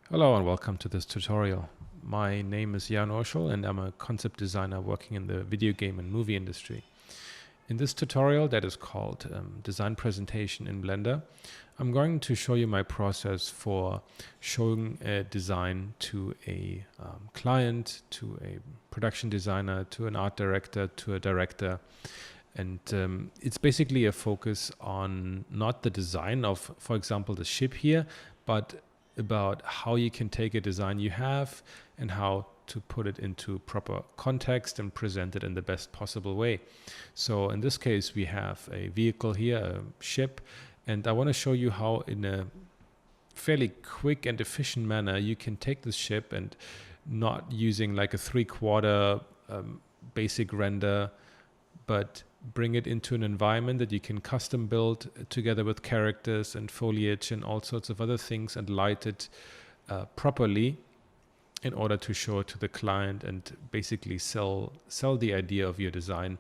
Hello and welcome to this tutorial. My name is Jan Orschel and I'm a concept designer working in the video game and movie industry. In this tutorial that is called Design Presentation in Blender, I'm going to show you my process for showing a design to a client, to a production designer, to an art director, to a director. And it's basically a focus on not the design of, for example, the ship here, but about how you can take a design you have and how to put it into proper context and present it in the best possible way. So in this case, we have a vehicle here, a ship, and I want to show you how in a fairly quick and efficient manner you can take this ship and not using like a 3/4 basic render, but bring it into an environment that you can custom build together with characters and foliage and all sorts of other things and light it properly in order to show it to the client and basically sell the idea of your design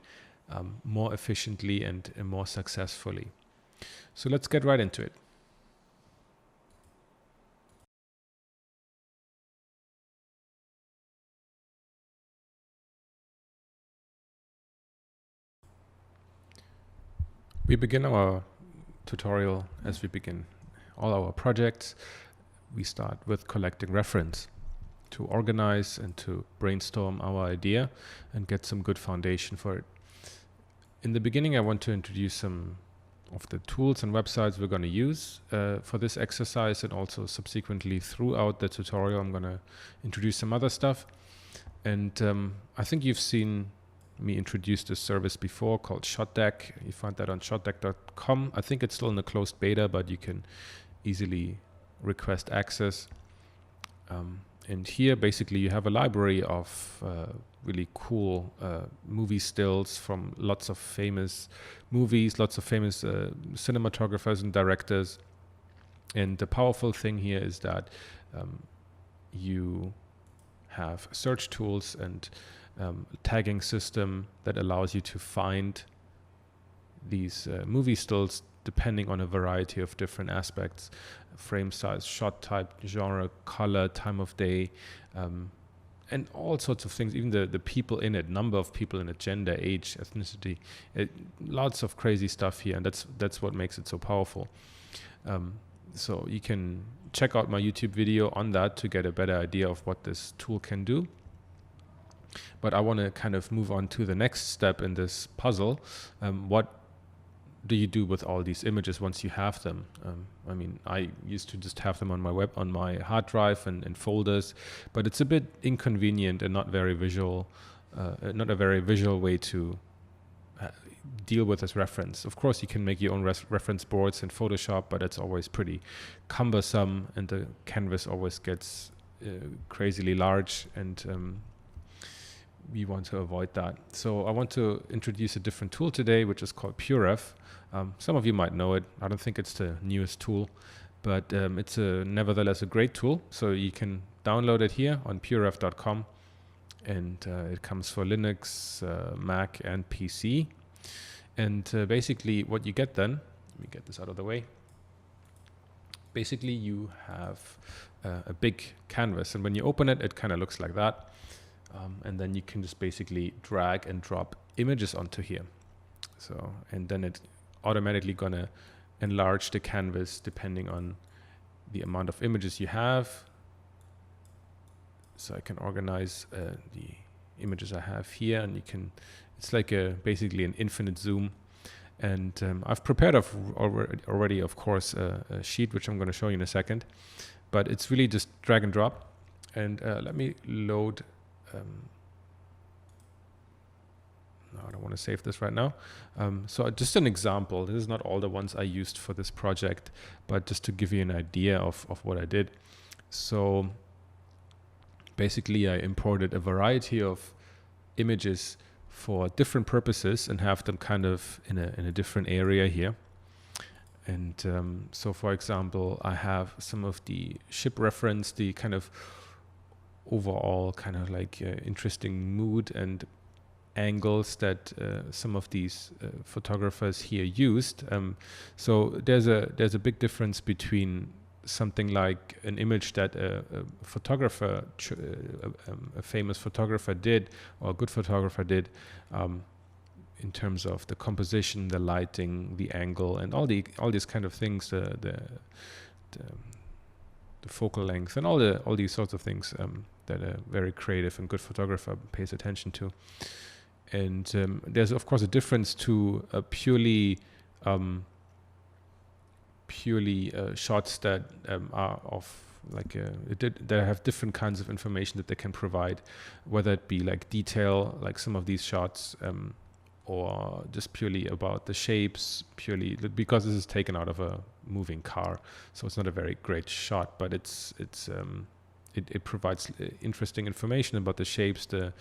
more efficiently and more successfully. So let's get right into it. We begin our tutorial as we begin all our projects. We start with collecting reference to organize and to brainstorm our idea and get some good foundation for it. In the beginning, I want to introduce some of the tools and websites we're going to use for this exercise, and also subsequently throughout the tutorial I'm going to introduce some other stuff. And I think you've seen me introduce this service before called ShotDeck. You find that on shotdeck.com. I think it's still in a closed beta, but you can easily request access. And here basically you have a library of really cool movie stills from lots of famous movies, lots of famous cinematographers and directors. And the powerful thing here is that you have search tools and tagging system that allows you to find these movie stills depending on a variety of different aspects: frame size, shot type, genre, color, time of day, and all sorts of things, even the people in it, number of people in it, gender, age, ethnicity, lots of crazy stuff here, and that's what makes it so powerful. So you can check out my YouTube video on that to get a better idea of what this tool can do. But I want to kind of move on to the next step in this puzzle. What do you do with all these images once you have them? I mean, I used to just have them on my hard drive and folders, but it's a bit inconvenient and not very visual, not a very visual way to deal with this reference. Of course, you can make your own reference boards in Photoshop, but it's always pretty cumbersome, and the canvas always gets crazily large, and we want to avoid that. So I want to introduce a different tool today, which is called PureRef. Some of you might know it. I don't think it's the newest tool, but it's nevertheless a great tool. So you can download it here on pureref.com, and it comes for Linux, Mac, and PC. And basically what you get then, let me get this out of the way. Basically you have a big canvas, and when you open it, it kind of looks like that. And then you can just basically drag and drop images onto here. So, and then it's automatically gonna enlarge the canvas depending on the amount of images you have. So I can organize the images I have here, and you can, it's like basically an infinite zoom. And I've prepared already, of course, a sheet, which I'm going to show you in a second, but it's really just drag and drop. And let me load. No, I don't want to save this right now. So just an example. This is not all the ones I used for this project, but just to give you an idea of what I did. So basically I imported a variety of images for different purposes and have them kind of in a different area here. And so for example, I have some of the ship reference, the kind of overall kind of like interesting mood and angles that some of these photographers here used. So there's a big difference between something like an image that a photographer, a famous photographer did, or a good photographer did, in terms of the composition, the lighting, the angle, and all these kind of things, the focal length, and all these sorts of things that a very creative and good photographer pays attention to. And there's of course a difference to a purely shots that are of like that have different kinds of information that they can provide, whether it be like detail, like some of these shots, or just purely about the shapes, purely because this is taken out of a moving car, so it's not a very great shot, but it provides interesting information about the shapes, the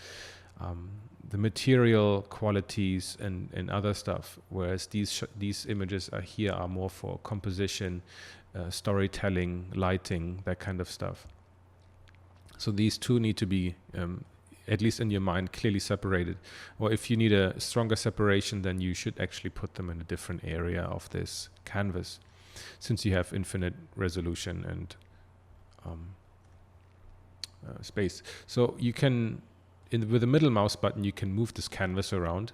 material qualities and other stuff, whereas these images are more for composition, storytelling, lighting, that kind of stuff. So these two need to be at least in your mind clearly separated, or if you need a stronger separation, then you should actually put them in a different area of this canvas, since you have infinite resolution and space. So you can, with the middle mouse button, you can move this canvas around,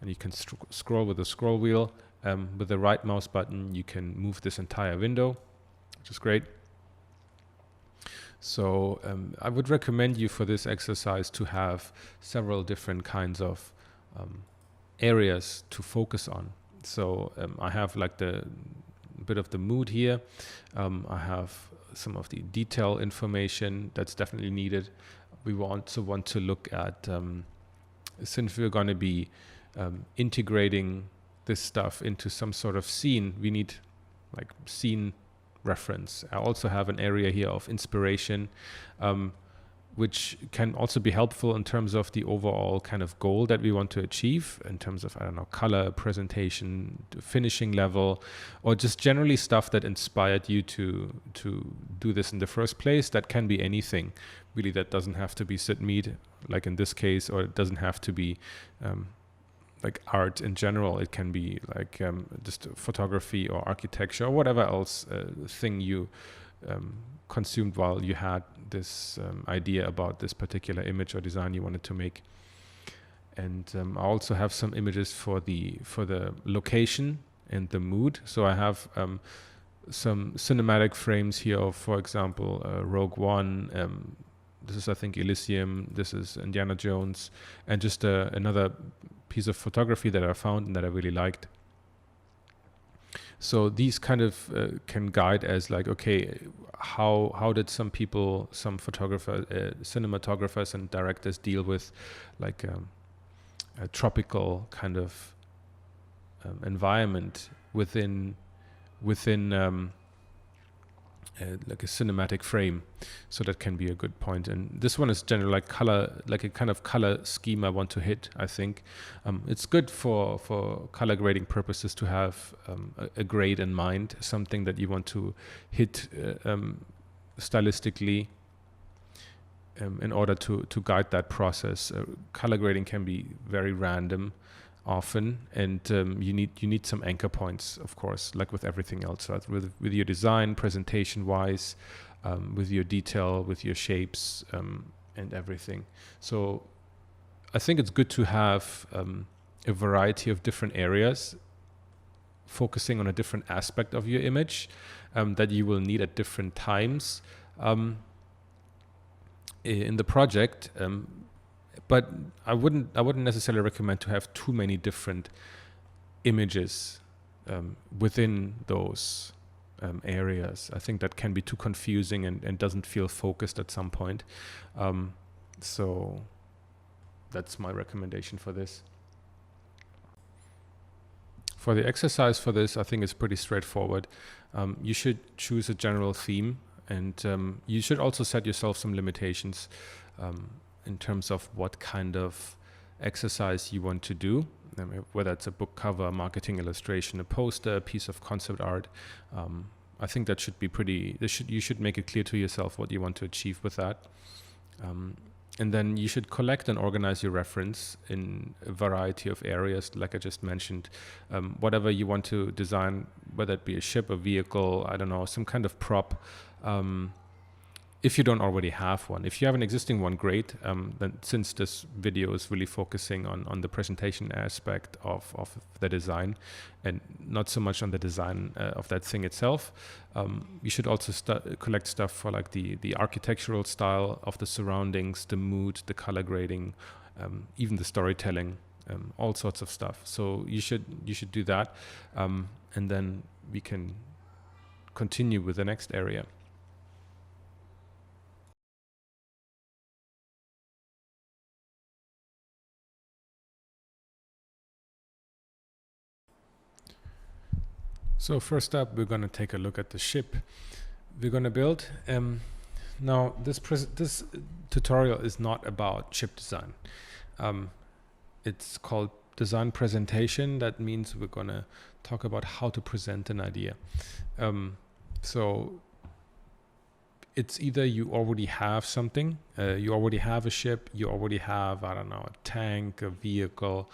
and you can scroll with the scroll wheel. With the right mouse button, you can move this entire window, which is great. So I would recommend you for this exercise to have several different kinds of areas to focus on. So I have like the bit of the mood here. I have some of the detail information that's definitely needed. We also want to look at, since we're going to be integrating this stuff into some sort of scene, we need like scene reference. I also have an area here of inspiration, which can also be helpful in terms of the overall kind of goal that we want to achieve in terms of, I don't know, color, presentation, finishing level, or just generally stuff that inspired you to do this in the first place. That can be anything, really. That doesn't have to be Sid Mead, like in this case, or it doesn't have to be like art in general. It can be like just photography or architecture or whatever else thing you consumed while you had this idea about this particular image or design you wanted to make. And I also have some images for the location and the mood. So I have some cinematic frames here of, for example, Rogue One. This is, I think, Elysium. This is Indiana Jones, and just another piece of photography that I found and that I really liked. So these kind of can guide as like, okay, how did some people, some photographers, cinematographers and directors deal with like a tropical kind of environment within like a cinematic frame. So that can be a good point. And this one is generally like color, like a kind of color scheme I want to hit, I think. It's good for color grading purposes to have a grade in mind, something that you want to hit stylistically in order to guide that process. Color grading can be very random often, and you need some anchor points, of course, like with everything else, right? With your design, presentation wise, with your detail, with your shapes, and everything. So I think it's good to have a variety of different areas focusing on a different aspect of your image that you will need at different times in the project. But I wouldn't necessarily recommend to have too many different images within those areas. I think that can be too confusing and doesn't feel focused at some point. So that's my recommendation for this. For the exercise for this, I think it's pretty straightforward. You should choose a general theme, and you should also set yourself some limitations in terms of what kind of exercise you want to do, whether it's a book cover, marketing illustration, a poster, a piece of concept art. I think that should be you should make it clear to yourself what you want to achieve with that. And then you should collect and organize your reference in a variety of areas, like I just mentioned. Whatever you want to design, whether it be a ship, a vehicle, I don't know, some kind of prop. If you don't already have one. If you have an existing one, great. Then since this video is really focusing on the presentation aspect of the design and not so much on the design of that thing itself, you should also collect stuff for like the architectural style of the surroundings, the mood, the color grading, even the storytelling, all sorts of stuff. So you should do that, and then we can continue with the next area. So first up, we're going to take a look at the ship we're going to build. Now, this tutorial is not about ship design. It's called design presentation. That means we're going to talk about how to present an idea. So it's either you already have something, you already have a ship, you already have, I don't know, a tank, a vehicle,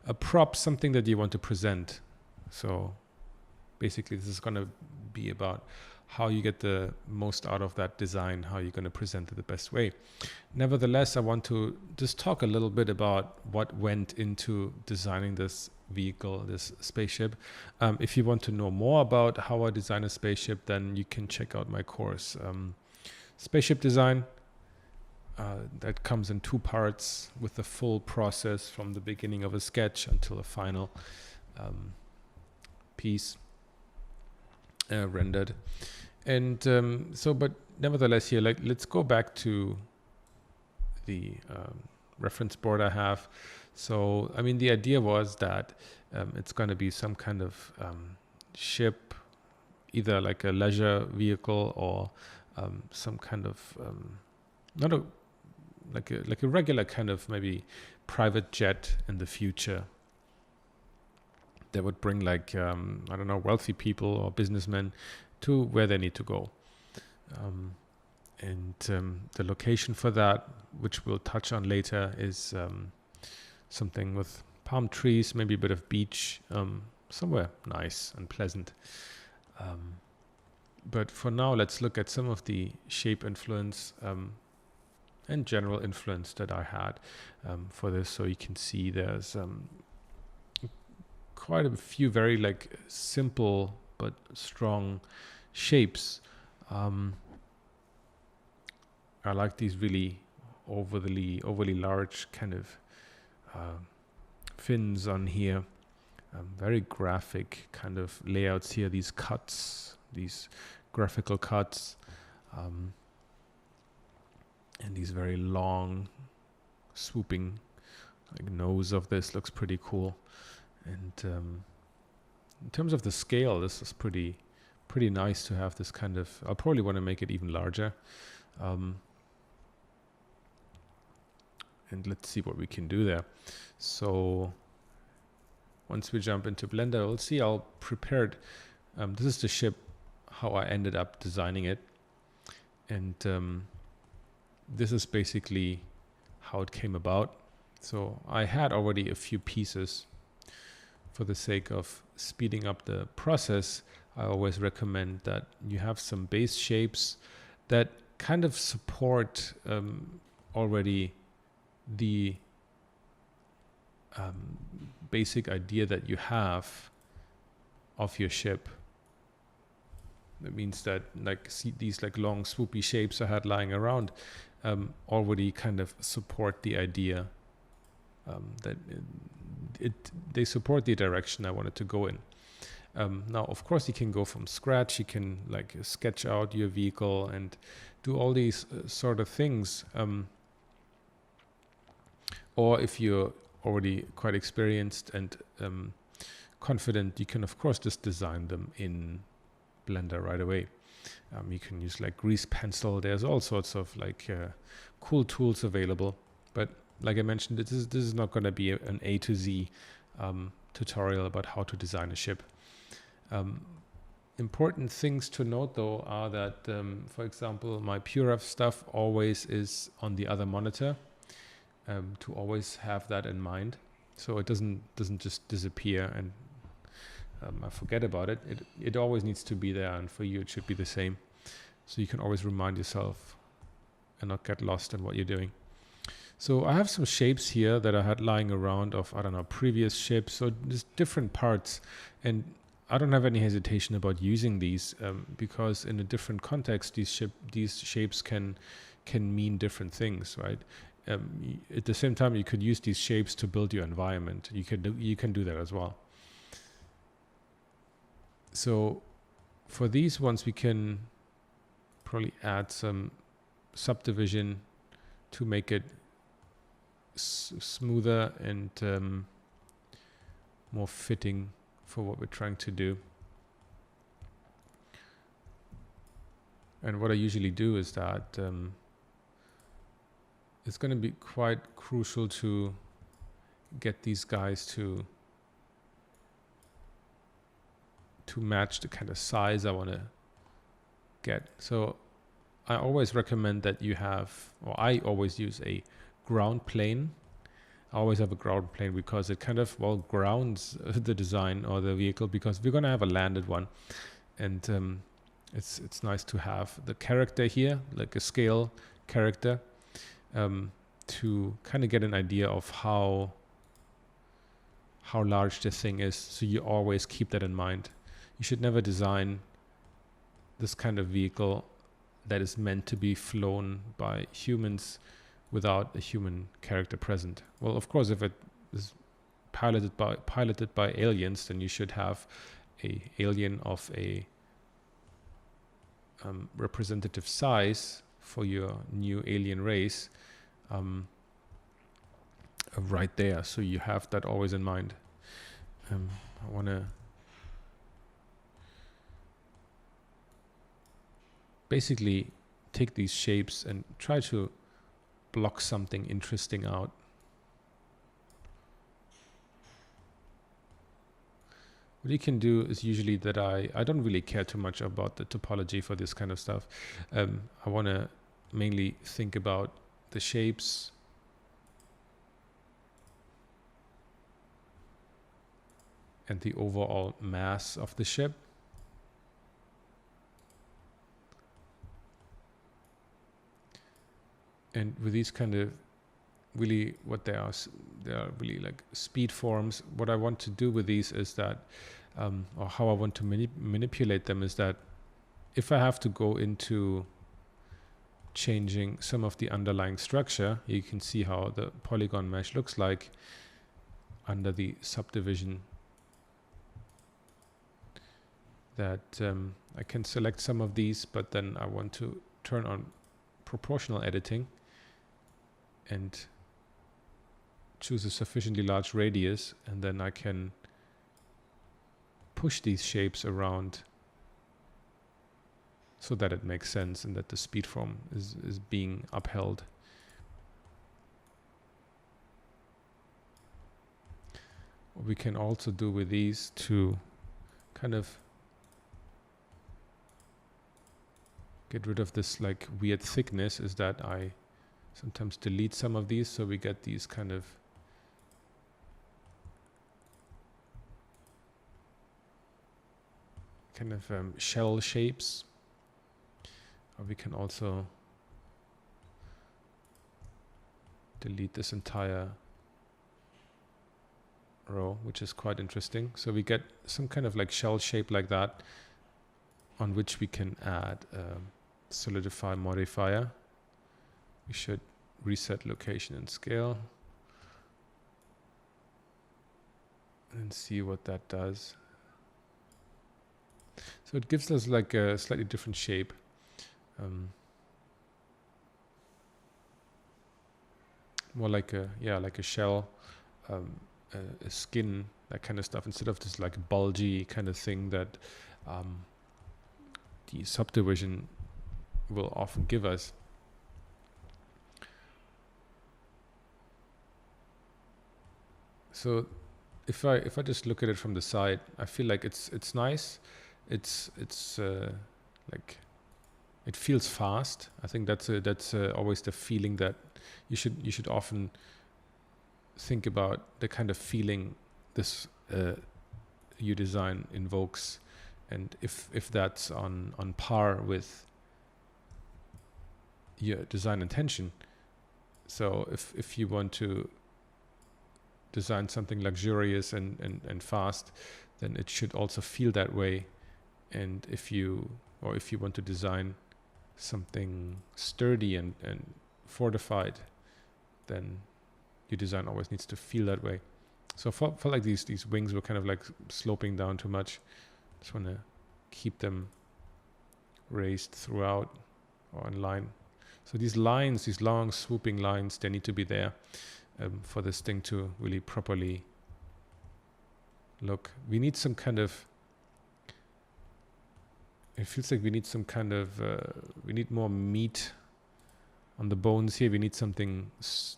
a prop, something that you want to present. So basically, this is going to be about how you get the most out of that design, how you're going to present it the best way. Nevertheless, I want to just talk a little bit about what went into designing this vehicle, this spaceship. If you want to know more about how I design a spaceship, then you can check out my course, Spaceship Design. That comes in 2 parts with the full process from the beginning of a sketch until a final piece. Rendered. And but nevertheless here, let's go back to the reference board I have. So, I mean, the idea was that it's going to be some kind of ship, either like a leisure vehicle or some kind of, not a, like a regular kind of maybe private jet in the future. That would bring like, I don't know, wealthy people or businessmen to where they need to go. And the location for that, which we'll touch on later, is something with palm trees, maybe a bit of beach, somewhere nice and pleasant. But for now, let's look at some of the shape influence and general influence that I had for this. So you can see there's quite a few very like simple but strong shapes. I like these really overly large kind of fins on here. Very graphic kind of layouts here. These cuts, these graphical cuts, and these very long, swooping like nose of this looks pretty cool. And in terms of the scale, this is pretty nice to have this kind of. I'll probably want to make it even larger. And let's see what we can do there. So once we jump into Blender, we'll see I'll prepared. This is the ship, how I ended up designing it. And this is basically how it came about. So I had already a few pieces. For the sake of speeding up the process, I always recommend that you have some base shapes that kind of support already the basic idea that you have of your ship. That means that like these like long swoopy shapes I had lying around already kind of support the idea that they support the direction I wanted to go in. Now, of course, you can go from scratch. You can like sketch out your vehicle and do all these sort of things. Or if you're already quite experienced and confident, you can of course just design them in Blender right away. You can use like grease pencil. There's all sorts of like cool tools available. But like I mentioned, this is not going to be an A to Z tutorial about how to design a ship. Important things to note though are that, for example, my PureRef stuff always is on the other monitor. to always have that in mind, so it doesn't just disappear and I forget about it. It always needs to be there, and for you it should be the same. So you can always remind yourself and not get lost in what you're doing. So I have some shapes here that I had lying around of, I don't know, previous shapes. So there's different parts, and I don't have any hesitation about using these because in a different context, these shapes can mean different things, right? At the same time, you could use these shapes to build your environment. You can do that as well. So for these ones, we can probably add some subdivision to make it smoother and more fitting for what we're trying to do. And what I usually do is that it's going to be quite crucial to get these guys to match the kind of size I want to get. So I always recommend that you have, or I always use a ground plane. I always have a ground plane because it kind of, well, grounds the design or the vehicle, because we're going to have a landed one. And it's nice to have the character here, like a scale character, to kind of get an idea of how large the thing is. So you always keep that in mind. You should never design this kind of vehicle that is meant to be flown by humans without a human character present. Well, of course, if it is piloted by aliens, then you should have a alien of a representative size for your new alien race right there. So you have that always in mind. I want to basically take these shapes and try to block something interesting out. What you can do is usually that I don't really care too much about the topology for this kind of stuff. I want to mainly think about the shapes and the overall mass of the ship. And with these kind of really what they are really like speed forms. What I want to do with these is that, or how I want to manipulate them is that if I have to go into changing some of the underlying structure, you can see how the polygon mesh looks like under the subdivision, that I can select some of these, but then I want to turn on proportional editing and choose a sufficiently large radius, and then I can push these shapes around so that it makes sense and that the speed form is being upheld. What we can also do with these to kind of get rid of this like weird thickness is that I sometimes delete some of these, so we get these kind of shell shapes. Or we can also delete this entire row, which is quite interesting. So we get some kind of like shell shape like that, on which we can add solidify modifier. We should reset location and scale and see what that does. So it gives us like a slightly different shape. More like a shell, a skin, that kind of stuff, instead of this like bulgy kind of thing that the subdivision will often give us. So if I just look at it from the side, I feel like it's nice. It's like it feels fast. I think that's always the feeling that you should often think about the kind of feeling this your design invokes, and if that's on par with your design intention. So if you want to design something luxurious and fast, then it should also feel that way. And if you want to design something sturdy and fortified, then your design always needs to feel that way. So I felt like these wings were kind of like sloping down too much. Just want to keep them raised throughout or in line. So these lines, these long swooping lines, they need to be there for this thing to really properly look. We need some kind of, it feels like we need some kind of, we need more meat on the bones here. We need something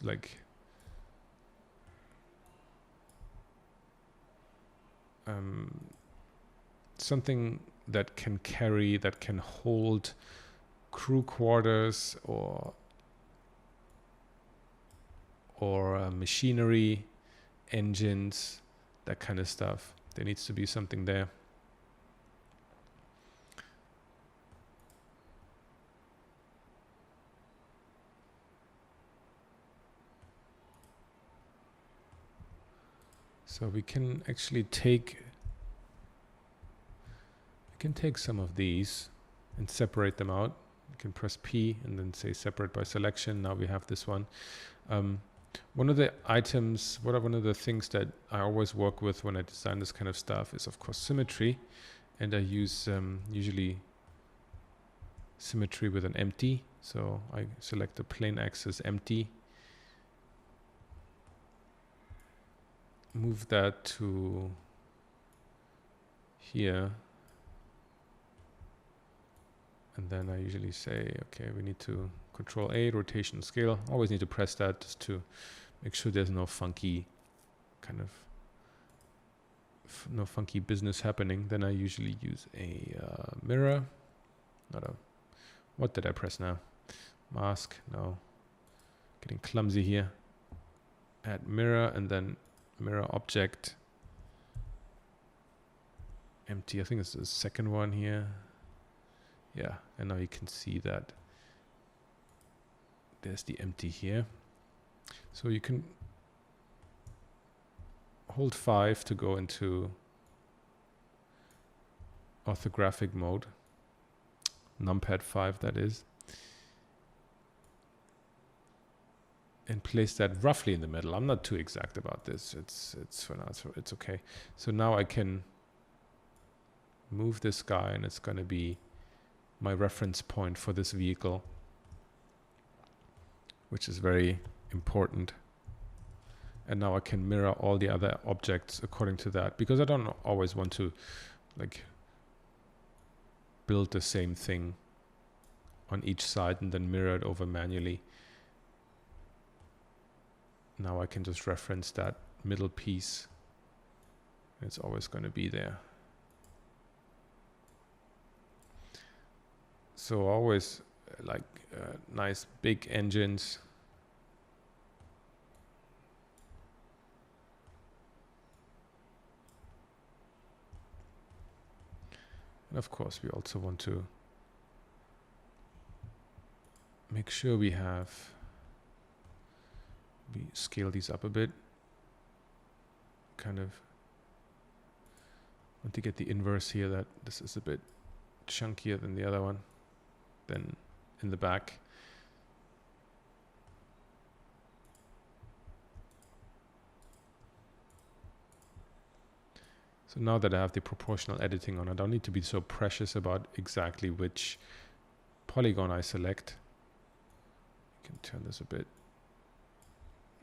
like something that can carry, that can hold crew quarters or machinery, engines, that kind of stuff. There needs to be something there. So we can actually take some of these and separate them out. You can press P and then say separate by selection. Now we have this one. One of the items, one of the things that I always work with when I design this kind of stuff is, of course, symmetry. And I use usually symmetry with an empty. So I select the plane axis empty. Move that to here. And then I usually say, okay, we need to Control A, rotation scale. Always need to press that just to make sure there's no funky kind of, no funky business happening. Then I usually use a mirror, what did I press now? Mask, no. Getting clumsy here. Add mirror and then mirror object. Empty, I think it's the second one here. Yeah, and now you can see that there's the empty here. So you can hold 5 to go into orthographic mode. Numpad 5, that is. And place that roughly in the middle. I'm not too exact about this. It's for now, it's okay. So now I can move this guy and it's going to be my reference point for this vehicle, which is very important. And now I can mirror all the other objects according to that, because I don't always want to like build the same thing on each side and then mirror it over manually. Now I can just reference that middle piece. It's always going to be there. So always like nice big engines. And of course we also want to make sure we scale these up a bit. Kind of want to get the inverse here, that this is a bit chunkier than the other one, than in the back. So now that I have the proportional editing on, I don't need to be so precious about exactly which polygon I select. You can turn this a bit.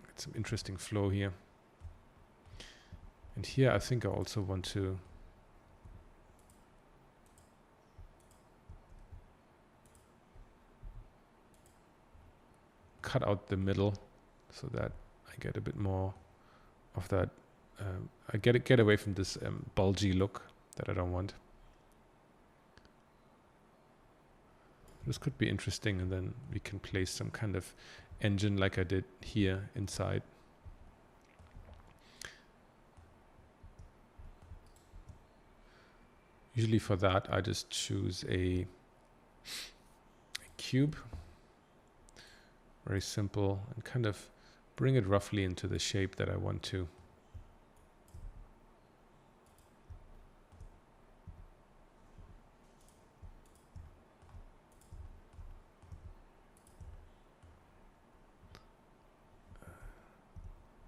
Get some interesting flow here. And here I think I also want to cut out the middle so that I get a bit more of that. I get away from this bulgy look that I don't want. This could be interesting, and then we can place some kind of engine like I did here inside. Usually for that, I just choose a cube, very simple, and kind of bring it roughly into the shape that I want to.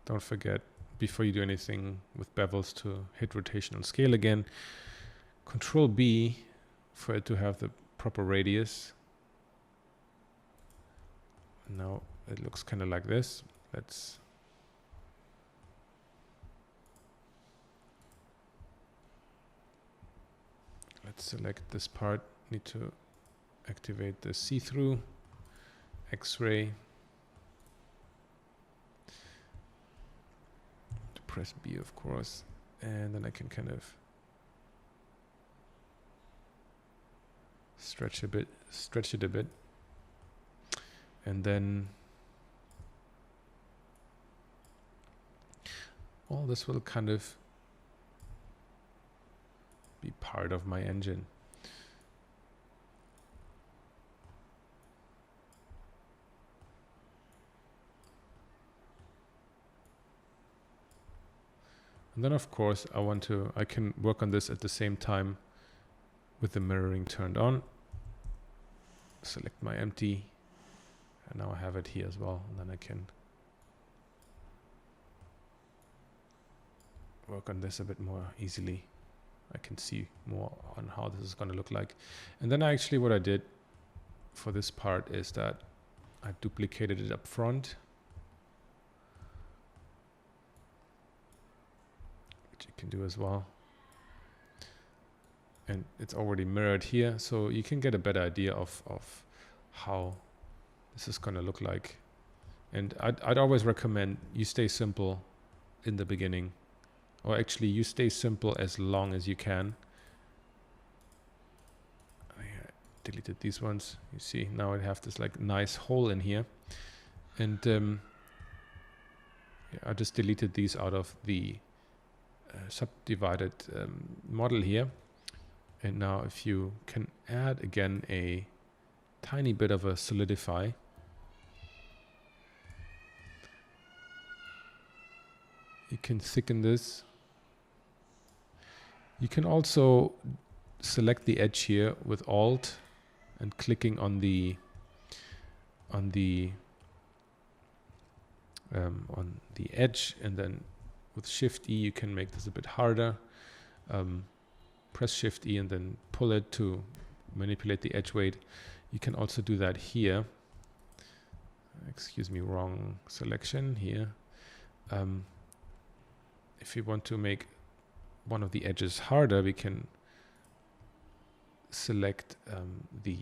Don't forget, before you do anything with bevels, to hit rotational scale again. Control B for it to have the proper radius. Now it looks kind of like this. Let's select this part. Need to activate the see-through, X-ray. Press B, of course, and then I can kind of stretch it a bit, and then all this will kind of be part of my engine. And then of course I can work on this at the same time with the mirroring turned on. Select my empty, and now I have it here as well, and then I can work on this a bit more easily. I can see more on how this is going to look like. And then actually what I did for this part is that I duplicated it up front, which you can do as well. And it's already mirrored here, so you can get a better idea of how this is going to look like. And I'd always recommend you stay simple in the beginning, or actually you stay simple as long as you can. I deleted these ones. You see now I have this like nice hole in here, and yeah, I just deleted these out of the subdivided model here. And now if you can add again a tiny bit of a solidify, you can thicken this. You can also select the edge here with Alt and clicking on the edge, and then with Shift E you can make this a bit harder. Press Shift E and then pull it to manipulate the edge weight. You can also do that here. Excuse me, wrong selection here. If you want to make one of the edges harder, we can select the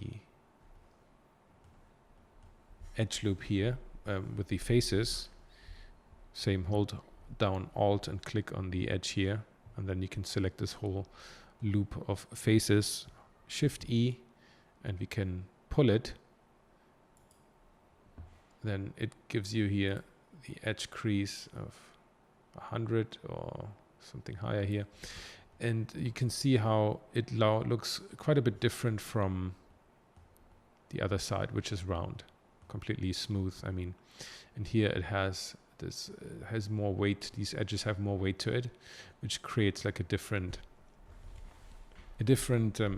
edge loop here with the faces. Same, hold down Alt and click on the edge here, and then you can select this whole loop of faces. Shift E, and we can pull it. Then it gives you here the edge crease of 100 or something higher here, and you can see how it looks quite a bit different from the other side, which is round, completely smooth. I mean, and here it has this has more weight. These edges have more weight to it, which creates like a different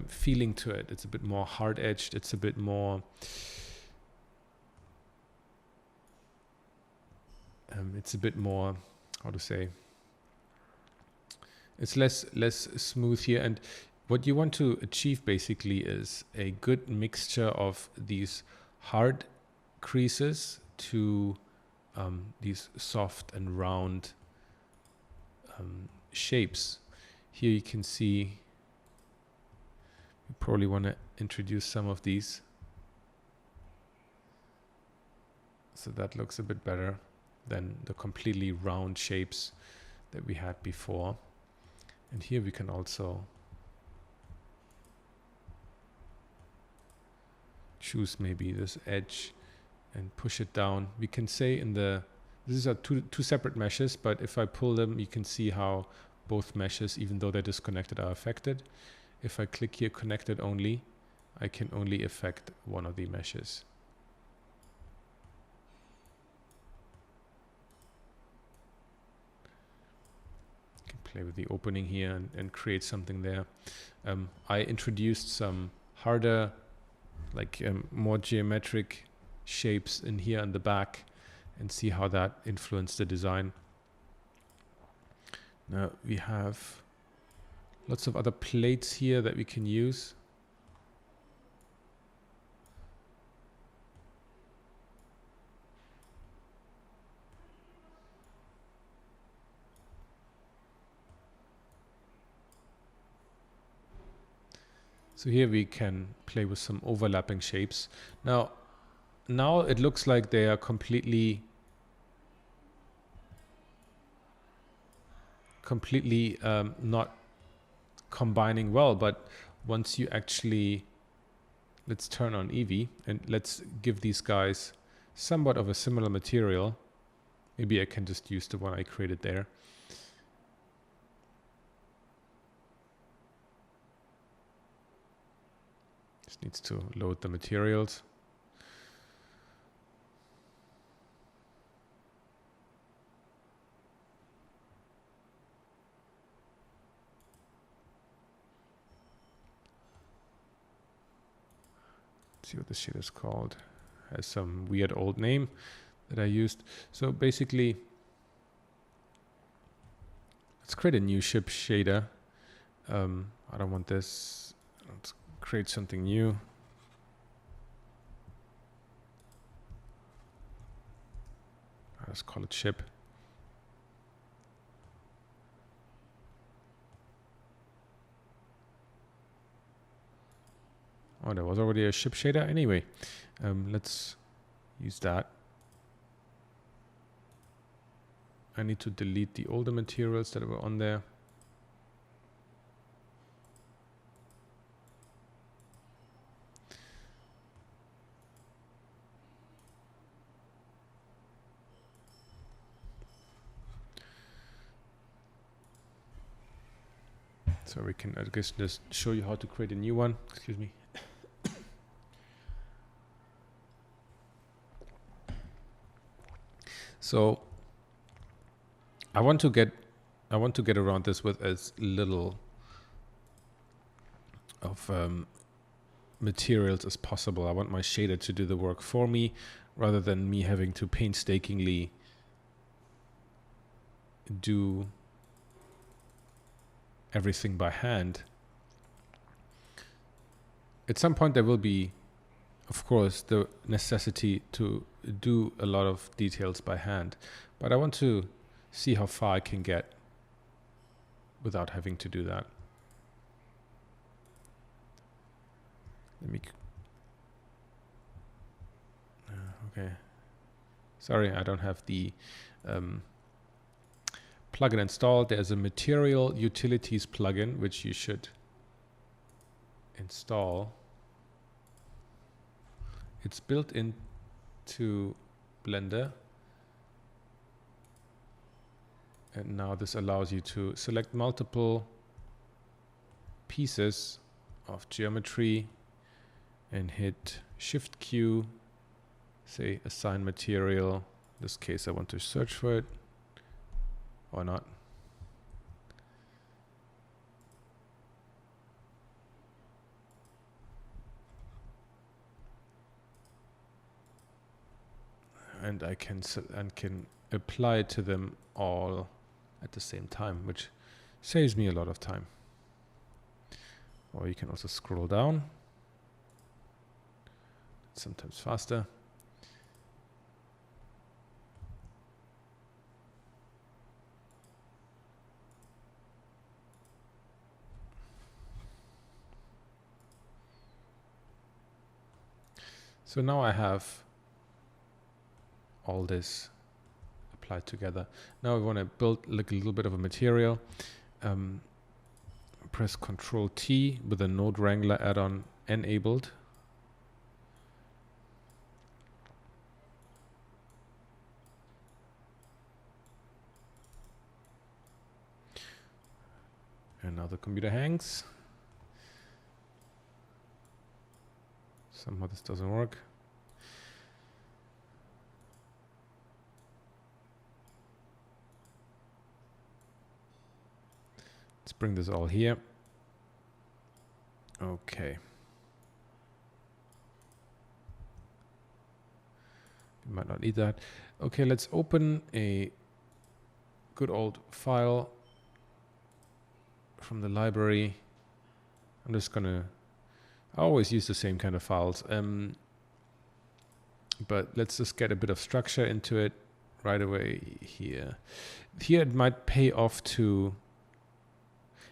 feeling to it. It's a bit more hard edged. It's a bit more how to say, it's less smooth here. And what you want to achieve basically is a good mixture of these hard creases to these soft and round shapes. Here you can see you probably want to introduce some of these, so that looks a bit better than the completely round shapes that we had before. And here we can also choose maybe this edge and push it down. We can say these are two separate meshes, but if I pull them, you can see how both meshes, even though they're disconnected, are affected. if I click here connected only, I can only affect one of the meshes. I can play with the opening here and create something there. I introduced some harder, like more geometric shapes in here on the back, and see how that influenced the design. Now we have lots of other plates here that we can use. So here we can play with some overlapping shapes. Now it looks like they are completely not combining well, but once you actually, let's turn on Eevee and let's give these guys somewhat of a similar material. Maybe I can just use the one I created there. Just needs to load the materials. See what this shit is called. Has some weird old name that I used. So basically, let's create a new ship shader. I don't want this. Let's create something new. Let's call it ship. Oh, there was already a ship shader anyway. Let's use that. I need to delete the older materials that were on there. So we can, I guess, just show you how to create a new one. Excuse me. So I want to get around this with as little of materials as possible. I want my shader to do the work for me, rather than me having to painstakingly do everything by hand. At some point there will be, of course, the necessity to do a lot of details by hand, but I want to see how far I can get without having to do that. Let me okay, sorry, I don't have the plugin installed. There's a material utilities plugin which you should install. It's built into Blender, and now this allows you to select multiple pieces of geometry and hit Shift Q, say assign material. In this case I want to search for it, or not. And I can apply it to them all at the same time, which saves me a lot of time. Or you can also scroll down. It's sometimes faster. So now I have all this applied together. Now I want to build like a little bit of a material. Press Ctrl T with the Node Wrangler add-on enabled. And now the computer hangs. Somehow this doesn't work. Let's bring this all here. Okay. We might not need that. Okay, let's open a good old file from the library. I'm just gonna, I always use the same kind of files. But let's just get a bit of structure into it right away here. Here it might pay off to,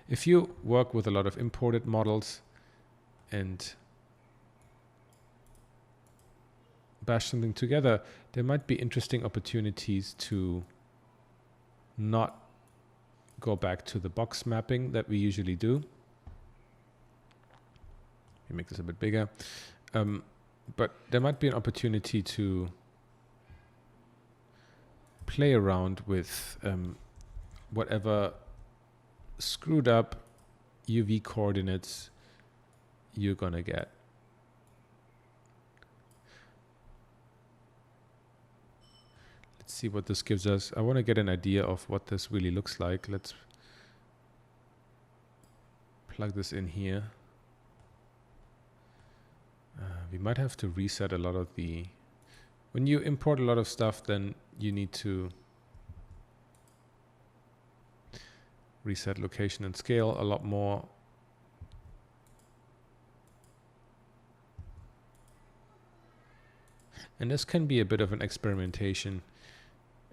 if you work with a lot of imported models and bash something together, there might be interesting opportunities to not go back to the box mapping that we usually do. We make this a bit bigger. But there might be an opportunity to play around with whatever screwed up UV coordinates you're gonna get. Let's see what this gives us. I want to get an idea of what this really looks like. Let's plug this in here. We might have to reset a lot of the... When you import a lot of stuff, then you need to reset location and scale a lot more. And this can be a bit of an experimentation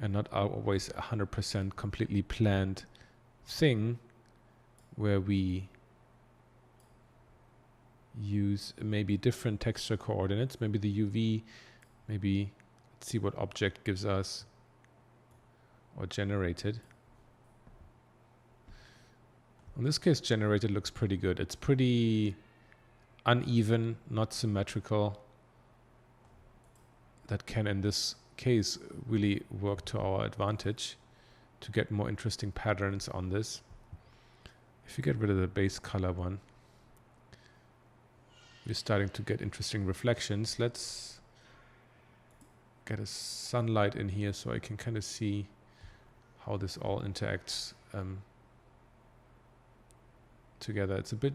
and not always 100% completely planned thing where we use maybe different texture coordinates, maybe the UV, maybe let's see what object gives us or generated. In this case, generated looks pretty good. It's pretty uneven, not symmetrical. That can, in this case, really work to our advantage to get more interesting patterns on this. If you get rid of the base color one, we're starting to get interesting reflections. Let's get a sunlight in here so I can kind of see how this all interacts together. It's a bit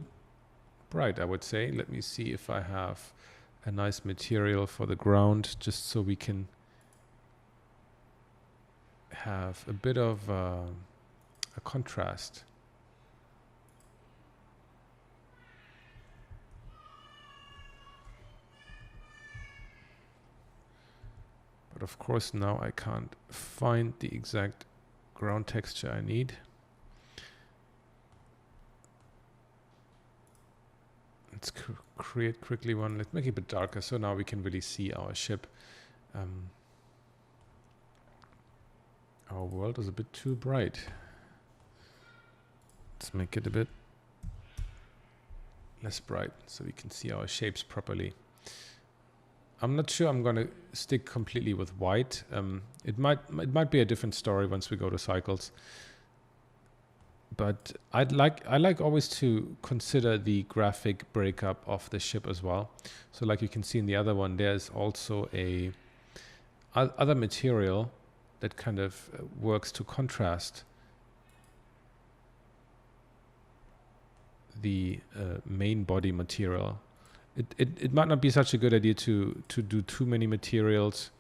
bright, I would say. Let me see if I have a nice material for the ground, just so we can have a bit of a contrast. But of course now I can't find the exact ground texture I need. Let's create quickly one. Let's make it a bit darker so now we can really see our ship. Our world is a bit too bright. Let's make it a bit less bright so we can see our shapes properly. I'm not sure I'm going to stick completely with white. It might be a different story once we go to cycles. But I like always to consider the graphic breakup of the ship as well. So like you can see in the other one, there's also a other material that kind of works to contrast the main body material. It might not be such a good idea to do too many materials,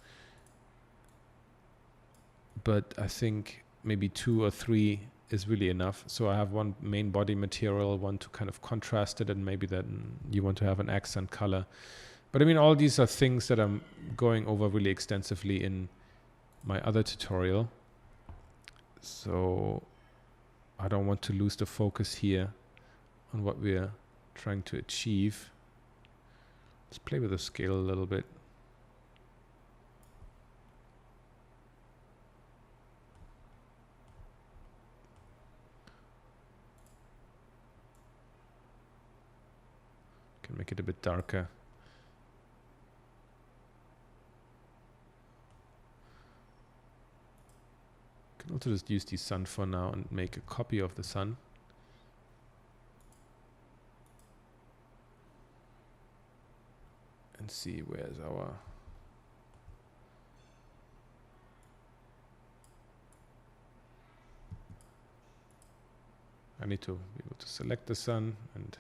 but I think maybe 2 or 3 is really enough. So I have one main body material, one to kind of contrast it, and maybe then you want to have an accent color. But I mean, all these are things that I'm going over really extensively in my other tutorial. So I don't want to lose the focus here on what we're trying to achieve. Let's play with the scale a little bit. Can make it a bit darker. Can also just use the sun for now and make a copy of the sun. and see where's our I need to be able to select the sun and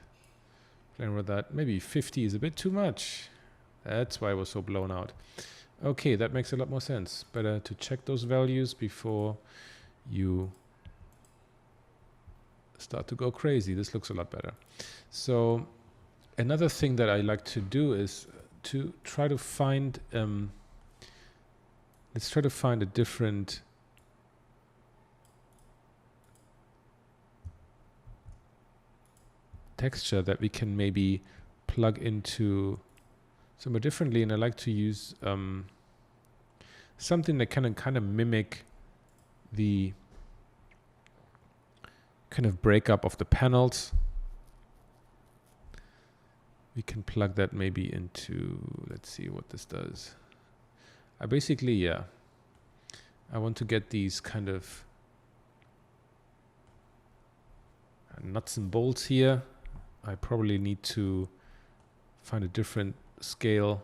play with that. Maybe 50 is a bit too much. That's why it was so blown out. Okay, that makes a lot more sense. Better to check those values before you start to go crazy. This looks a lot better. So another thing that I like to do is to try to find, let's try to find a different texture that we can maybe plug into somewhere differently. And I like to use something that can kind of mimic the kind of breakup of the panels. We can plug that maybe into, let's see what this does. I basically, I want to get these kind of nuts and bolts here. I probably need to find a different scale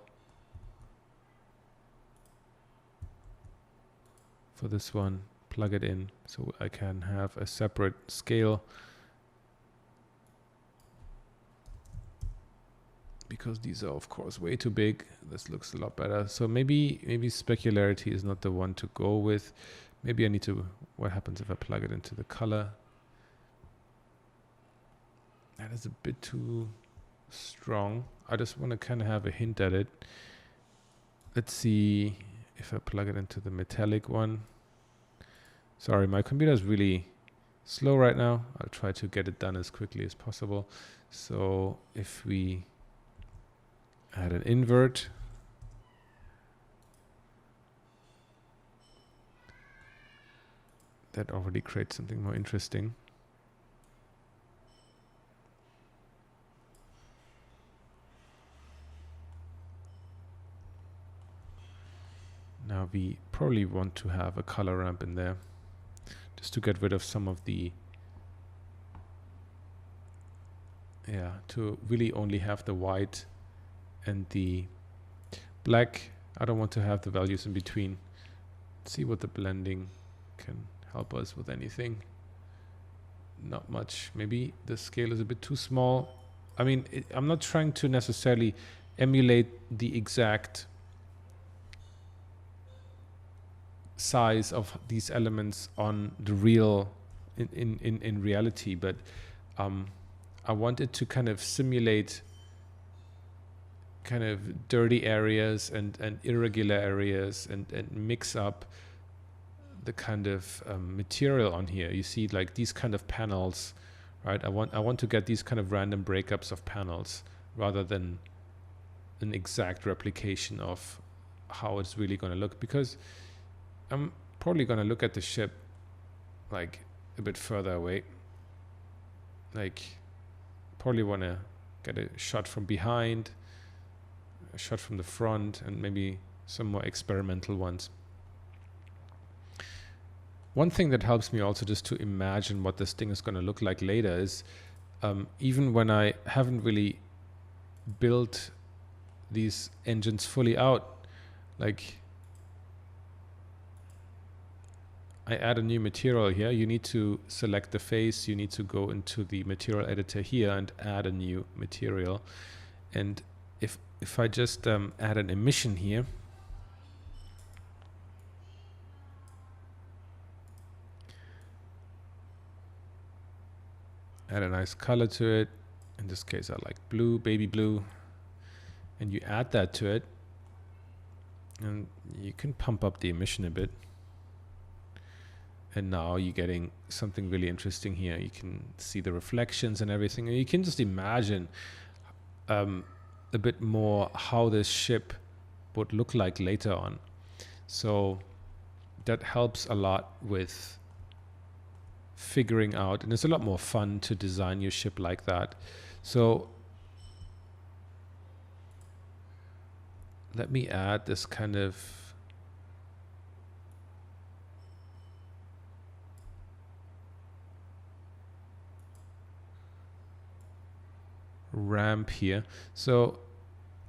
for this one, plug it in so I can have a separate scale, because these are of course way too big. This looks a lot better. So maybe specularity is not the one to go with. Maybe I need to, what happens if I plug it into the color? That is a bit too strong. I just want to kind of have a hint at it. Let's see if I plug it into the metallic one. Sorry, my computer is really slow right now. I'll try to get it done as quickly as possible. So if we add an invert, that already creates something more interesting. Now we probably want to have a color ramp in there just to get rid of some of the, to really only have the white and the black. I don't want to have the values in between. Let's see what the blending can help us with anything. Not much. Maybe the scale is a bit too small. I mean, I'm not trying to necessarily emulate the exact size of these elements on the real in reality, but I want it to kind of simulate kind of dirty areas and irregular areas and mix up the kind of material on here. You see like these kind of panels, right? I want to get these kind of random breakups of panels rather than an exact replication of how it's really going to look, because I'm probably going to look at the ship like a bit further away. Like probably want to get a shot from behind, a shot from the front, and maybe some more experimental ones. One thing that helps me also just to imagine what this thing is going to look like later is even when I haven't really built these engines fully out, like I add a new material here. You need to select the face. You need to go into the material editor here and add a new material. And if I just add an emission here, add a nice color to it. In this case, I like blue, baby blue. And you add that to it. And you can pump up the emission a bit. And now you're getting something really interesting here. You can see the reflections and everything. And you can just imagine a bit more how this ship would look like later on. So that helps a lot with figuring out, and it's a lot more fun to design your ship like that. So let me add this kind of ramp here. So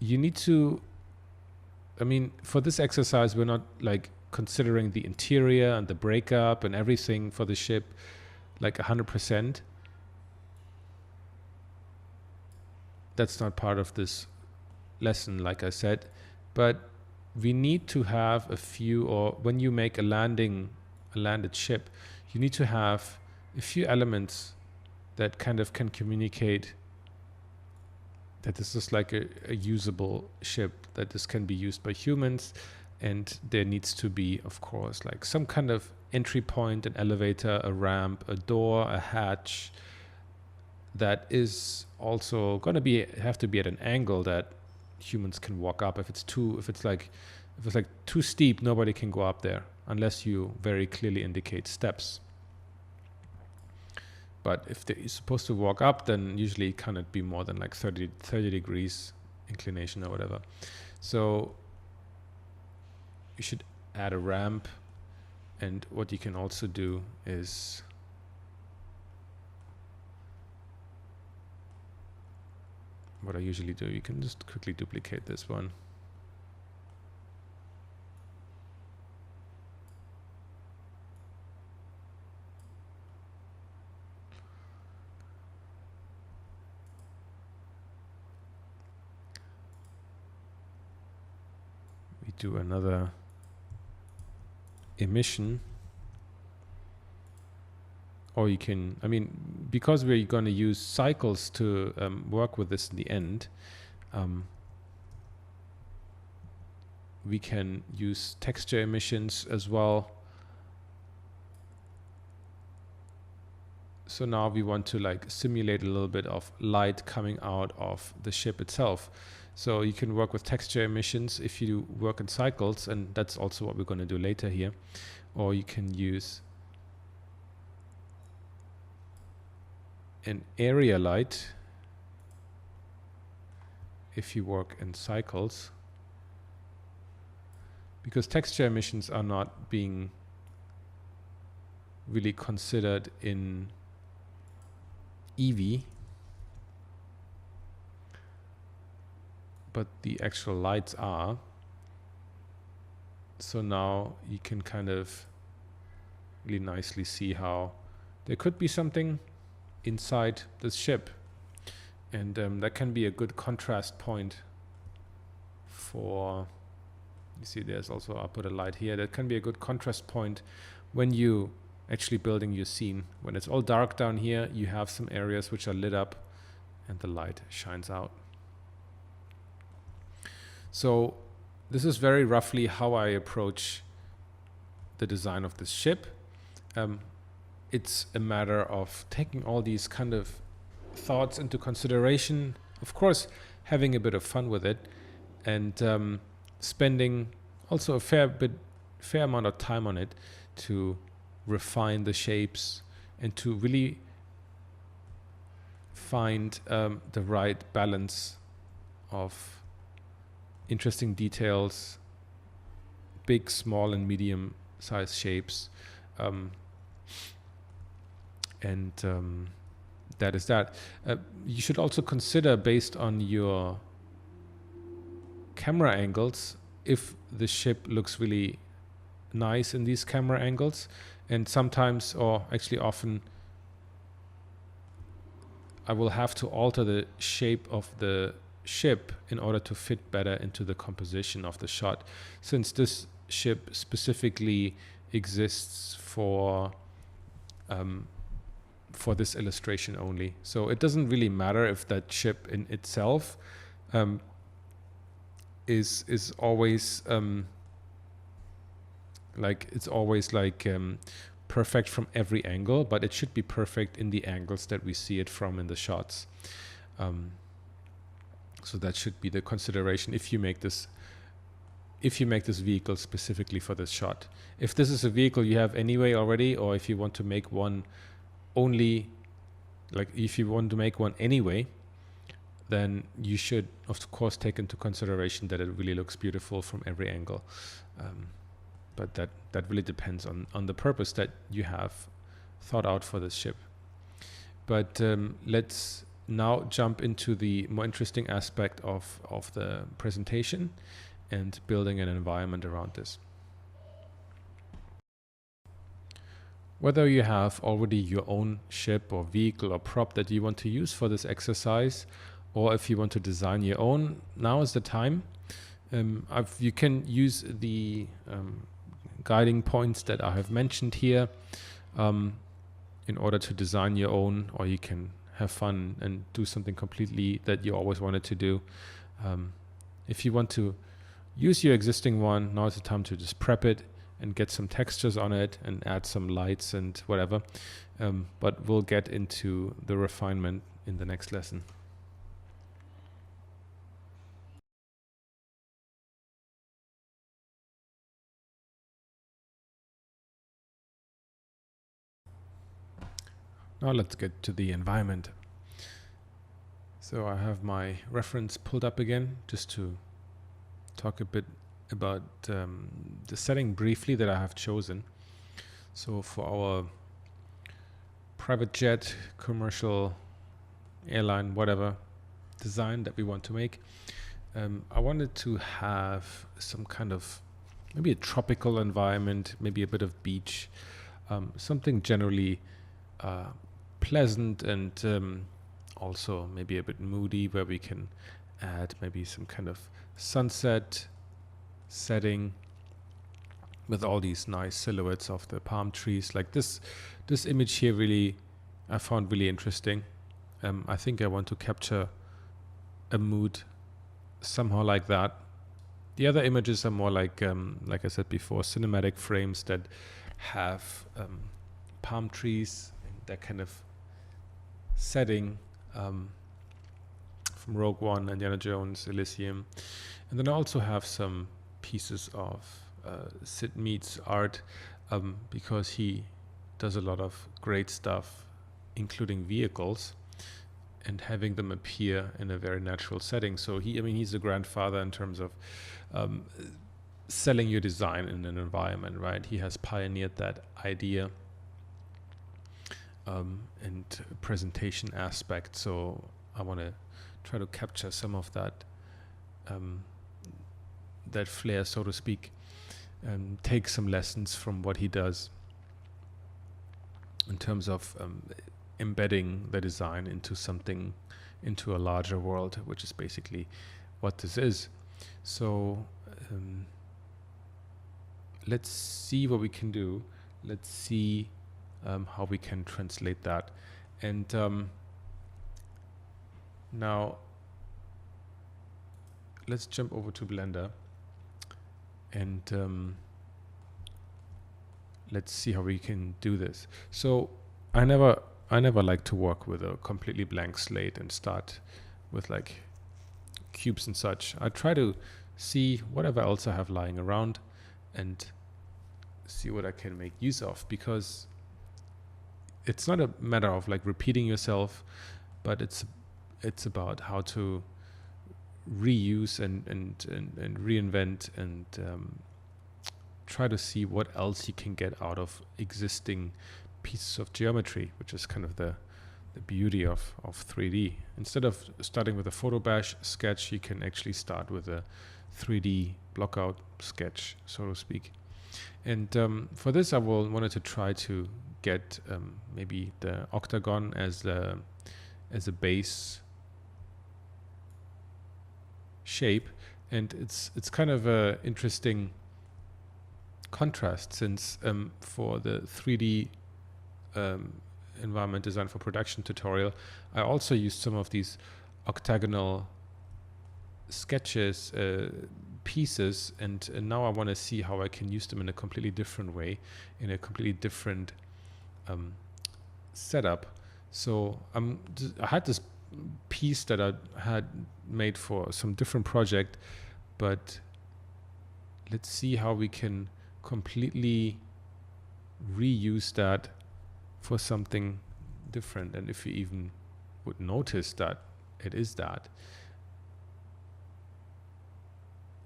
you need to, I mean, for this exercise, we're not like considering the interior and the breakup and everything for the ship like 100%. That's not part of this lesson, like I said, but we need to have a few, or when you make a landed ship, you need to have a few elements that kind of can communicate that this is like a usable ship, that this can be used by humans. And there needs to be, of course, like some kind of entry point, an elevator, a ramp, a door, a hatch, that is also going to have to be at an angle that humans can walk up. If it's like too steep, nobody can go up there unless you very clearly indicate steps. But if they're supposed to walk up, then usually it cannot be more than like 30 degrees inclination or whatever. So you should add a ramp. And what you can also do is what I usually do, you can just quickly duplicate this one. We do another emission. Or you can, I mean, because we're going to use cycles to work with this in the end, we can use texture emissions as well. So now we want to like simulate a little bit of light coming out of the ship itself. So you can work with texture emissions if you work in cycles, and that's also what we're going to do later here. Or you can use an area light if you work in cycles, because texture emissions are not being really considered in Eevee, but the actual lights are. So now you can kind of really nicely see how there could be something inside this ship, and that can be a good contrast point for, you see there's also, I'll put a light here, that can be a good contrast point when you actually building your scene. When it's all dark down here, you have some areas which are lit up and the light shines out. So this is very roughly how I approach the design of this ship. It's a matter of taking all these kind of thoughts into consideration, of course having a bit of fun with it, and spending also a fair amount of time on it to refine the shapes and to really find the right balance of interesting details, big, small and medium size shapes, and that is that. You should also consider, based on your camera angles, if the ship looks really nice in these camera angles. And sometimes, or actually often, I will have to alter the shape of the ship in order to fit better into the composition of the shot, since this ship specifically exists for this illustration only. So it doesn't really matter if that ship in itself is always perfect from every angle, but it should be perfect in the angles that we see it from in the shots. So that should be the consideration if you make this vehicle specifically for this shot. If this is a vehicle you have anyway already, or if you want to make one only, like if you want to make one anyway, then you should of course take into consideration that it really looks beautiful from every angle. But that really depends on the purpose that you have thought out for this ship. But let's now jump into the more interesting aspect of the presentation and building an environment around this. Whether you have already your own ship or vehicle or prop that you want to use for this exercise, or if you want to design your own, now is the time. You can use the guiding points that I have mentioned here in order to design your own, or you can have fun and do something completely that you always wanted to do. If you want to use your existing one, now is the time to just prep it and get some textures on it and add some lights and whatever. But we'll get into the refinement in the next lesson. Now let's get to the environment. So I have my reference pulled up again just to talk a bit about the setting briefly that I have chosen. So for our private jet, commercial airline, whatever design that we want to make, I wanted to have some kind of maybe a tropical environment, maybe a bit of beach, something generally pleasant and also maybe a bit moody, where we can add maybe some kind of sunset setting with all these nice silhouettes of the palm trees. Like this image here really I found really interesting. I think I want to capture a mood somehow like that. The other images are more like I said before, cinematic frames that have palm trees and that kind of setting from Rogue One, Indiana Jones, Elysium. And then I also have some pieces of Sid Mead's art because he does a lot of great stuff, including vehicles, and having them appear in a very natural setting. So he's the grandfather in terms of selling your design in an environment, right? He has pioneered that idea and presentation aspect. So I want to try to capture some of that that flair, so to speak, and take some lessons from what he does in terms of embedding the design into something, into a larger world, which is basically what this is. So let's see what we can do. Let's see how we can translate that. And now let's jump over to Blender and let's see how we can do this. So I never like to work with a completely blank slate and start with like cubes and such. I try to see whatever else I have lying around and see what I can make use of, because it's not a matter of like repeating yourself, but it's about how to reuse and reinvent and try to see what else you can get out of existing pieces of geometry, which is kind of the beauty of 3D. Instead of starting with a photo bash sketch, you can actually start with a 3D blockout sketch, so to speak. And for this, I wanted to try to get maybe the octagon as a base shape, and it's kind of a interesting contrast, since for the 3D environment design for production tutorial, I also used some of these octagonal sketches, pieces, and now I want to see how I can use them in a completely different way, in a completely different setup. So I had this piece that I had made for some different project, but let's see how we can completely reuse that for something different, and if you even would notice that it is that.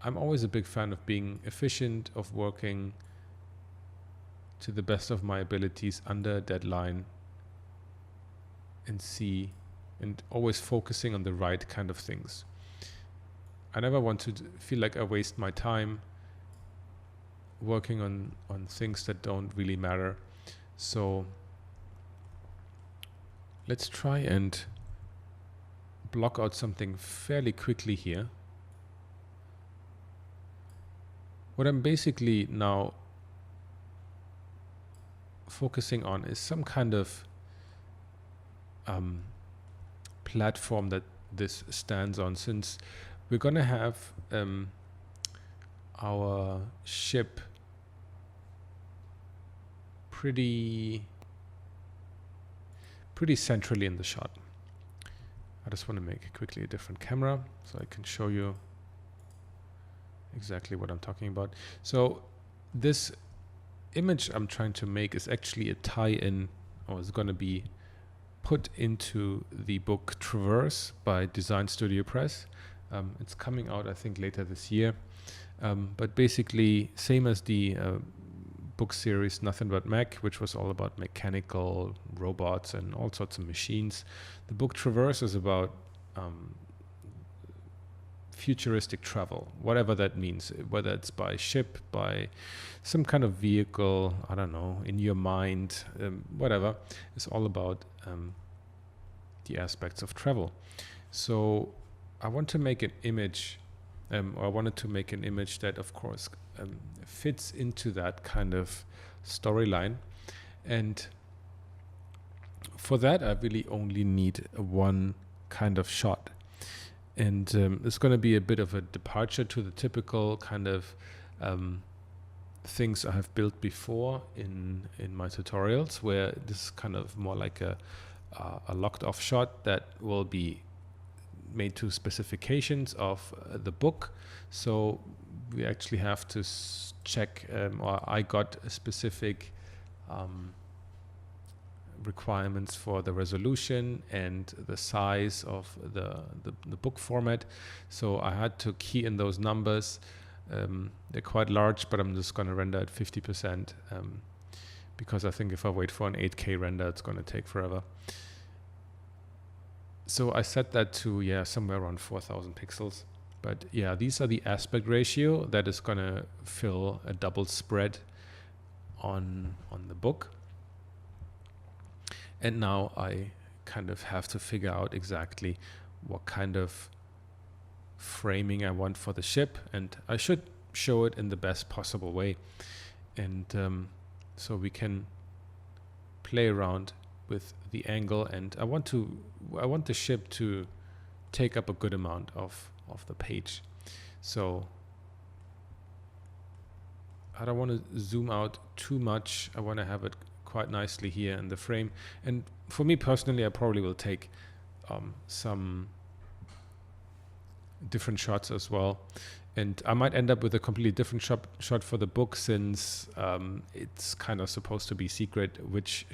I'm always a big fan of being efficient, of working to the best of my abilities under a deadline, and see and always focusing on the right kind of things. I never want to feel like I waste my time working on things that don't really matter. So let's try and block out something fairly quickly here. What I'm basically now focusing on is some kind of platform that this stands on, since we're gonna have our ship pretty centrally in the shot. I just want to make quickly a different camera so I can show you exactly what I'm talking about. So this image I'm trying to make is actually a tie-in, or is going to be put into the book Traverse by Design Studio Press. It's coming out, I think, later this year. But basically, same as the book series Nothing But Mech, which was all about mechanical robots and all sorts of machines. The book Traverse is about futuristic travel, whatever that means, whether it's by ship, by some kind of vehicle, I don't know, in your mind, whatever. It's all about the aspects of travel. So I want to make an image, or I wanted to make an image that, of course, fits into that kind of storyline. And for that, I really only need one kind of shot. And it's going to be a bit of a departure to the typical kind of things I have built before in my tutorials, where this is kind of more like a locked off shot that will be made to specifications of the book. So we actually have to check, or I got a specific requirements for the resolution and the size of the book format. So I had to key in those numbers. They're quite large, but I'm just going to render at 50%, because I think if I wait for an 8K render, it's going to take forever. So I set that to, somewhere around 4,000 pixels. But yeah, these are the aspect ratio that is going to fill a double spread on the book. And now I kind of have to figure out exactly what kind of framing I want for the ship, and I should show it in the best possible way. And so we can play around with the angle, and I want the ship to take up a good amount of the page. So I don't want to zoom out too much. I want to have it quite nicely here in the frame. And for me personally, I probably will take some different shots as well. And I might end up with a completely different shot for the book, since it's kind of supposed to be secret which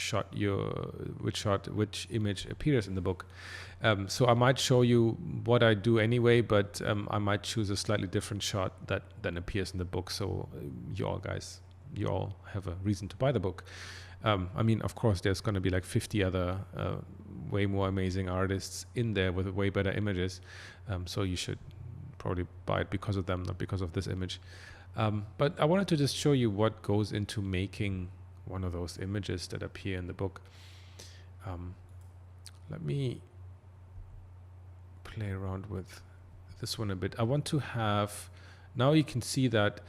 image appears in the book. So I might show you what I do anyway, but I might choose a slightly different shot that then appears in the book. So you all have a reason to buy the book. I mean, of course, there's going to be like 50 other way more amazing artists in there with way better images. So you should probably buy it because of them, not because of this image. But I wanted to just show you what goes into making one of those images that appear in the book. Let me play around with this one a bit. I want to have, now you can see that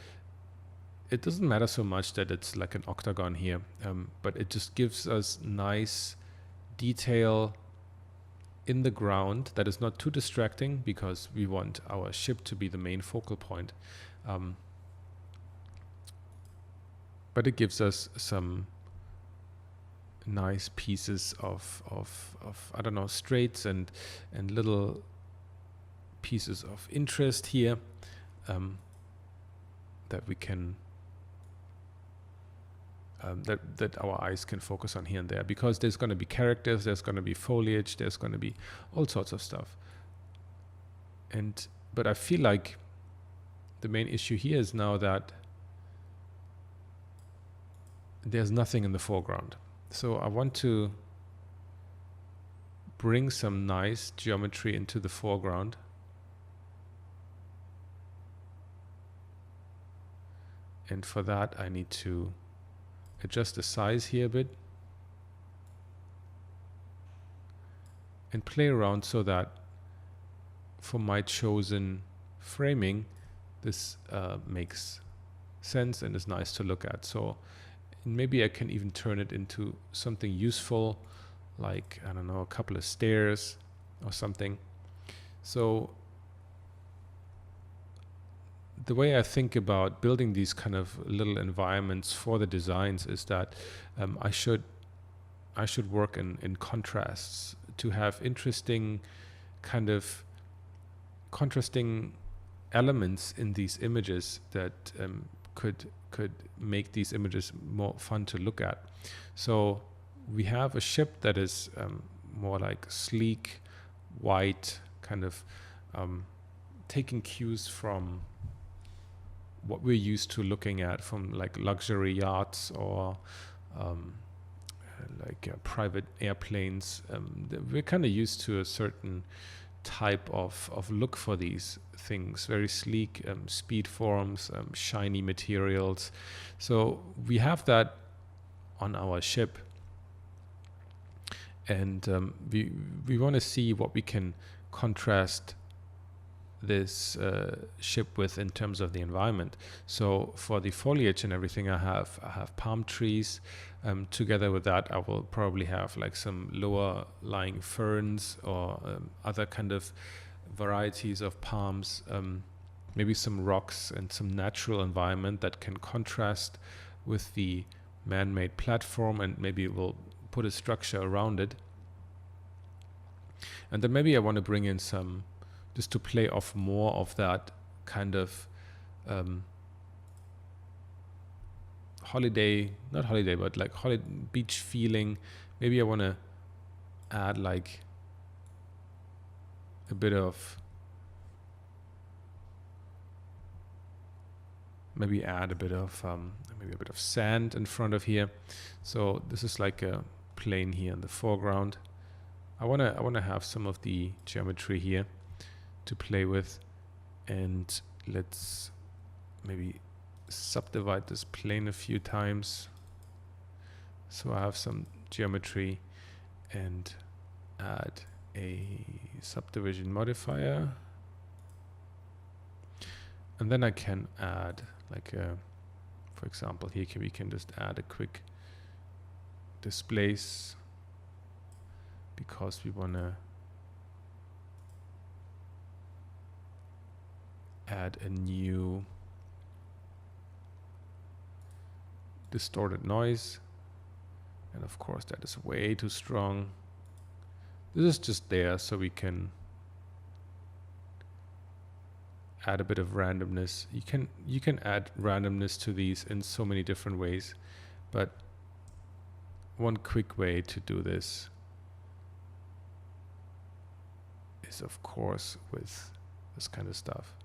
it doesn't matter so much that it's like an octagon here, but it just gives us nice detail in the ground that is not too distracting, because we want our ship to be the main focal point. But it gives us some nice pieces of I don't know, straights and little pieces of interest here, that we can that our eyes can focus on here and there, because there's going to be characters, there's going to be foliage, there's going to be all sorts of stuff. But I feel like the main issue here is now that there's nothing in the foreground. So I want to bring some nice geometry into the foreground. And for that, I need to adjust the size here a bit and play around so that for my chosen framing, this makes sense and is nice to look at. So maybe I can even turn it into something useful, like, I don't know, a couple of stairs or something. So the way I think about building these kind of little environments for the designs is that I should work in contrasts to have interesting kind of contrasting elements in these images that could make these images more fun to look at. So we have a ship that is more like sleek, white, kind of taking cues from what we're used to looking at from like luxury yachts or private airplanes. We're kind of used to a certain type of look for these things, very sleek speed forms, shiny materials. So we have that on our ship, and we want to see what we can contrast this ship with in terms of the environment. So for the foliage and everything, I have palm trees. Together with that, I will probably have like some lower lying ferns or other kind of varieties of palms, maybe some rocks and some natural environment that can contrast with the man-made platform, and maybe we'll put a structure around it. And then maybe I want to bring in some, just to play off more of that kind of not holiday, but like beach feeling. Maybe I want to add like a bit of, maybe a bit of sand in front of here. So this is like a plane here in the foreground. I want to have some of the geometry here to play with, and let's maybe subdivide this plane a few times so I have some geometry, and add a subdivision modifier, and then I can add like for example here we can just add a quick displace, because we want to add a new distorted noise, and of course that is way too strong. This is just there so we can add a bit of randomness. You can add randomness to these in so many different ways, but one quick way to do this is of course with this kind of stuff.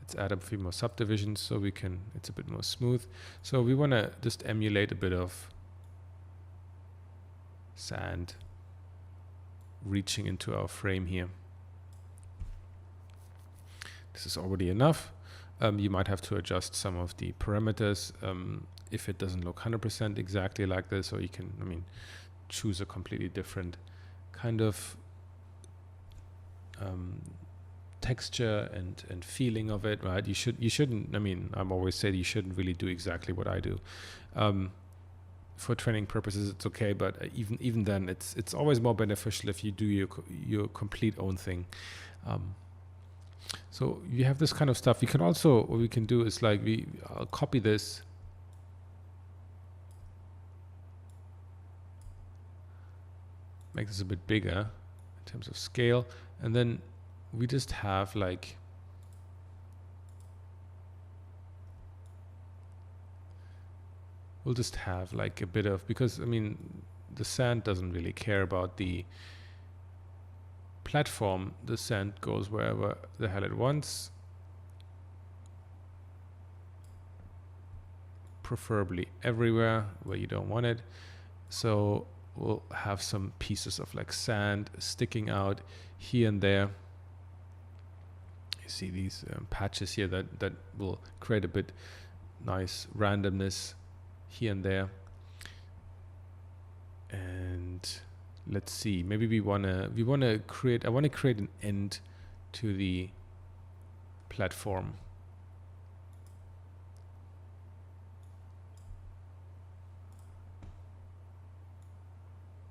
Let's add a few more subdivisions so we can, it's a bit more smooth. So we want to just emulate a bit of sand reaching into our frame here. This is already enough. You might have to adjust some of the parameters if it doesn't look 100% exactly like this, or you can, choose a completely different kind of texture and feeling of it, right? You shouldn't, I'm always say you shouldn't really do exactly what I do. For training purposes, it's okay, but even then, it's always more beneficial if you do your complete own thing. So you have this kind of stuff. You can also, what we can do is like I'll copy this, make this a bit bigger in terms of scale, and then we just have like we'll just have like a bit of, because the sand doesn't really care about the platform. The sand goes wherever the hell it wants, preferably everywhere where you don't want it. So we'll have some pieces of like sand sticking out here and there. You see these patches here that will create a bit nice randomness here and there. And let's see, maybe I want to create an end to the platform.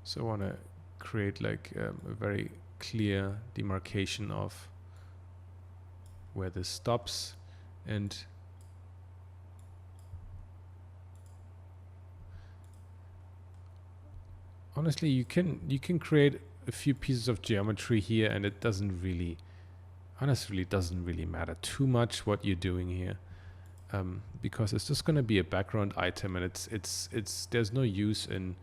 So I want to create like a very clear demarcation of where this stops, and honestly you can create a few pieces of geometry here, and it doesn't really matter too much what you're doing here, because it's just going to be a background item, and it's there's no use in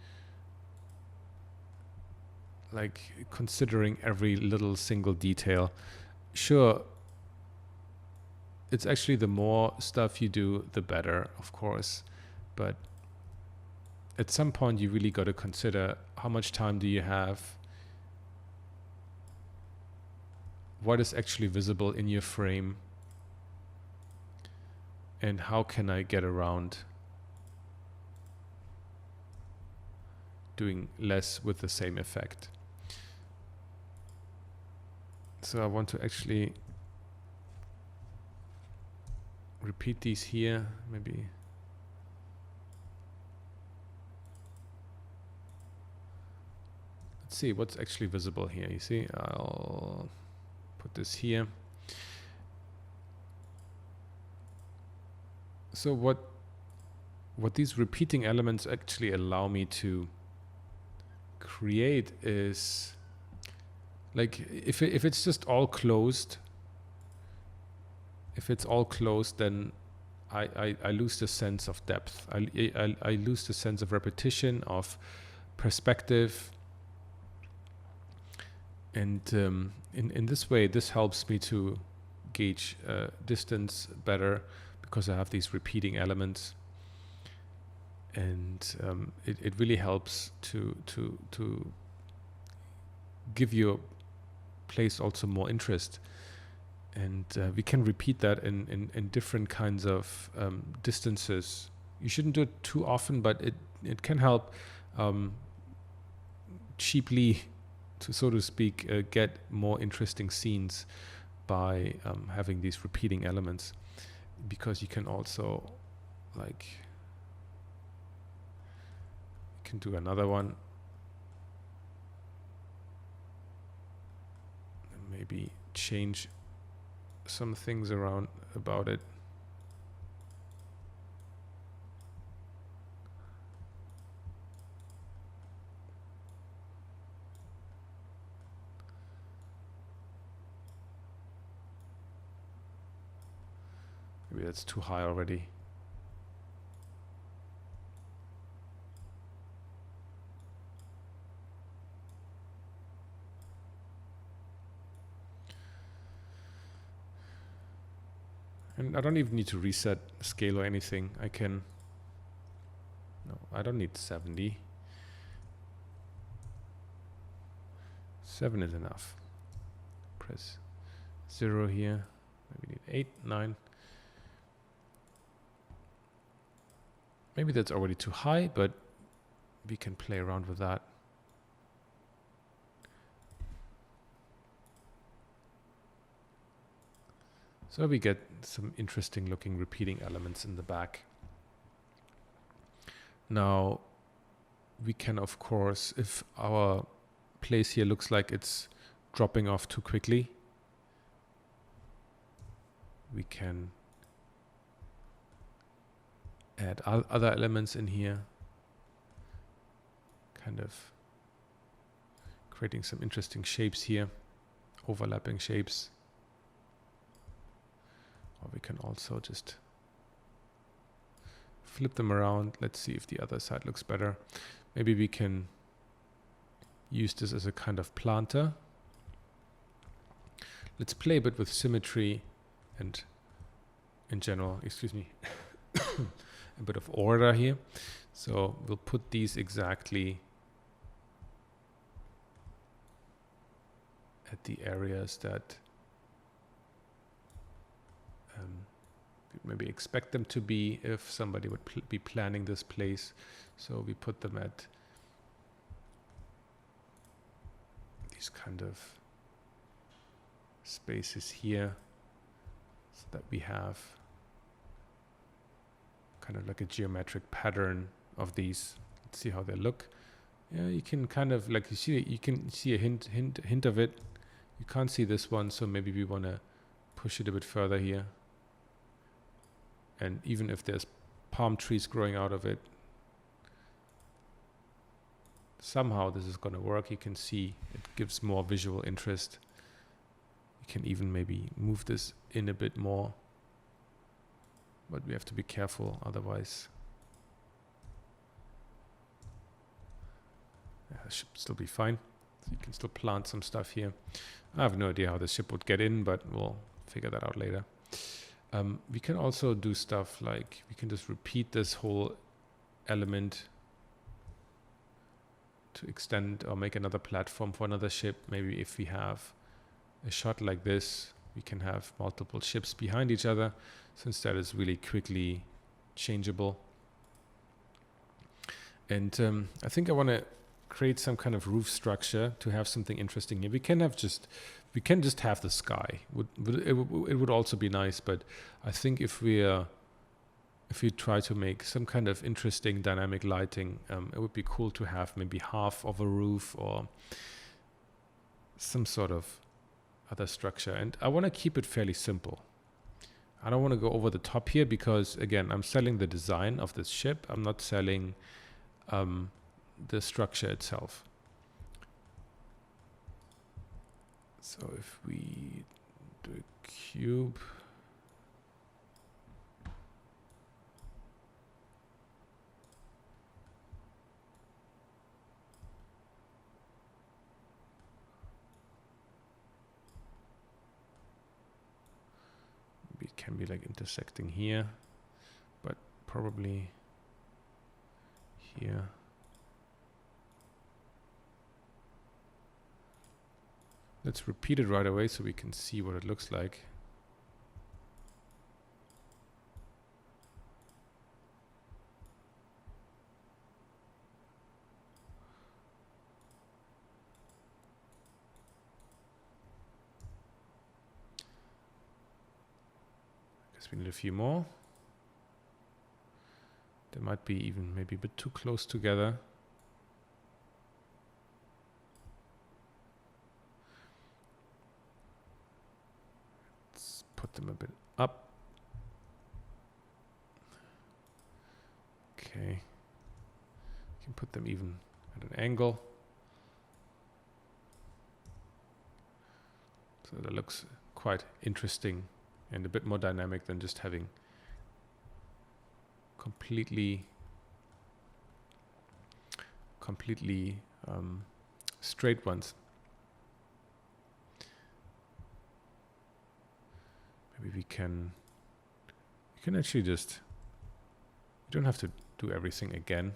like considering every little single detail. Sure, it's actually the more stuff you do, the better, of course, but at some point you really got to consider how much time do you have, what is actually visible in your frame, and how can I get around doing less with the same effect. So I want to actually repeat these here, maybe. Let's see what's actually visible here. You see, I'll put this here. So what these repeating elements actually allow me to create is, like, if it's just all closed, then I lose the sense of depth. I lose the sense of repetition, of perspective, and in this way, this helps me to gauge distance better, because I have these repeating elements, and it really helps to give your place also more interest. And we can repeat that in different kinds of distances. You shouldn't do it too often, but it can help cheaply, to so to speak, get more interesting scenes by having these repeating elements, because you can also, like, you can do another one, and maybe change some things around about it. Maybe that's too high already. And I don't even need to reset scale or anything. I can, no, I don't need 70. 7 is enough. Press 0 here. Maybe need 8, 9. Maybe that's already too high, but we can play around with that. So we get some interesting looking repeating elements in the back. Now we can, of course, if our place here looks like it's dropping off too quickly, we can add other elements in here, kind of creating some interesting shapes here, overlapping shapes. Or we can also just flip them around. Let's see if the other side looks better. Maybe we can use this as a kind of planter. Let's play a bit with symmetry and, in general, excuse me, a bit of order here. So we'll put these exactly at the areas that maybe expect them to be if somebody would be planning this place. So we put them at these kind of spaces here, so that we have kind of like a geometric pattern of these. Let's see how they look. Yeah, you can kind of like you can see a hint of it. You can't see this one, so maybe we want to push it a bit further here. And even if there's palm trees growing out of it, somehow this is going to work. You can see it gives more visual interest. You can even maybe move this in a bit more, but we have to be careful, otherwise it should still be fine. So you can still plant some stuff here. I have no idea how the ship would get in, but we'll figure that out later. We can also do stuff like we can just repeat this whole element to extend or make another platform for another ship. Maybe if we have a shot like this, we can have multiple ships behind each other, since that is really quickly changeable. And I think I want to create some kind of roof structure to have something interesting here. We can just have the sky. It would also be nice, but I think if we try to make some kind of interesting dynamic lighting, it would be cool to have maybe half of a roof or some sort of other structure. And I want to keep it fairly simple. I don't want to go over the top here because, again, I'm selling the design of this ship. I'm not selling the structure itself. So if we do a cube, it can be like intersecting here, but probably here. Let's repeat it right away so we can see what it looks like. I guess we need a few more. They might be even maybe a bit too close together. Put them a bit up. Okay. You can put them even at an angle. So that looks quite interesting and a bit more dynamic than just having completely straight ones. Maybe we can actually just, you don't have to do everything again.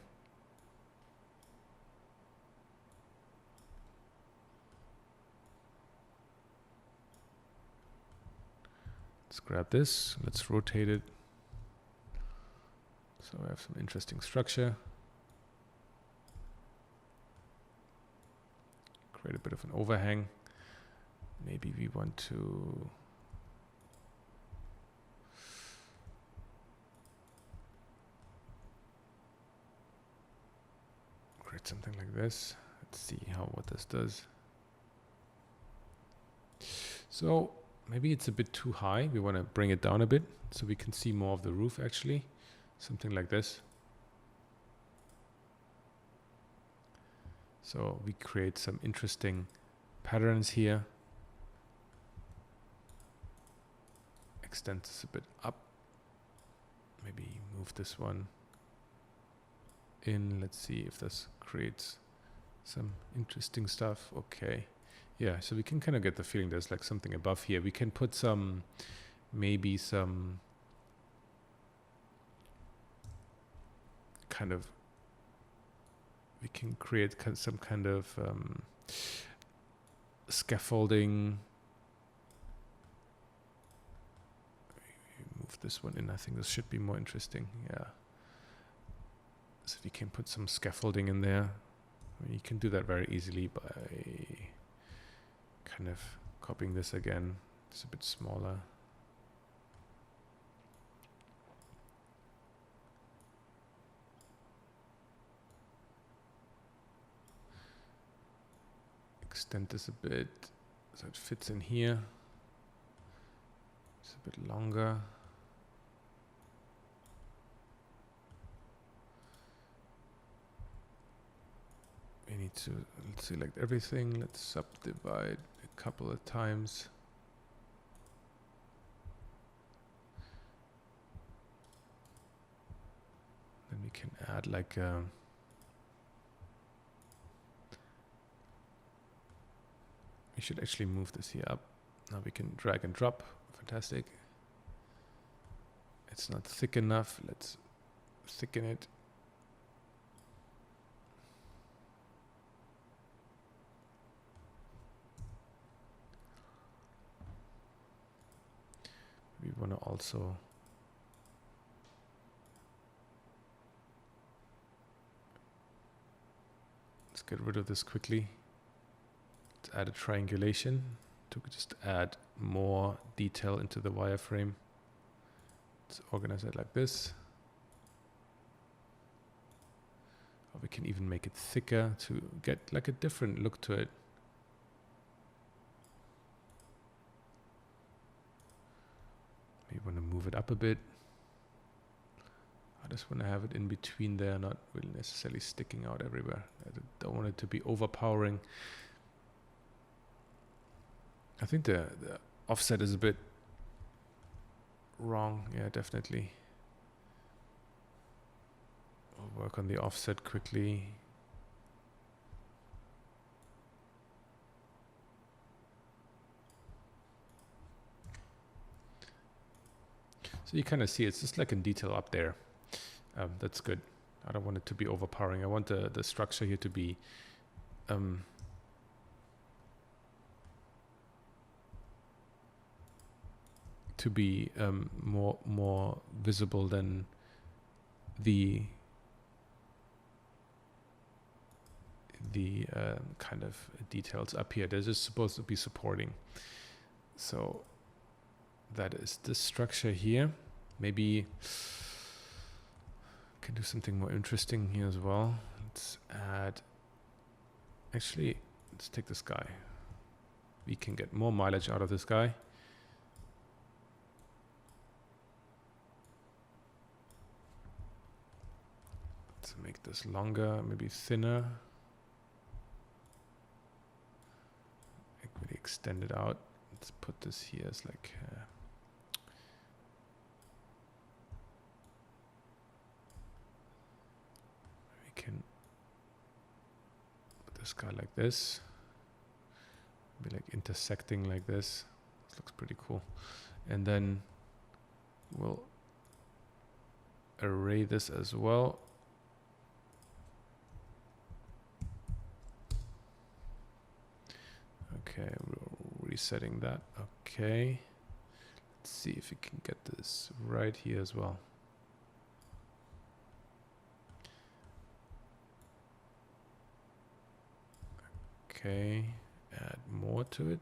Let's grab this, let's rotate it. So I have some interesting structure. Create a bit of an overhang. Maybe we want to create something like this. Let's see what this does. So maybe it's a bit too high. We want to bring it down a bit so we can see more of the roof actually. Something like this. So we create some interesting patterns here. Extend this a bit up. Maybe move this one in. Let's see if this creates some interesting stuff. Okay. Yeah, so we can kind of get the feeling there's like something above here. We can put maybe some kind of we can create some kind of scaffolding. Move this one in. I think this should be more interesting. Yeah. So we can put some scaffolding in there. I mean, you can do that very easily by kind of copying this again. It's a bit smaller. Extend this a bit so it fits in here. It's a bit longer. We need to select everything. Let's subdivide a couple of times. Then we can add like a we should actually move this here up. Now we can drag and drop. Fantastic. It's not thick enough. Let's thicken it. We want to also let's get rid of this quickly. Let's add a triangulation to just add more detail into the wireframe. Let's organize it like this. Or we can even make it thicker to get like a different look to it. Maybe want to move it up a bit. I just want to have it in between there, not really necessarily sticking out everywhere. I don't want it to be overpowering. I think the offset is a bit wrong. Yeah, definitely. I'll work on the offset quickly. So you kind of see it's just like in detail up there. That's good. I don't want it to be overpowering. I want the structure here to be more visible than the kind of details up here. They're just supposed to be supporting. So that is this structure here. Maybe can do something more interesting here as well. Let's add, actually, let's take this guy. We can get more mileage out of this guy. Let's make this longer, maybe thinner. Really extend it out. Let's put this here as like we can put this guy like this, be like intersecting like this. This looks pretty cool. And then we'll array this as well. Okay, we're resetting that. Okay, let's see if we can get this right here as well. Okay, add more to it.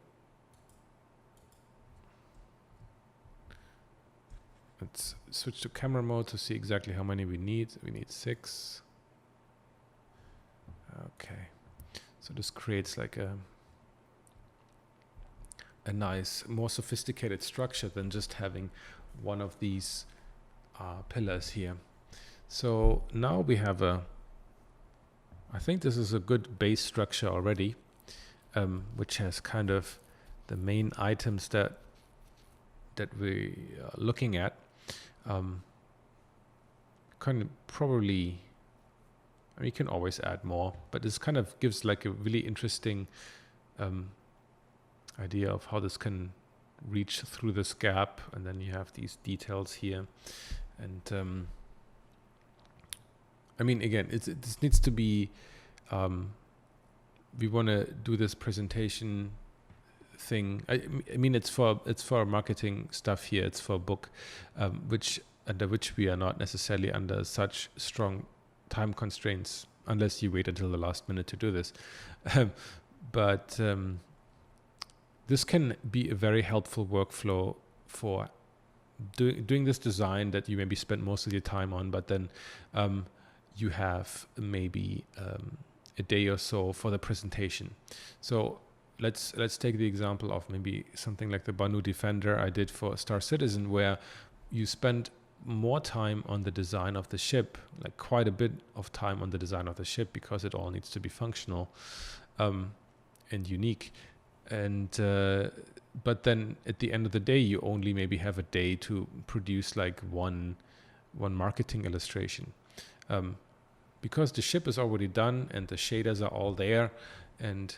Let's switch to camera mode to see exactly how many we need. We need 6. Okay, so this creates like a nice, more sophisticated structure than just having one of these pillars here. So now we have I think this is a good base structure already, which has kind of the main items that we are looking at. Kind of probably, I mean, you can always add more, but this kind of gives like a really interesting idea of how this can reach through this gap, and then you have these details here. And I mean, again, this needs to be we want to do this presentation thing. I mean, it's for marketing stuff here. It's for a book, under which we are not necessarily under such strong time constraints, unless you wait until the last minute to do this. But this can be a very helpful workflow for doing this design that you maybe spend most of your time on, but then you have maybe a day or so for the presentation. So let's take the example of maybe something like the Banu Defender I did for Star Citizen, where you spend more time on the design of the ship, like quite a bit of time on the design of the ship, because it all needs to be functional and unique. And but then at the end of the day, you only maybe have a day to produce like one marketing illustration, because the ship is already done and the shaders are all there, and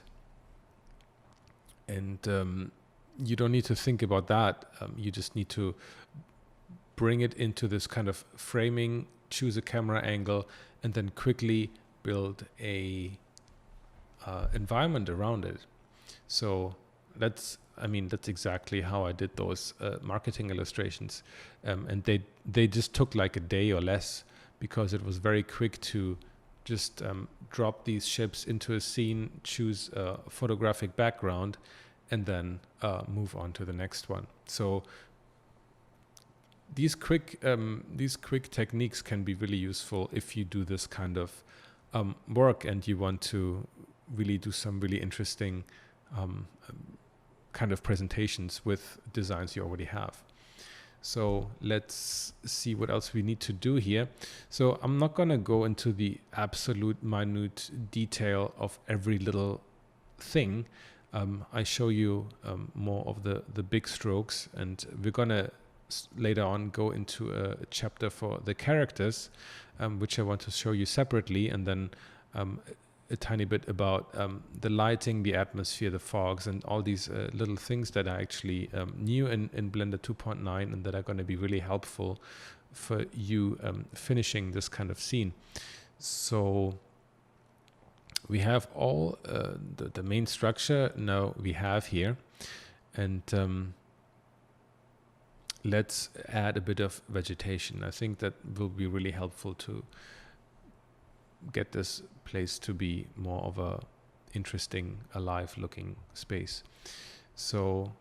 you don't need to think about that. You just need to bring it into this kind of framing, choose a camera angle, and then quickly build a environment around it. So that's exactly how I did those marketing illustrations, and they just took like a day or less, because it was very quick to just drop these ships into a scene, choose a photographic background, and then move on to the next one. So these quick techniques can be really useful if you do this kind of work and you want to really do some really interesting kind of presentations with designs you already have. So let's see what else we need to do here. So I'm not going to go into the absolute minute detail of every little thing. I show you more of the big strokes, and we're going to later on go into a chapter for the characters, which I want to show you separately, and then a tiny bit about the lighting, the atmosphere, the fogs, and all these little things that are actually new in Blender 2.9 and that are going to be really helpful for you finishing this kind of scene. So we have all the main structure now we have here, and let's add a bit of vegetation. I think that will be really helpful to get this place to be more of a interesting, alive looking space. So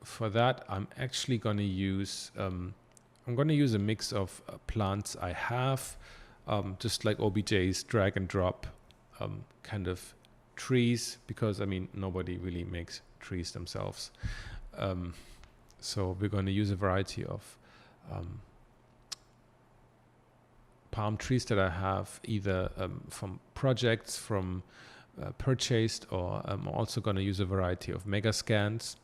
for that, I'm actually going to use a mix of plants I have, just like OBJ's drag and drop kind of trees, because I mean nobody really makes trees themselves. So we're going to use a variety of palm trees that I have, either from projects, from purchased, or I'm also going to use a variety of Megascans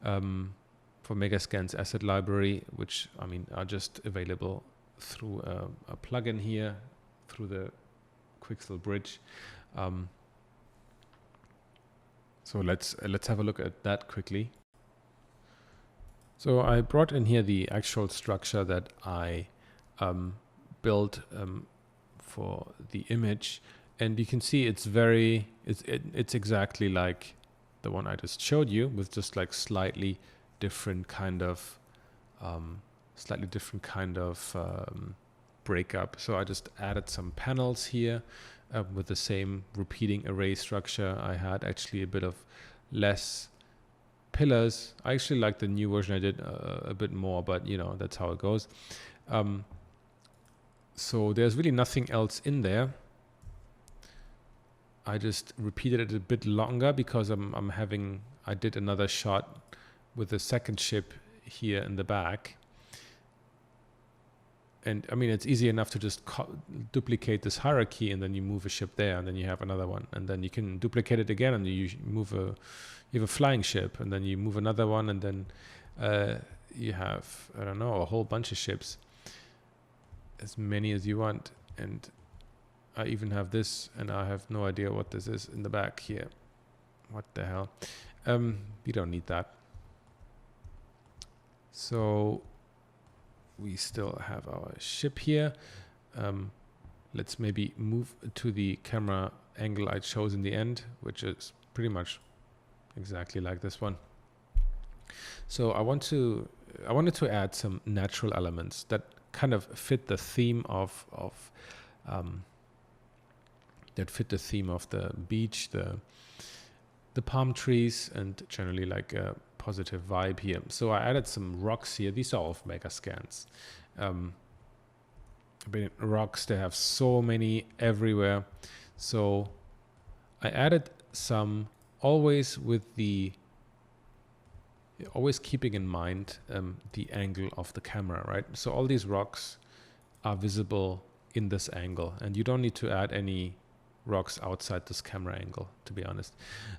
for Megascans asset library, which I mean are just available through a plugin here, through the Quixel bridge. So let's have a look at that quickly. So I brought in here the actual structure that I built for the image, and you can see it's exactly like the one I just showed you, with just like slightly different kind of breakup. So I just added some panels here with the same repeating array structure. I had actually a bit of less pillars. I actually like the new version. I did a bit more, but you know, that's how it goes. So there's really nothing else in there. I just repeated it a bit longer because I did another shot with the second ship here in the back. And I mean, it's easy enough to just duplicate this hierarchy, and then you move a ship there, and then you have another one, and then you can duplicate it again, and you have a flying ship, and then you move another one, and then you have, I don't know, a whole bunch of ships, as many as you want. And I even have this, and I have no idea what this is in the back here. What the hell? We don't need that. So we still have our ship here. Let's maybe move to the camera angle I chose in the end, which is pretty much exactly like this one. So I wanted to add some natural elements that kind of fit the theme of the beach, the palm trees, and generally like a positive vibe here. So I added some rocks here. These are all mega scans. Rocks, they have so many everywhere. So I added some, always keeping in mind the angle of the camera, right? So all these rocks are visible in this angle, and you don't need to add any rocks outside this camera angle, to be honest.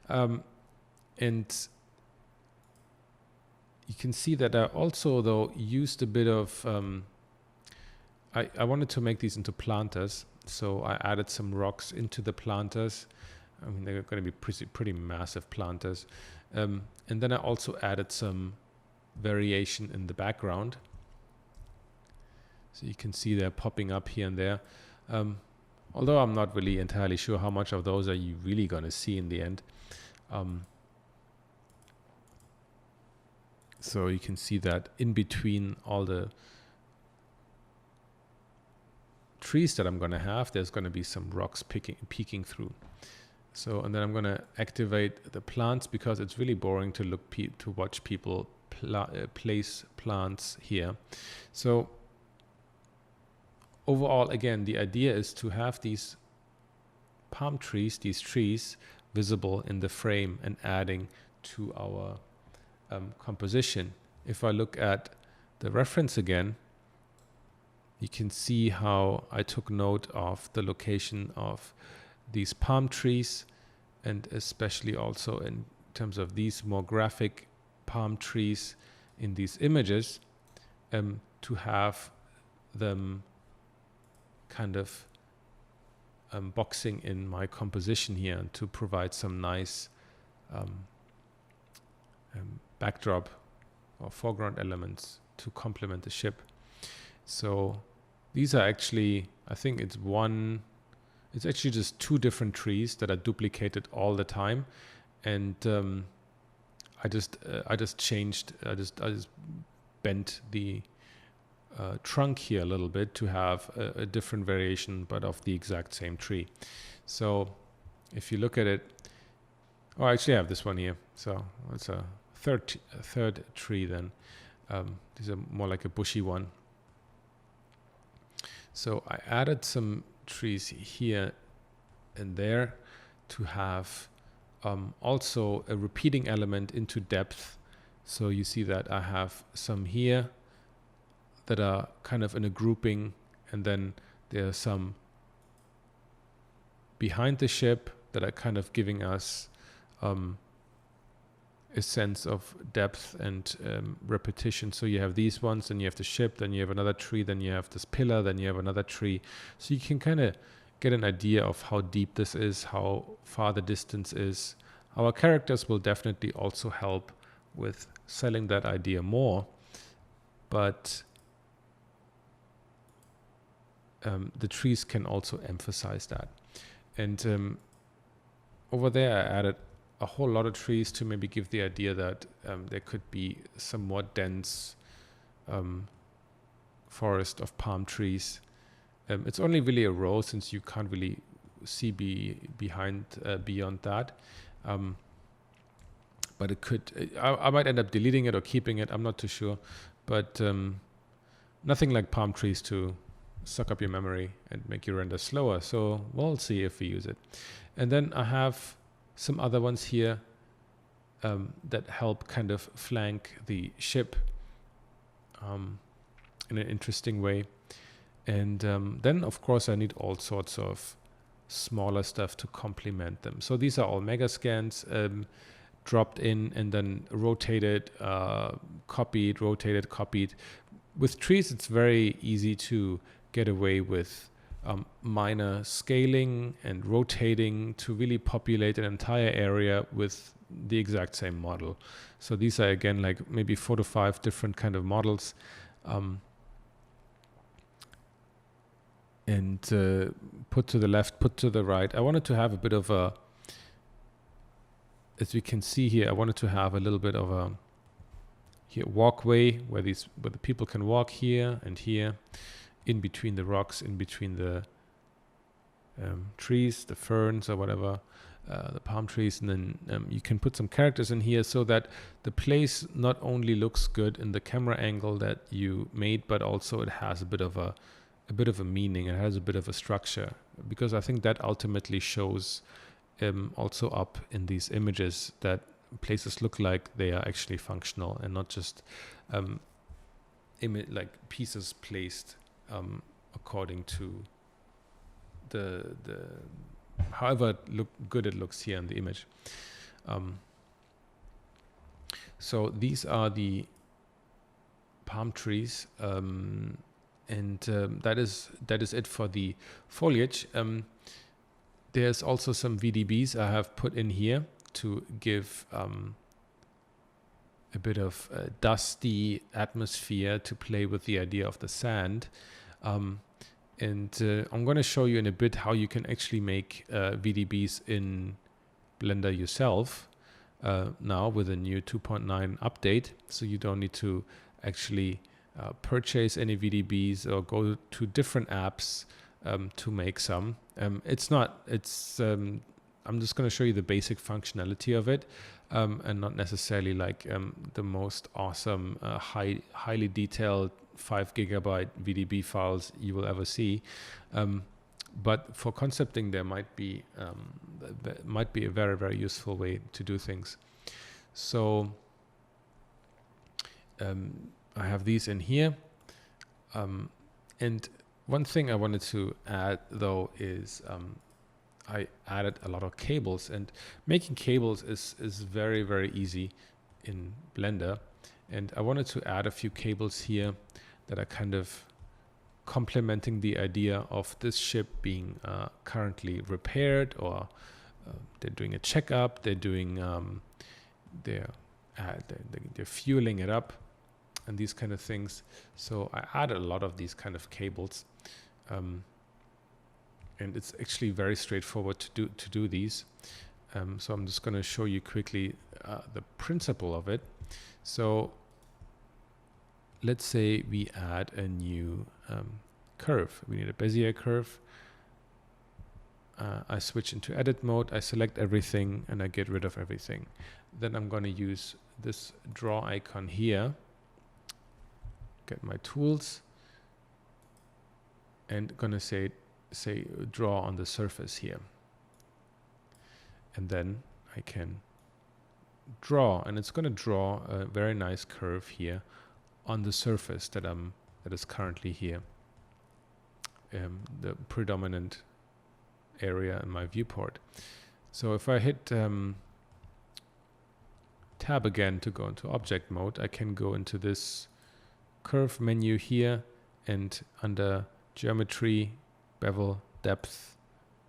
And you can see that I also, though, used a bit of I wanted to make these into planters, so I added some rocks into the planters. I mean, they're going to be pretty massive planters. And then I also added some variation in the background. So you can see they're popping up here and there. Although I'm not really entirely sure how much of those are you really going to see in the end. So you can see that in between all the trees that I'm going to have, there's going to be some rocks peeking through. So, and then I'm going to activate the plants, because it's really boring to watch people place plants here. So overall, again, the idea is to have these palm trees, these trees, visible in the frame and adding to our composition. If I look at the reference again, you can see how I took note of the location of these palm trees, and especially also in terms of these more graphic palm trees in these images, to have them kind of boxing in my composition here, and to provide some nice backdrop or foreground elements to complement the ship. So these are actually, I think it's actually just two different trees that are duplicated all the time, and I just bent the trunk here a little bit to have a different variation, but of the exact same tree. So if you look at it, I actually have this one here. So it's a third tree then. These are more like a bushy one. So I added some trees here and there to have also a repeating element into depth. So you see that I have some here that are kind of in a grouping, and then there are some behind the ship that are kind of giving us a sense of depth and repetition. So you have these ones, then you have the ship, then you have another tree, then you have this pillar, then you have another tree. So you can kind of get an idea of how deep this is, how far the distance is. Our characters will definitely also help with selling that idea more, but the trees can also emphasize that. And over there I added a whole lot of trees to maybe give the idea that there could be some more dense forest of palm trees. It's only really a row, since you can't really see beyond that. But it could, I might end up deleting it or keeping it, I'm not too sure. But nothing like palm trees to suck up your memory and make you render slower. So we'll see if we use it. And then I have some other ones here that help kind of flank the ship in an interesting way. And then, of course, I need all sorts of smaller stuff to complement them. So these are all mega scans dropped in and then rotated, copied, rotated, copied. With trees, it's very easy to get away with minor scaling and rotating to really populate an entire area with the exact same model. So these are, again, like maybe 4 to 5 different kind of models. and put to the left, put to the right. I wanted to have a bit of a, as we can see here, I wanted to have a little bit of a walkway where the people can walk here and here, in between the rocks, in between the trees, the ferns or whatever, the palm trees, and then you can put some characters in here so that the place not only looks good in the camera angle that you made, but also it has a bit of a meaning. It has a bit of a structure, because I think that ultimately shows also up in these images that places look like they are actually functional and not just like pieces placed according to the however good it looks here in the image. So these are the palm trees, and that is it for the foliage. There's also some VDBs I have put in here to give a bit of a dusty atmosphere to play with the idea of the sand. And I'm going to show you in a bit how you can actually make VDBs in Blender yourself now with a new 2.9 update. So you don't need to actually purchase any VDBs or go to different apps to make some. I'm just going to show you the basic functionality of it, and not necessarily like the most awesome, highly detailed 5 GB VDB files you will ever see. But for concepting, there might be a very, very useful way to do things. So I have these in here, and one thing I wanted to add though is I added a lot of cables, and making cables is very, very easy in Blender. And I wanted to add a few cables here that are kind of complementing the idea of this ship being currently repaired, or they're doing a checkup, they're doing they're fueling it up, and these kind of things. So I added a lot of these kind of cables, and it's actually very straightforward to do these. So I'm just going to show you quickly the principle of it. So let's say we add a new curve. We need a Bezier curve. I switch into edit mode, I select everything, and I get rid of everything. Then I'm going to use this draw icon here, get my tools, and going to say draw on the surface here. And then I can draw, and it's going to draw a very nice curve here on the surface that is currently here, the predominant area in my viewport. So if I hit tab again to go into object mode, I can go into this curve menu here, and under geometry, bevel, depth,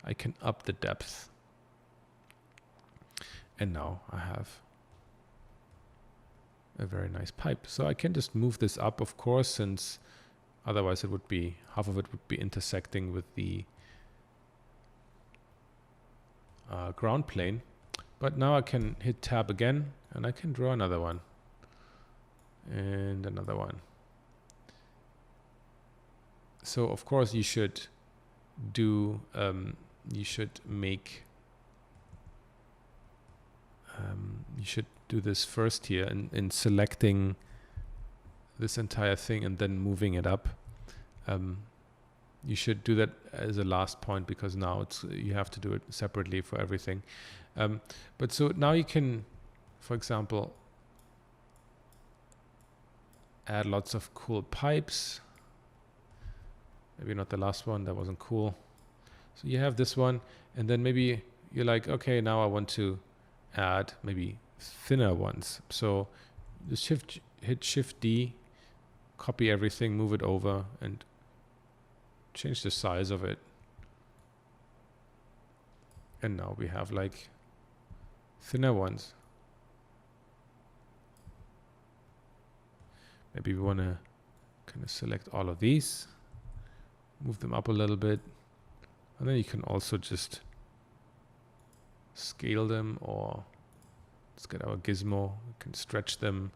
I can up the depth. And now I have a very nice pipe. So I can just move this up, of course, since otherwise it would be, half of it would be intersecting with the ground plane. But now I can hit tab again, and I can draw another one and another one. So of course you should do this first here in selecting this entire thing and then moving it up. You should do that as a last point, because now you have to do it separately for everything. But so now you can, for example, add lots of cool pipes. Maybe not the last one, that wasn't cool. So you have this one, and then maybe you're like, okay, now I want to add maybe thinner ones. So just hit Shift D, copy everything, move it over, and change the size of it. And now we have like thinner ones. Maybe we want to kind of select all of these move them up a little bit. And then you can also just scale them, or let's get our gizmo, we can stretch them.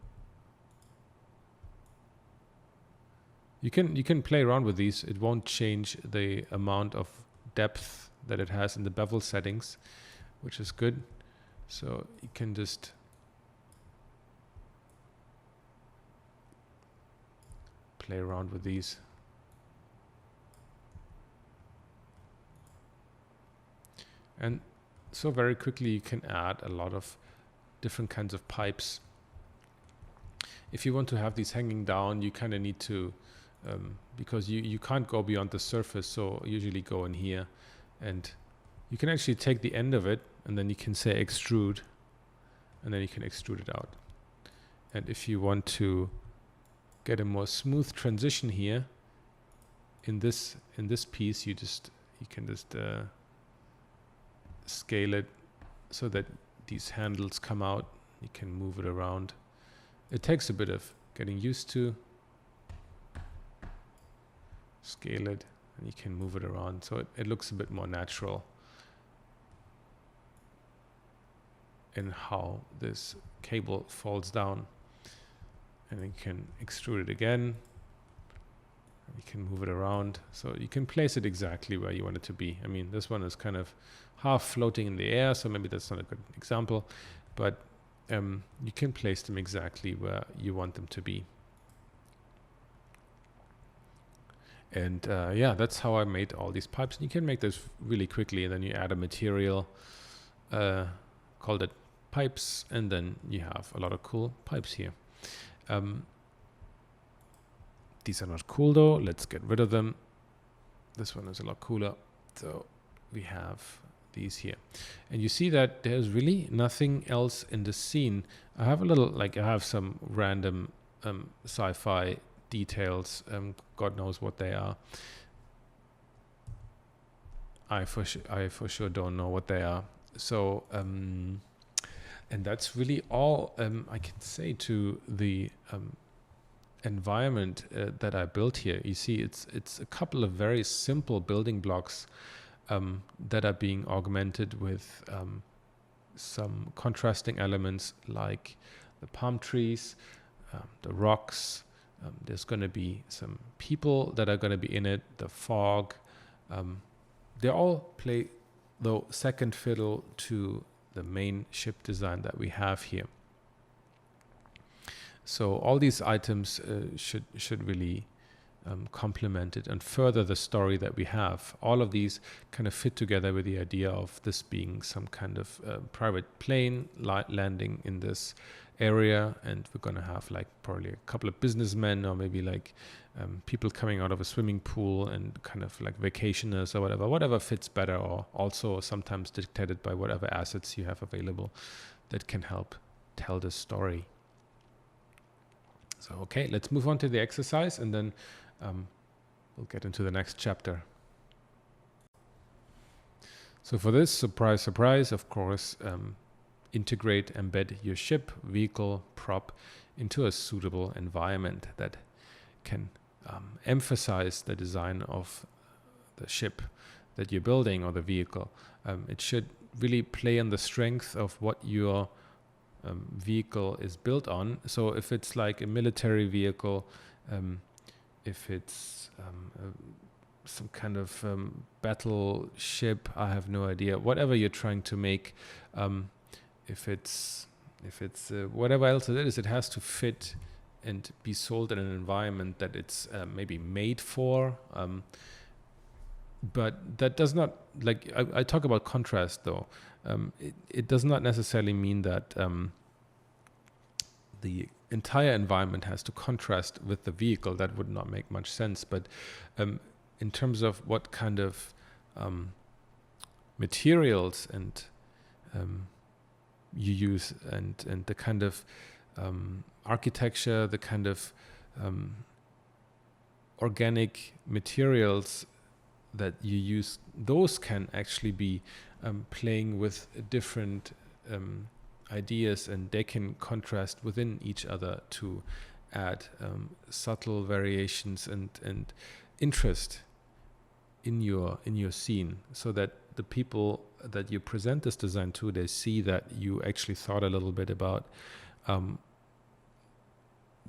You can play around with these. It won't change the amount of depth that it has in the bevel settings, which is good. So you can just play around with these. And so very quickly you can add a lot of different kinds of pipes. If you want to have these hanging down, you kind of need to, because you can't go beyond the surface, so usually go in here, and you can actually take the end of it and then you can say extrude, and then you can extrude it out. And if you want to get a more smooth transition here in this piece, you can just scale it so that these handles come out. You can move it around. It takes a bit of getting used to. Scale it, and you can move it around so it looks a bit more natural in how this cable falls down. And then you can extrude it again. You can move it around, so you can place it exactly where you want it to be. I mean, this one is kind of half floating in the air, so maybe that's not a good example, but you can place them exactly where you want them to be. And yeah, that's how I made all these pipes. And you can make this really quickly, and then you add a material, called it pipes, and then you have a lot of cool pipes here. These are not cool though. Let's get rid of them. This one is a lot cooler. So we have these here. And you see that there's really nothing else in the scene. I have a little, I have some random sci-fi details. God knows what they are. I for sure don't know what they are. So, and that's really all I can say to the environment that I built here. You see, it's a couple of very simple building blocks that are being augmented with some contrasting elements like the palm trees, the rocks. There's going to be some people that are going to be in it, the fog. They all play, though, second fiddle to the main ship design that we have here. So all these items should really complement it and further the story that we have. All of these kind of fit together with the idea of this being some kind of private plane landing in this area, and we're going to have probably a couple of businessmen, or maybe people coming out of a swimming pool, and kind of like vacationers or whatever fits better, or also sometimes dictated by whatever assets you have available that can help tell the story. So, okay, let's move on to the exercise, and then we'll get into the next chapter. So for this, surprise, surprise, of course, integrate, embed your ship, vehicle, prop into a suitable environment that can emphasize the design of the ship that you're building, or the vehicle. It should really play on the strength of what your vehicle is built on. So if it's like a military vehicle, if it's some kind of battleship, I have no idea. Whatever you're trying to make, if it's whatever else it is, it has to fit and be sold in an environment that it's maybe made for. But that does not, I talk about contrast though. It does not necessarily mean that the entire environment has to contrast with the vehicle. That would not make much sense. But in terms of what kind of materials and you use, and the kind of architecture, the kind of organic materials that you use, those can actually be playing with different ideas, and they can contrast within each other to add subtle variations and interest in your scene, so that the people that you present this design to, they see that you actually thought a little bit about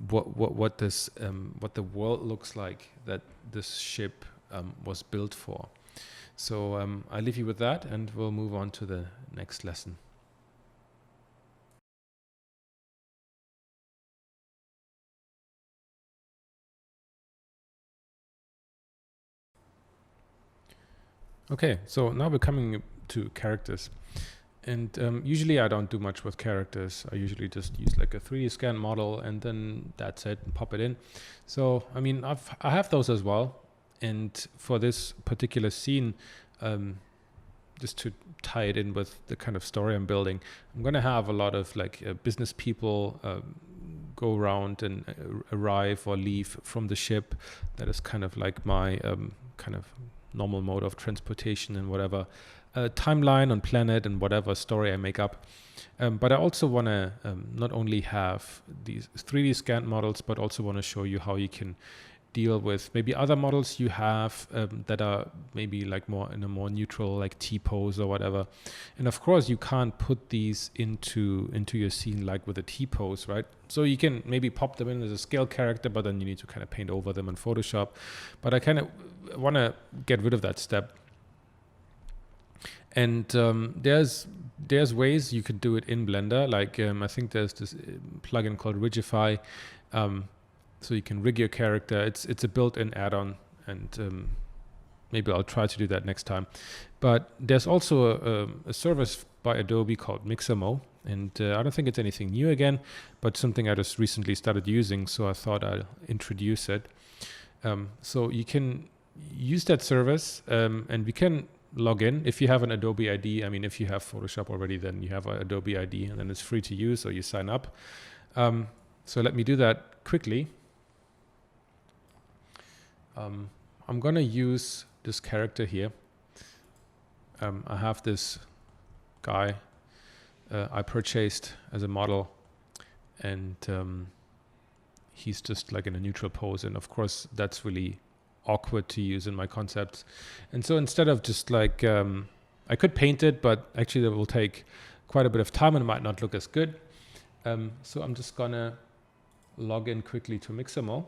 what the world looks like that this ship was built for. So I leave you with that, and we'll move on to the next lesson. Okay, so now we're coming to characters. And usually I don't do much with characters. I usually just use like a 3D scan model, and then that's it, and pop it in. So, I mean, I have those as well. And for this particular scene, just to tie it in with the kind of story I'm building, I'm going to have a lot of like business people go around and arrive or leave from the ship. That is kind of like my kind of normal mode of transportation and whatever timeline on planet and whatever story I make up. But I also want to not only have these 3D scanned models, but also want to show you how you can deal with maybe other models you have that are maybe like more in a more neutral, like T-pose or whatever. And of course you can't put these into your scene like with a T-pose, right? So you can maybe pop them in as a scale character, but then you need to kind of paint over them in Photoshop. But I kind of want to get rid of that step. And there's ways you could do it in Blender. Like I think there's this plugin called Rigify. So you can rig your character. It's a built-in add-on, and maybe I'll try to do that next time. But there's also a service by Adobe called Mixamo, and I don't think it's anything new again, but something I just recently started using, so I thought I'll introduce it. So you can use that service, and we can log in if you have an Adobe ID. I mean, if you have Photoshop already, then you have an Adobe ID, and then it's free to use, or you sign up. So let me do that quickly. I'm going to use this character here. I have this guy I purchased as a model, and he's just like in a neutral pose, and of course that's really awkward to use in my concepts. And so instead of just like I could paint it, but actually that will take quite a bit of time and it might not look as good. So I'm just gonna log in quickly to Mixamo.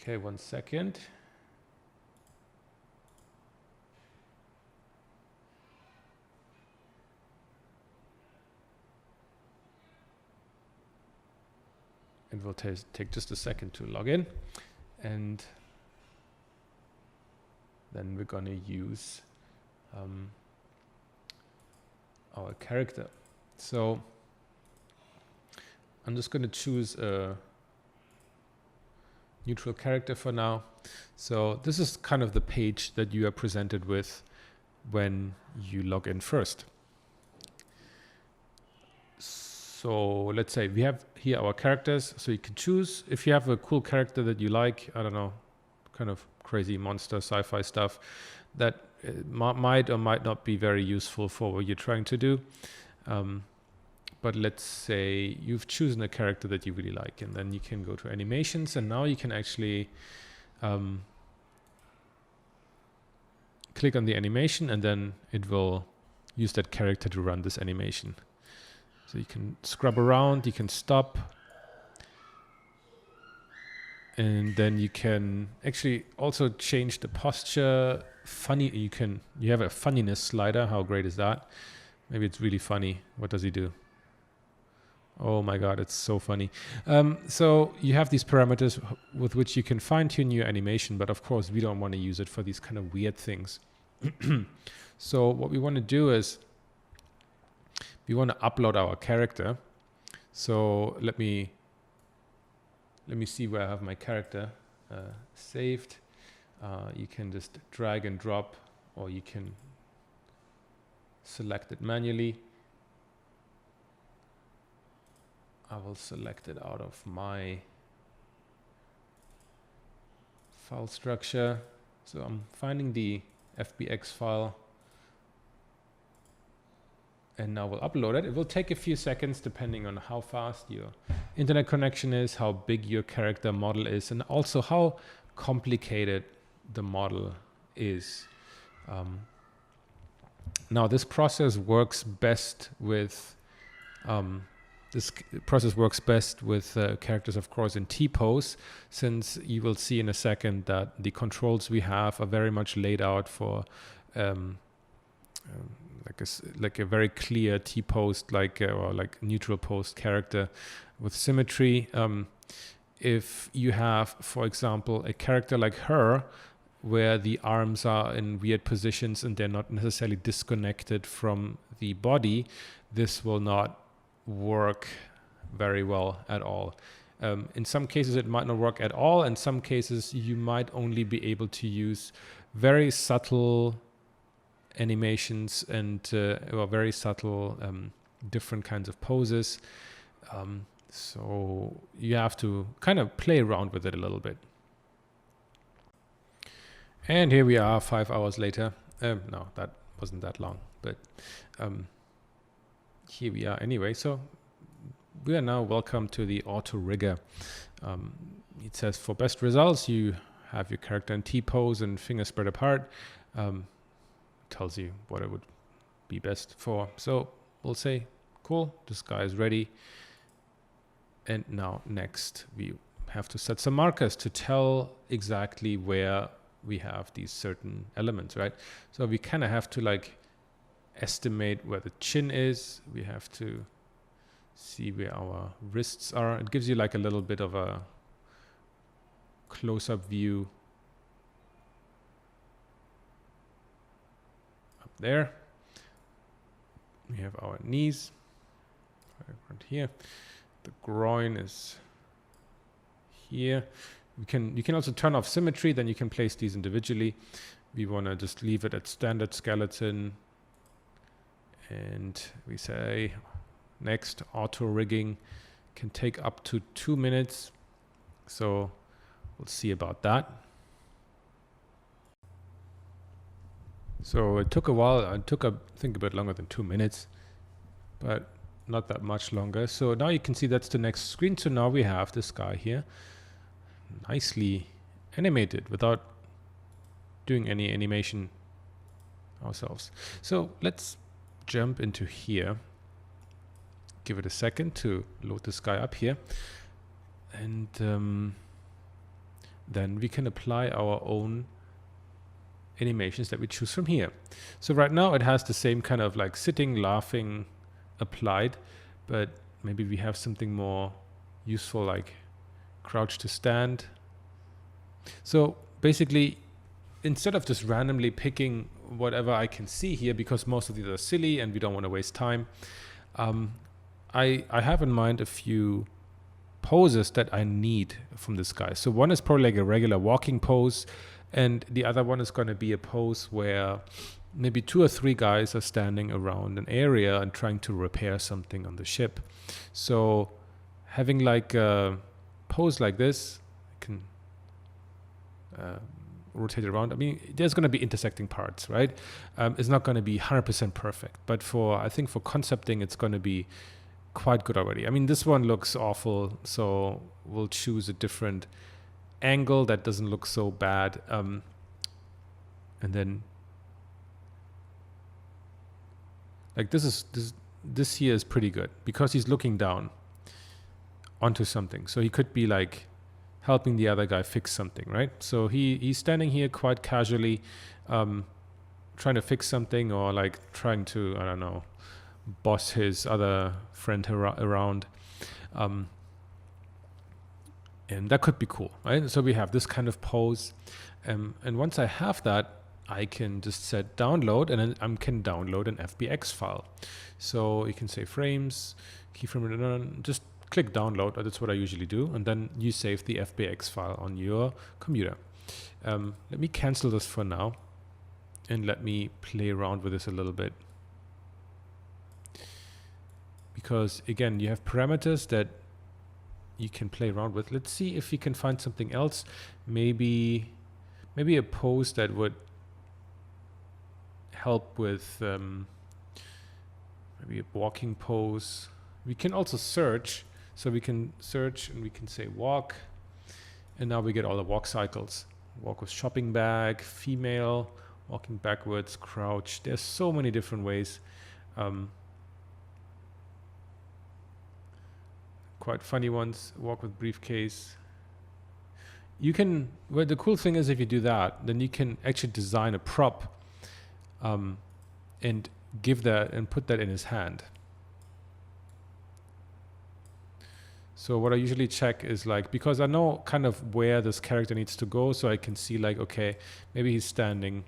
Okay, 1 second. It will take just a second to log in, and then we're going to use our character. So I'm just going to choose a neutral character for now. So this is kind of the page that you are presented with when you log in first. So let's say we have here our characters, so you can choose if you have a cool character that you like, I don't know, kind of crazy monster sci-fi stuff that might or might not be very useful for what you're trying to do. But let's say you've chosen a character that you really like, and then you can go to animations, and now you can actually click on the animation, and then it will use that character to run this animation. So you can scrub around, you can stop, and then you can actually also change the posture. You have a funniness slider. How great is that? Maybe it's really funny. What does he do? Oh my God, it's so funny. So you have these parameters with which you can fine tune your animation, but of course we don't want to use it for these kind of weird things. So what we want to do is we want to upload our character. So let me see where I have my character saved. You can just drag and drop, or you can select it manually. I will select it out of my file structure. So I'm finding the FBX file, and now we'll upload it. It will take a few seconds depending on how fast your internet connection is, how big your character model is, and also how complicated the model is. Now this process works best with characters, of course, in T-pose, since you will see in a second that the controls we have are very much laid out for like a very clear T-pose, or like neutral posed character with symmetry. If you have, for example, a character like her, where the arms are in weird positions and they're not necessarily disconnected from the body, this will not work very well at all. In some cases it might not work at all. In some cases you might only be able to use very subtle animations and or very subtle different kinds of poses. So you have to kind of play around with it a little bit. And here we are 5 hours later. No, that wasn't that long, but here we are anyway. So we are now welcome to the auto rigger. It says for best results, you have your character in T-pose and fingers spread apart. Tells you what it would be best for. So we'll say, cool, this guy is ready. And now next we have to set some markers to tell exactly where we have these certain elements, right? So we kind of have to like estimate where the chin is. We have to see where our wrists are. It gives you like a little bit of a close-up view up there. We have our knees right here. The groin is here. You can also turn off symmetry, then you can place these individually. We want to just leave it at standard skeleton. And we say next, auto rigging can take up to 2 minutes. So we'll see about that. So it took a while. It took, I think, a bit longer than 2 minutes, but not that much longer. So now you can see that's the next screen. So now we have this guy here, nicely animated without doing any animation ourselves. So let's jump into here. Give it a second to load this guy up here. And then we can apply our own animations that we choose from here. So right now it has the same kind of like sitting, laughing applied, but maybe we have something more useful like crouch to stand. So basically, instead of just randomly picking whatever I can see here, because most of these are silly and we don't want to waste time, I have in mind a few poses that I need from this guy. So one is probably like a regular walking pose, and the other one is going to be a pose where maybe 2 or 3 guys are standing around an area and trying to repair something on the ship. So having like a pose like this, I can rotate it around. I mean, there's going to be intersecting parts, right? It's not going to be 100% perfect, but I think for concepting, it's going to be quite good already. I mean, this one looks awful, so we'll choose a different angle that doesn't look so bad. And then like this here is pretty good because he's looking down onto something. So he could be like helping the other guy fix something, right? So he's standing here quite casually, trying to fix something, or like trying to, I don't know, boss his other friend around. And that could be cool, right? So we have this kind of pose. And once I have that, I can just set download, and then I can download an FBX file. So you can say frames, keyframe, just click download. That's what I usually do. And then you save the FBX file on your computer. Let me cancel this for now. And let me play around with this a little bit. Because again, you have parameters that you can play around with. Let's see if we can find something else. Maybe a pose that would help with maybe a walking pose. We can also search. So we can search and we can say walk. And now we get all the walk cycles. Walk with shopping bag, female, walking backwards, crouch. There's so many different ways. Quite funny ones. Walk with briefcase. You can, well, the cool thing is if you do that, then you can actually design a prop and give that and put that in his hand. So what I usually check is like, because I know kind of where this character needs to go, so I can see like, okay, maybe he's standing,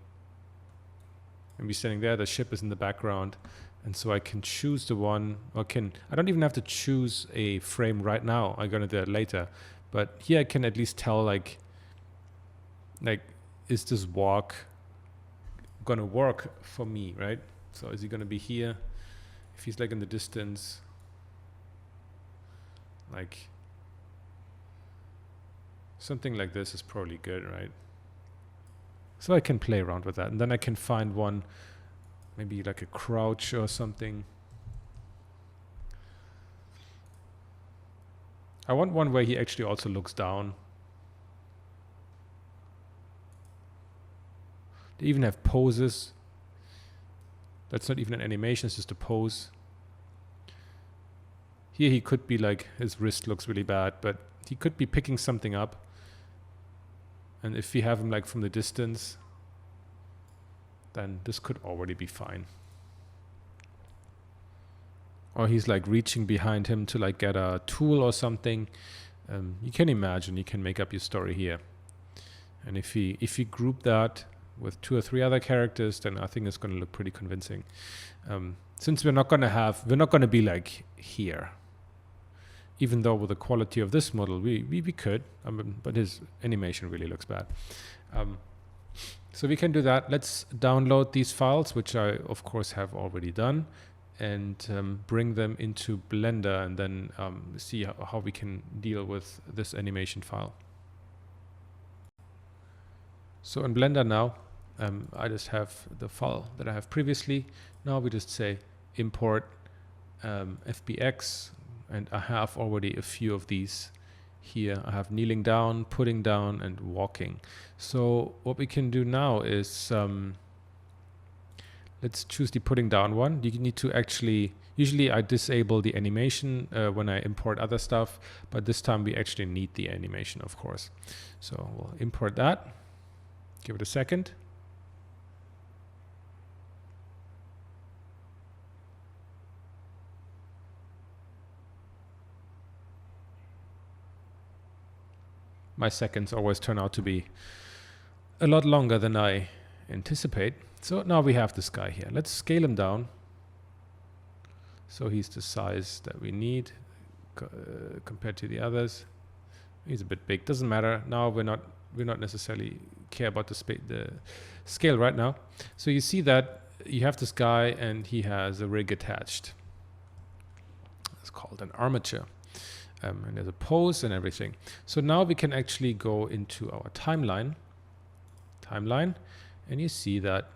maybe standing there, the ship is in the background, and so I can choose the one, or I don't even have to choose a frame right now, I'm gonna do that later, but here I can at least tell like, is this walk gonna work for me, right? So is he gonna be here? If he's like in the distance, like something like this is probably good, right? So I can play around with that, and then I can find one, maybe like a crouch or something. I want one where he actually also looks down. They even have poses. That's not even an animation, it's just a pose. Here he could be like, his wrist looks really bad, but he could be picking something up. And if we have him like from the distance, then this could already be fine. Or he's like reaching behind him to like get a tool or something. You can imagine, you can make up your story here. And if you group that with 2 or 3 other characters, then I think it's going to look pretty convincing. Since we're not going to be like here. Even though with the quality of this model, we could, but his animation really looks bad. So we can do that. Let's download these files, which I of course have already done, and bring them into Blender, and then see how we can deal with this animation file. So in Blender now, I just have the file that I have previously. Now we just say import FBX, and I have already a few of these here. I have kneeling down, putting down, and walking. So what we can do now is let's choose the putting down one. You need to actually, usually I disable the animation when I import other stuff, but this time we actually need the animation, of course. So we'll import that, give it a second. My seconds always turn out to be a lot longer than I anticipate. So now we have this guy here. Let's scale him down. So he's the size that we need compared to the others. He's a bit big. Doesn't matter. Now we're not necessarily care about the scale right now. So you see that you have this guy and he has a rig attached. It's called an armature. And there's a pose and everything. So now we can actually go into our timeline, and you see that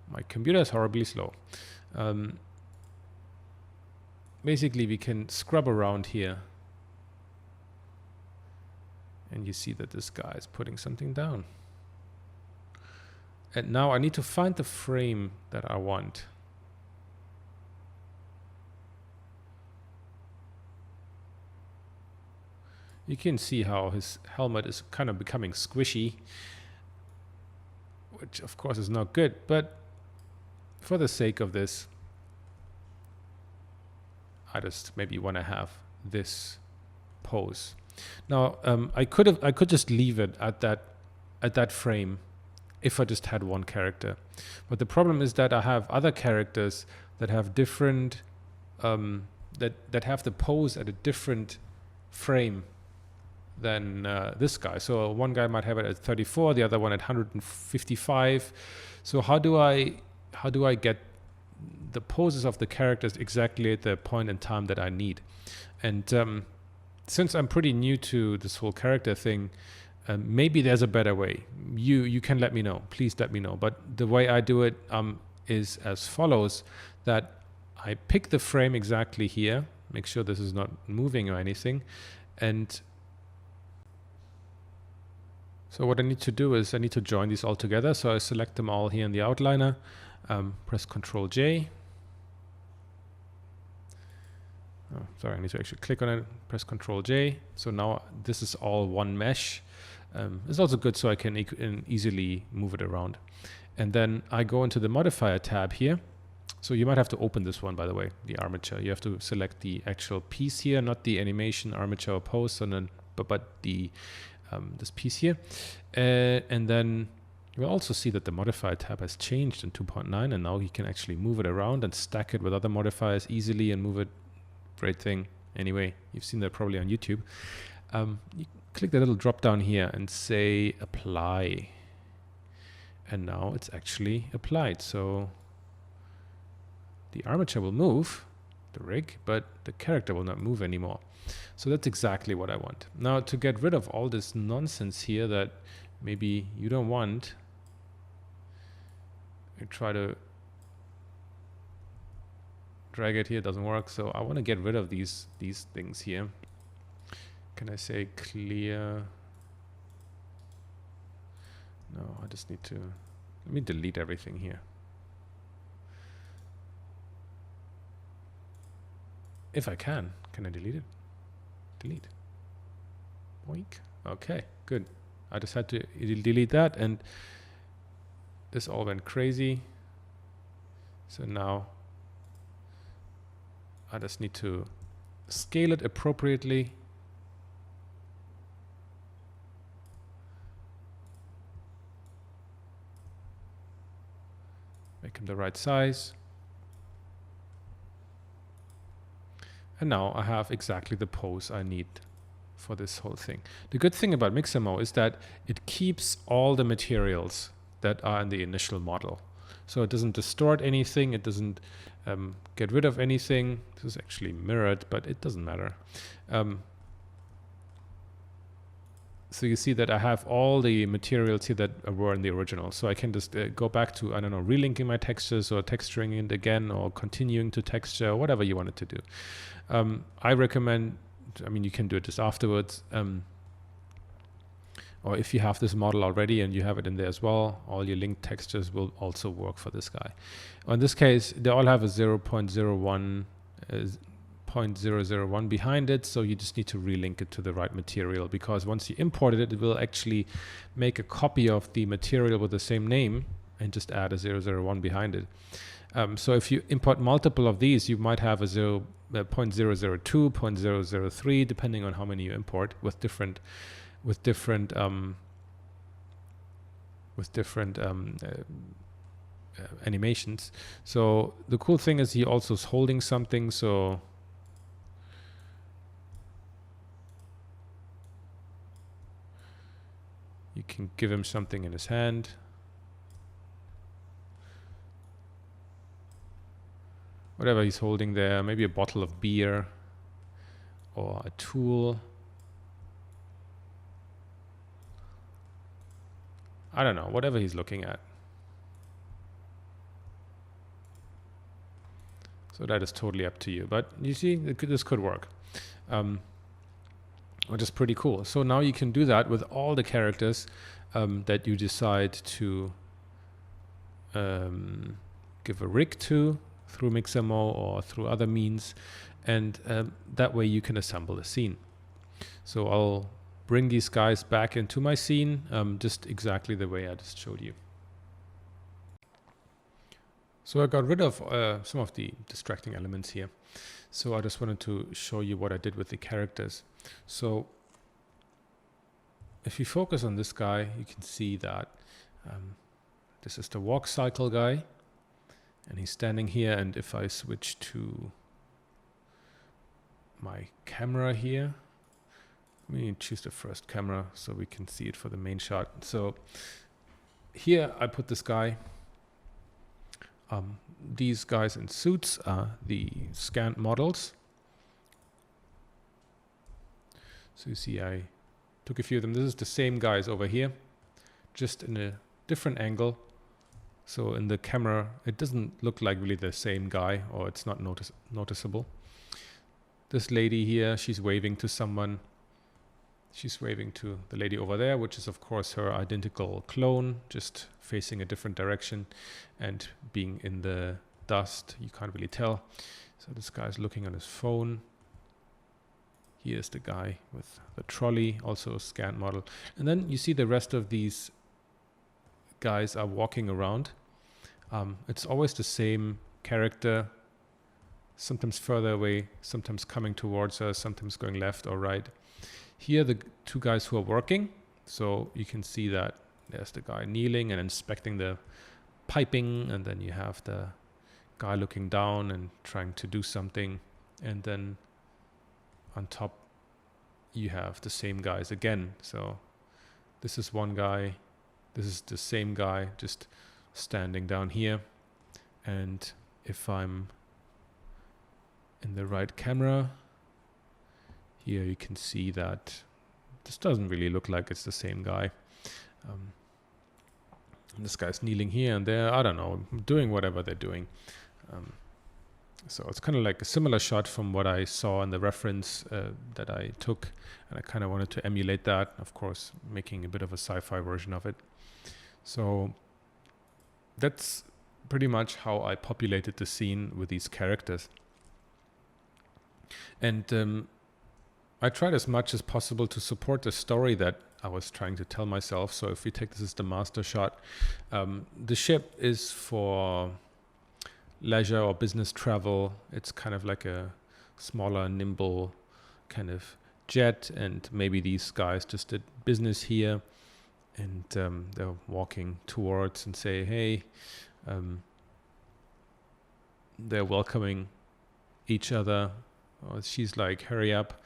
my computer is horribly slow. Basically, we can scrub around here, and you see that this guy is putting something down. And now I need to find the frame that I want. You can see how his helmet is kind of becoming squishy, which of course is not good, but for the sake of this, I just maybe want to have this pose. Now I could just leave it at that frame if I just had one character, but the problem is that I have other characters that have different that have the pose at a different frame than this guy. So one guy might have it at 34, the other one at 155. So how do I get the poses of the characters exactly at the point in time that I need? And since I'm pretty new to this whole character thing, maybe there's a better way. You can let me know. Please let me know. But the way I do it is as follows: that I pick the frame exactly here, make sure this is not moving or anything, and So what I need to do is I need to join these all together. So I select them all here in the outliner, press Ctrl J. Oh, sorry, I need to actually click on it, press Ctrl J. So now this is all one mesh. It's also good so I can easily move it around. And then I go into the modifier tab here. So you might have to open this one, by the way, the armature. You have to select the actual piece here, not the animation, armature, or pose, but the this piece here. And then you will also see that the modifier tab has changed in 2.9, and now you can actually move it around and stack it with other modifiers easily and move it. Great thing. Anyway, you've seen that probably on YouTube. You click the little drop down here and say apply. And now it's actually applied. So the armature will move, the rig, but the character will not move anymore. So that's exactly what I want. Now to get rid of all this nonsense here that maybe you don't want, I try to drag it here, it doesn't work. So I want to get rid of these things here. Can I say clear? No, I just need to, let me delete everything here. If I can I delete it? Delete. Boink. Okay, good. I just had to delete that, and this all went crazy. So now I just need to scale it appropriately. Make him the right size. And now I have exactly the pose I need for this whole thing. The good thing about Mixamo is that it keeps all the materials that are in the initial model. So it doesn't distort anything, it doesn't get rid of anything. This is actually mirrored, but it doesn't matter. So you see that I have all the materials here that were in the original. So I can just go back to, I don't know, relinking my textures or texturing it again or continuing to texture, whatever you wanted to do. I recommend, I mean, you can do it just afterwards. Or if you have this model already and you have it in there as well, all your linked textures will also work for this guy. In this case, they all have a 0.001 behind it, so you just need to relink it to the right material, because once you import it, it will actually make a copy of the material with the same name and just add a 001 behind it. So if you import multiple of these, you might have a 0.002, 0.003, depending on how many you import, with different animations. So the cool thing is he also is holding something, so you can give him something in his hand. Whatever he's holding there, maybe a bottle of beer or a tool. I don't know, whatever he's looking at. So that is totally up to you. But you see, this could work, which is pretty cool. So now you can do that with all the characters that you decide to give a rig to through Mixamo or through other means. And that way you can assemble a scene. So I'll bring these guys back into my scene, just exactly the way I just showed you. So I got rid of some of the distracting elements here. So I just wanted to show you what I did with the characters. So if you focus on this guy, you can see that this is the walk cycle guy, and he's standing here. And if I switch to my camera here, let me choose the first camera so we can see it for the main shot. So here I put this guy. These guys in suits are the scanned models. So you see I took a few of them. This is the same guys over here, just in a different angle. So in the camera, it doesn't look like really the same guy, or it's not noticeable. This lady here, she's waving to someone. She's waving to the lady over there, which is of course her identical clone, just facing a different direction and being in the dust. You can't really tell. So this guy's looking on his phone. Here's the guy with the trolley, also a scanned model. And then you see the rest of these guys are walking around. It's always the same character, sometimes further away, sometimes coming towards us, sometimes going left or right. Here the two guys who are working, so you can see that there's the guy kneeling and inspecting the piping, and then you have the guy looking down and trying to do something, and then on top you have the same guys again. So this is one guy, this is the same guy just standing down here, and if I'm in the right camera, here you can see that this doesn't really look like it's the same guy. This guy's kneeling here and there, I don't know, doing whatever they're doing. So it's kind of like a similar shot from what I saw in the reference that I took, and I kind of wanted to emulate that, of course, making a bit of a sci-fi version of it. So that's pretty much how I populated the scene with these characters. And I tried as much as possible to support the story that I was trying to tell myself. So if we take this as the master shot, the ship is for leisure or business travel. It's kind of like a smaller, nimble kind of jet, and maybe these guys just did business here, and they're walking towards and say, hey, they're welcoming each other. Oh, she's like, hurry up,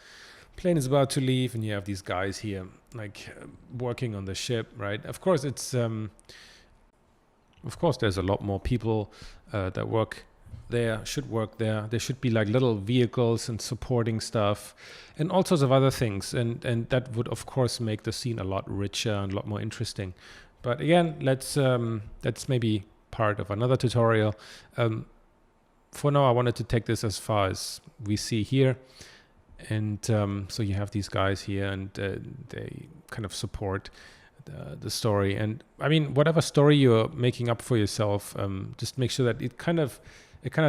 plane is about to leave, and you have these guys here like working on the ship, right? Of course it's of course there's a lot more people that work there, should work there. There should be like little vehicles and supporting stuff and all sorts of other things, and that would of course make the scene a lot richer and a lot more interesting. But again, that's maybe part of another tutorial. For now I wanted to take this as far as we see here, and so you have these guys here, and they kind of support the story. And I mean, whatever story you're making up for yourself, just make sure that it kind of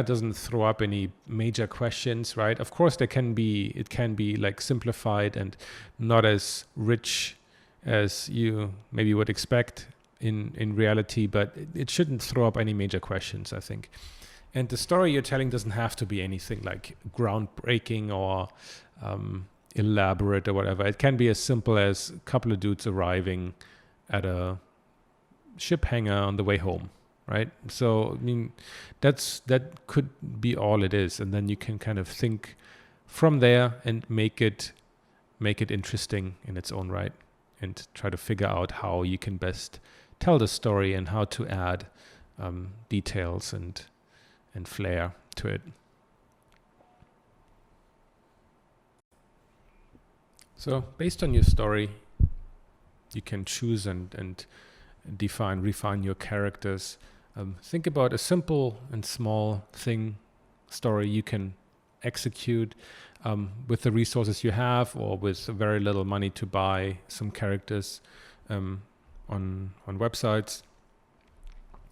doesn't throw up any major questions, right? Of course it can be like simplified and not as rich as you maybe would expect in reality, but it shouldn't throw up any major questions, I think. And the story you're telling doesn't have to be anything like groundbreaking or elaborate or whatever. It can be as simple as a couple of dudes arriving at a ship hangar on the way home, right? So, I mean, that could be all it is. And then you can kind of think from there and make it interesting in its own right, and try to figure out how you can best tell the story and how to add details and flair to it. So based on your story, you can choose and refine your characters. Think about a simple and small story you can execute with the resources you have, or with very little money to buy some characters on websites.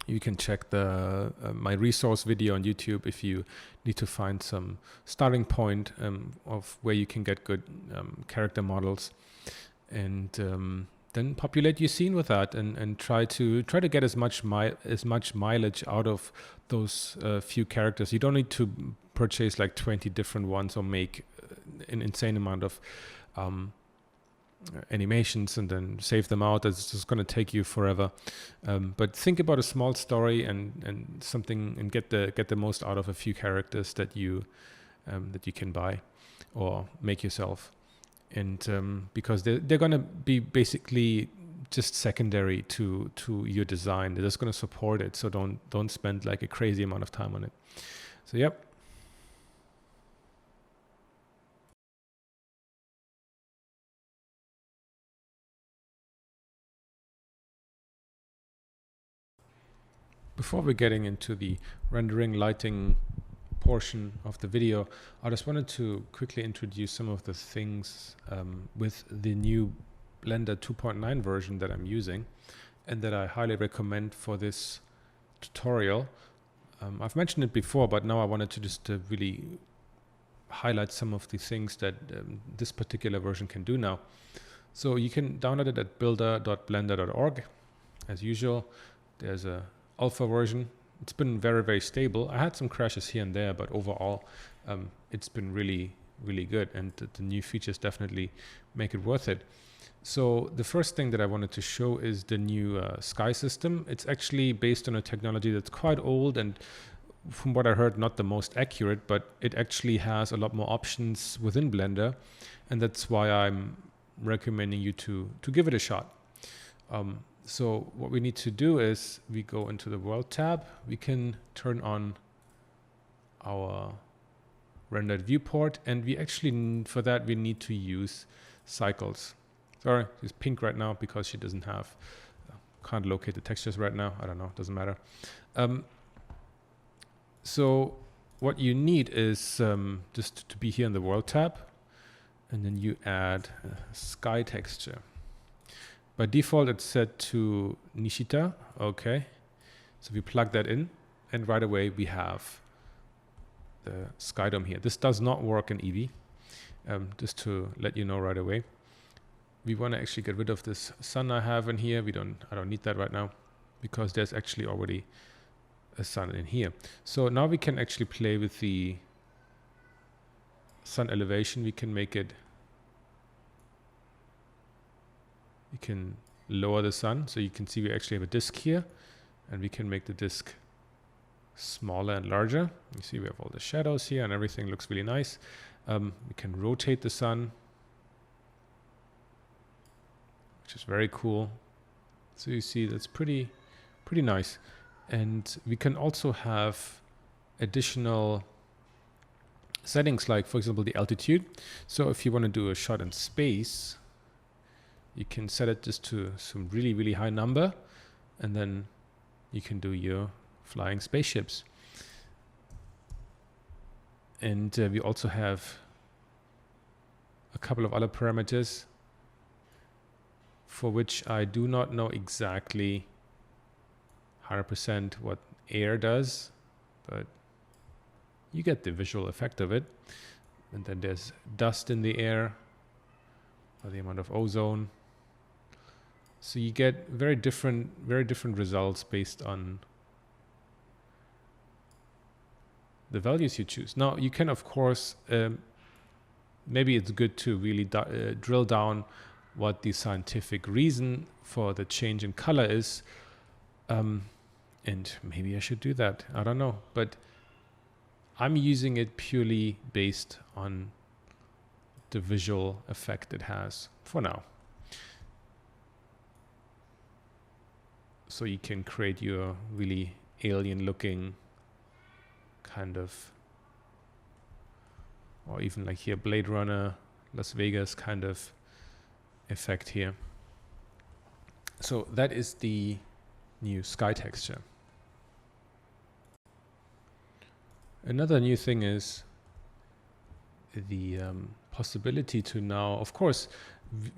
You can check the my resource video on YouTube if you need to find some starting point of where you can get good character models, and then populate your scene with that, and try to get as much mileage out of those few characters. You don't need to purchase like 20 different ones or make an insane amount of animations and then save them out. That's just going to take you forever. But think about a small story and something, and get the most out of a few characters that you can buy or make yourself. And because they're going to be basically just secondary to your design. They're just going to support it. So don't spend like a crazy amount of time on it. So yep. Before we're getting into the rendering, lighting portion of the video, I just wanted to quickly introduce some of the things with the new Blender 2.9 version that I'm using and that I highly recommend for this tutorial. I've mentioned it before, but now I wanted to just really highlight some of the things that this particular version can do now. So you can download it at builder.blender.org. As usual, there's a alpha version. It's been very, very stable. I had some crashes here and there, but overall, it's been really, really good. And the new features definitely make it worth it. So the first thing that I wanted to show is the new sky system. It's actually based on a technology that's quite old and, from what I heard, not the most accurate, but it actually has a lot more options within Blender. And that's why I'm recommending you to give it a shot. So what we need to do is we go into the World tab. We can turn on our rendered viewport, and we actually, for that, we need to use cycles. Sorry, she's pink right now because she doesn't have, can't locate the textures right now. I don't know, doesn't matter. So what you need is just to be here in the World tab, and then you add a sky texture. By default, it's set to Nishita. Okay, so we plug that in, and right away we have the sky dome here. This does not work in Eevee, just to let you know right away. We want to actually get rid of this sun I have in here. I don't need that right now because there's actually already a sun in here. So now we can actually play with the sun elevation. We can make it, we can lower the sun so you can see we actually have a disk here, and we can make the disk smaller and larger. You see we have all the shadows here and everything looks really nice. We can rotate the sun, which is very cool. So you see that's pretty nice. And we can also have additional settings, like for example the altitude. So if you want to do a shot in space, you can set it just to some really, really high number, and then you can do your flying spaceships. And we also have a couple of other parameters for which I do not know exactly 100% what air does, but you get the visual effect of it. And then there's dust in the air, or the amount of ozone. So you get very different results based on the values you choose. Now you can, of course, maybe it's good to really drill down what the scientific reason for the change in color is. And maybe I should do that. I don't know. But I'm using it purely based on the visual effect it has for now. So you can create your really alien looking kind of, or even like here, Blade Runner, Las Vegas kind of effect here. So that is the new sky texture. Another new thing is the possibility to now, of course,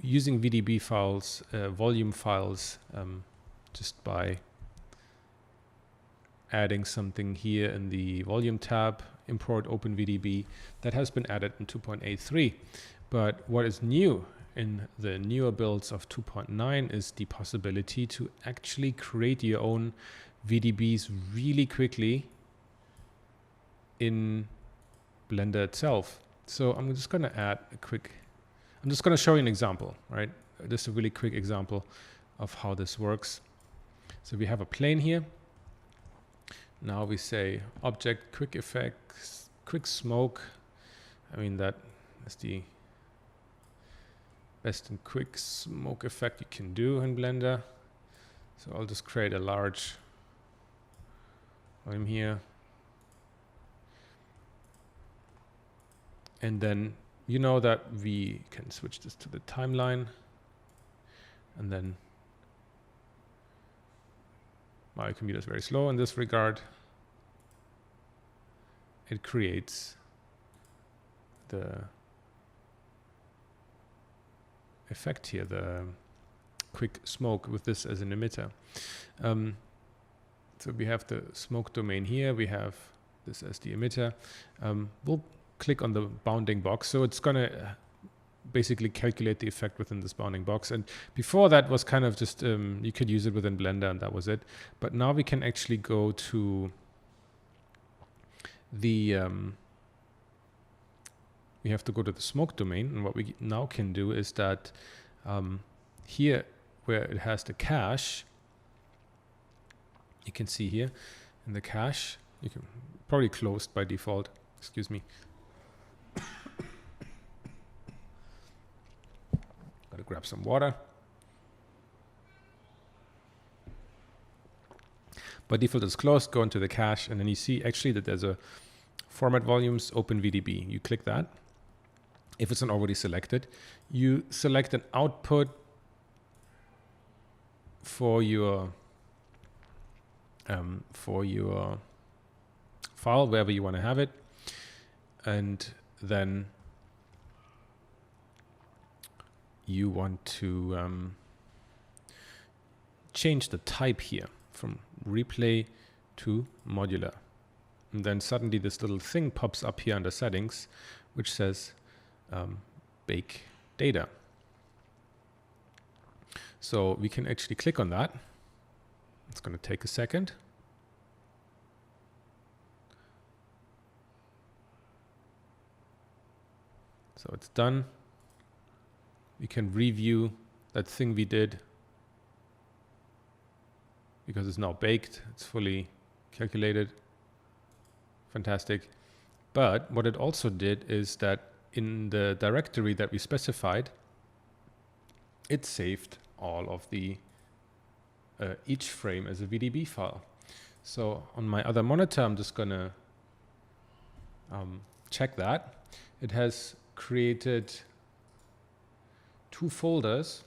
using VDB files, volume files, just by adding something here in the volume tab, import OpenVDB, that has been added in 2.83. But what is new in the newer builds of 2.9 is the possibility to actually create your own VDBs really quickly in Blender itself. So I'm just going to add I'm just going to show you an example, right? Just a really quick example of how this works. So we have a plane here. Now we say object, quick effects, quick smoke. I mean, that is the best and quick smoke effect you can do in Blender. So I'll just create a large volume here. And then you know that we can switch this to the timeline, and then my computer is very slow in this regard. it creates the effect here, the quick smoke with this as an emitter. So we have the smoke domain here, we have this as the emitter. We'll click on the bounding box, so it's gonna basically calculate the effect within this bounding box. And before that was kind of just, you could use it within Blender and that was it. But now we can actually go to the, we have to go to the smoke domain. And what we now can do is that here where it has the cache, you can see here in the cache, you can probably closed by default, excuse me. Gotta grab some water. By default it's closed, go into the cache, and then you see actually that there's a format volumes open VDB. You click that. If it's not already selected, you select an output for your file, wherever you want to have it, and then you want to change the type here from replay to modular. And then suddenly this little thing pops up here under settings, which says bake data. So we can actually click on that. It's going to take a second. So it's done. We can review that thing we did because it's now baked. It's fully calculated. Fantastic. But what it also did is that in the directory that we specified, it saved all of the each frame as a VDB file. So on my other monitor, I'm just gonna check that. It has created 2 folders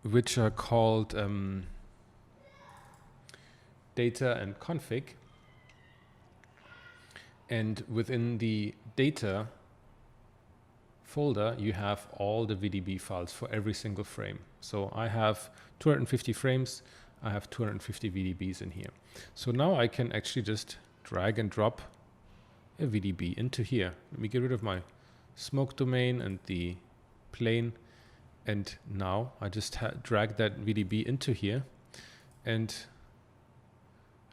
which are called data and config. And within the data folder, you have all the VDB files for every single frame. So I have 250 frames. I have 250 VDBs in here. So now I can actually just drag and drop a VDB into here. Let me get rid of my smoke domain and the plane. And now I just drag that VDB into here. And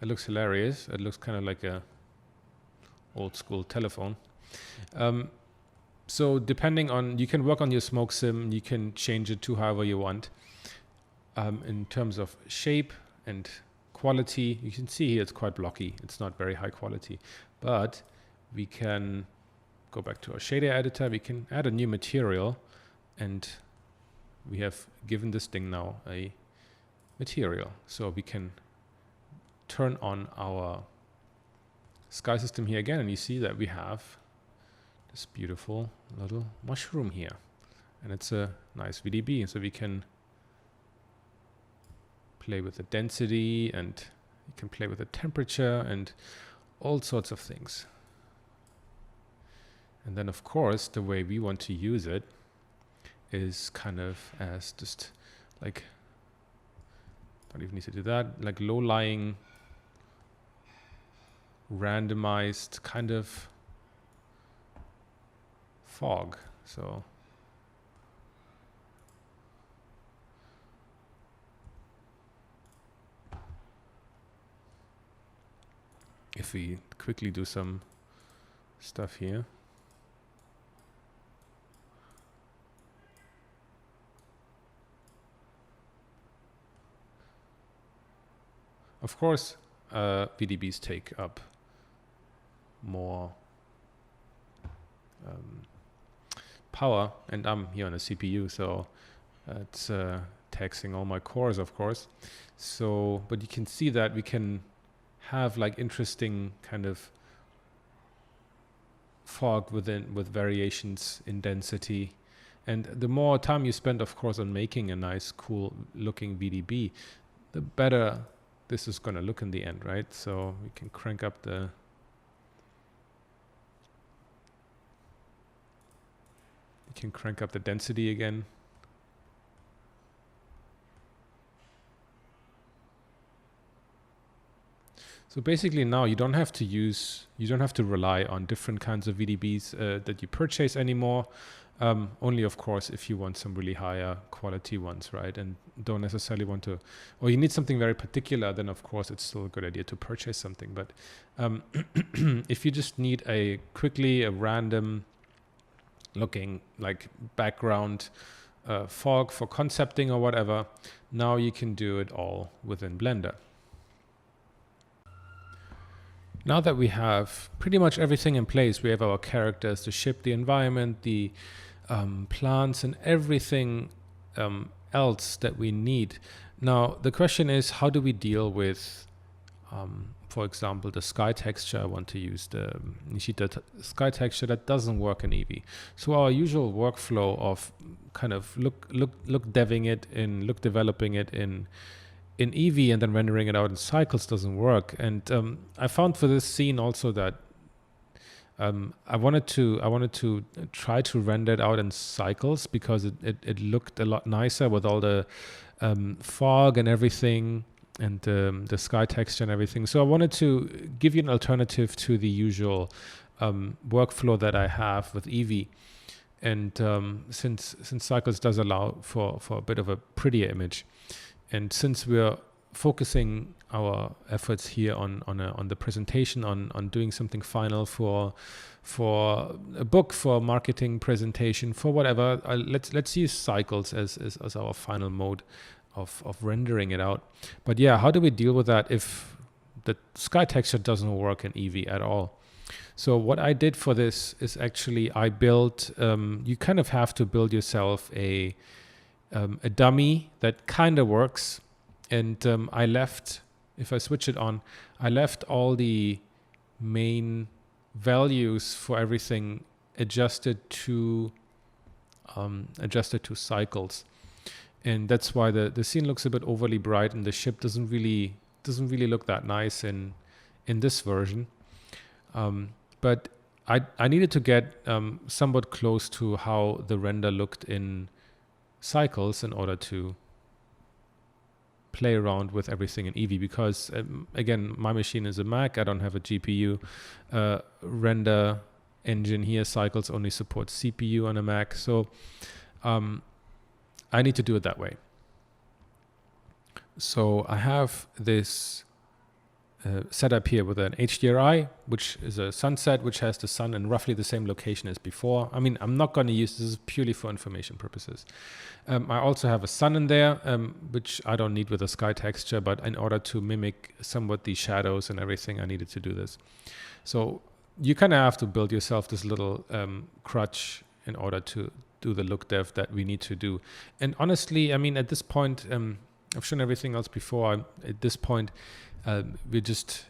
it looks hilarious. It looks kind of like a old school telephone. So depending on, you can work on your smoke sim, you can change it to however you want. In terms of shape and quality, you can see here it's quite blocky. It's not very high quality, but we can go back to our shader editor. We can add a new material, and we have given this thing now a material. So we can turn on our sky system here again, and you see that we have this beautiful little mushroom here, and it's a nice VDB. So we can play with the density, and you can play with the temperature and all sorts of things. And then of course the way we want to use it is kind of as just like, don't even need to do that, like low-lying randomized kind of fog. So if we quickly do some stuff here, of course VDBs take up more power, and I'm here on a CPU, so it's taxing all my cores, of course. So, but you can see that we can have like interesting kind of fog with variations in density. And the more time you spend, of course, on making a nice, cool looking VDB, the better this is going to look in the end, right? So we can crank up the density again. So basically now you don't have to rely on different kinds of VDBs that you purchase anymore. Only of course if you want some really higher quality ones, right? And don't necessarily want to, or you need something very particular, then of course it's still a good idea to purchase something. But if you just need a random looking like background fog for concepting or whatever, now you can do it all within Blender. Now that we have pretty much everything in place, we have our characters, the ship, the environment, the plants, and everything else that we need. Now, the question is, how do we deal with, for example, the sky texture? I want to use the Nishita sky texture that doesn't work in Eevee. So our usual workflow of kind of look developing it in Eevee and then rendering it out in cycles doesn't work. And I found for this scene also that I wanted to try to render it out in cycles because it looked a lot nicer with all the fog and everything and the sky texture and everything. So I wanted to give you an alternative to the usual workflow that I have with Eevee. And since cycles does allow for a bit of a prettier image, and since we're focusing our efforts here on the presentation, on doing something final for a book, for marketing presentation, for whatever, let's use cycles as our final mode of rendering it out. But yeah, how do we deal with that if the sky texture doesn't work in Eevee at all? So what I did for this is actually I built, you kind of have to build yourself a dummy that kind of works. And I left, if I switch it on, I left all the main values for everything adjusted to cycles. And that's why the scene looks a bit overly bright and the ship doesn't really look that nice in this version. But I needed to get somewhat close to how the render looked in cycles in order to play around with everything in Eevee, because again, my machine is a Mac. I don't have a GPU render engine here. Cycles only supports CPU on a Mac, so I need to do it that way. So I have this setup here with an HDRI, which is a sunset, which has the sun in roughly the same location as before. I mean, I'm not going to use this, is purely for information purposes. I also have a sun in there, which I don't need with a sky texture, but in order to mimic somewhat the shadows and everything, I needed to do this. So you kind of have to build yourself this little crutch in order to do the look dev that we need to do. And honestly, I mean, at this point, I've shown everything else before. At this point, we're just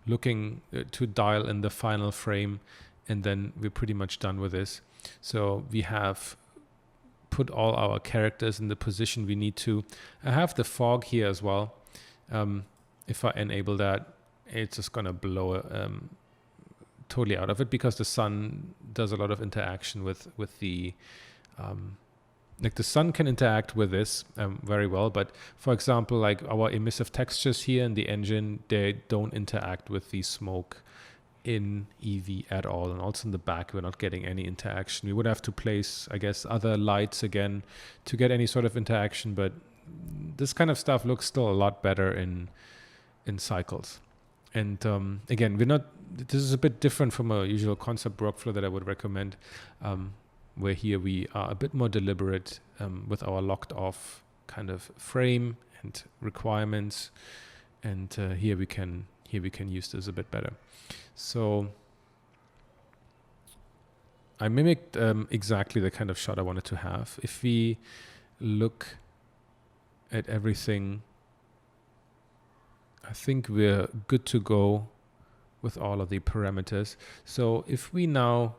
looking to dial in the final frame, and then we're pretty much done with this. So we have put all our characters in the position we need to. I have the fog here as well. If I enable that, it's just going to blow totally out of it, because the sun does a lot of interaction with the like the sun can interact with this very well, but for example, like our emissive textures here in the engine, they don't interact with the smoke in Eevee at all. And also in the back, we're not getting any interaction. We would have to place, I guess, other lights again to get any sort of interaction, but this kind of stuff looks still a lot better in cycles. And again, this is a bit different from a usual concept workflow that I would recommend, where here we are a bit more deliberate with our locked off kind of frame and requirements, and here we can use this a bit better. So I mimicked exactly the kind of shot I wanted to have. If we look at everything, I think we're good to go with all of the parameters. So if we now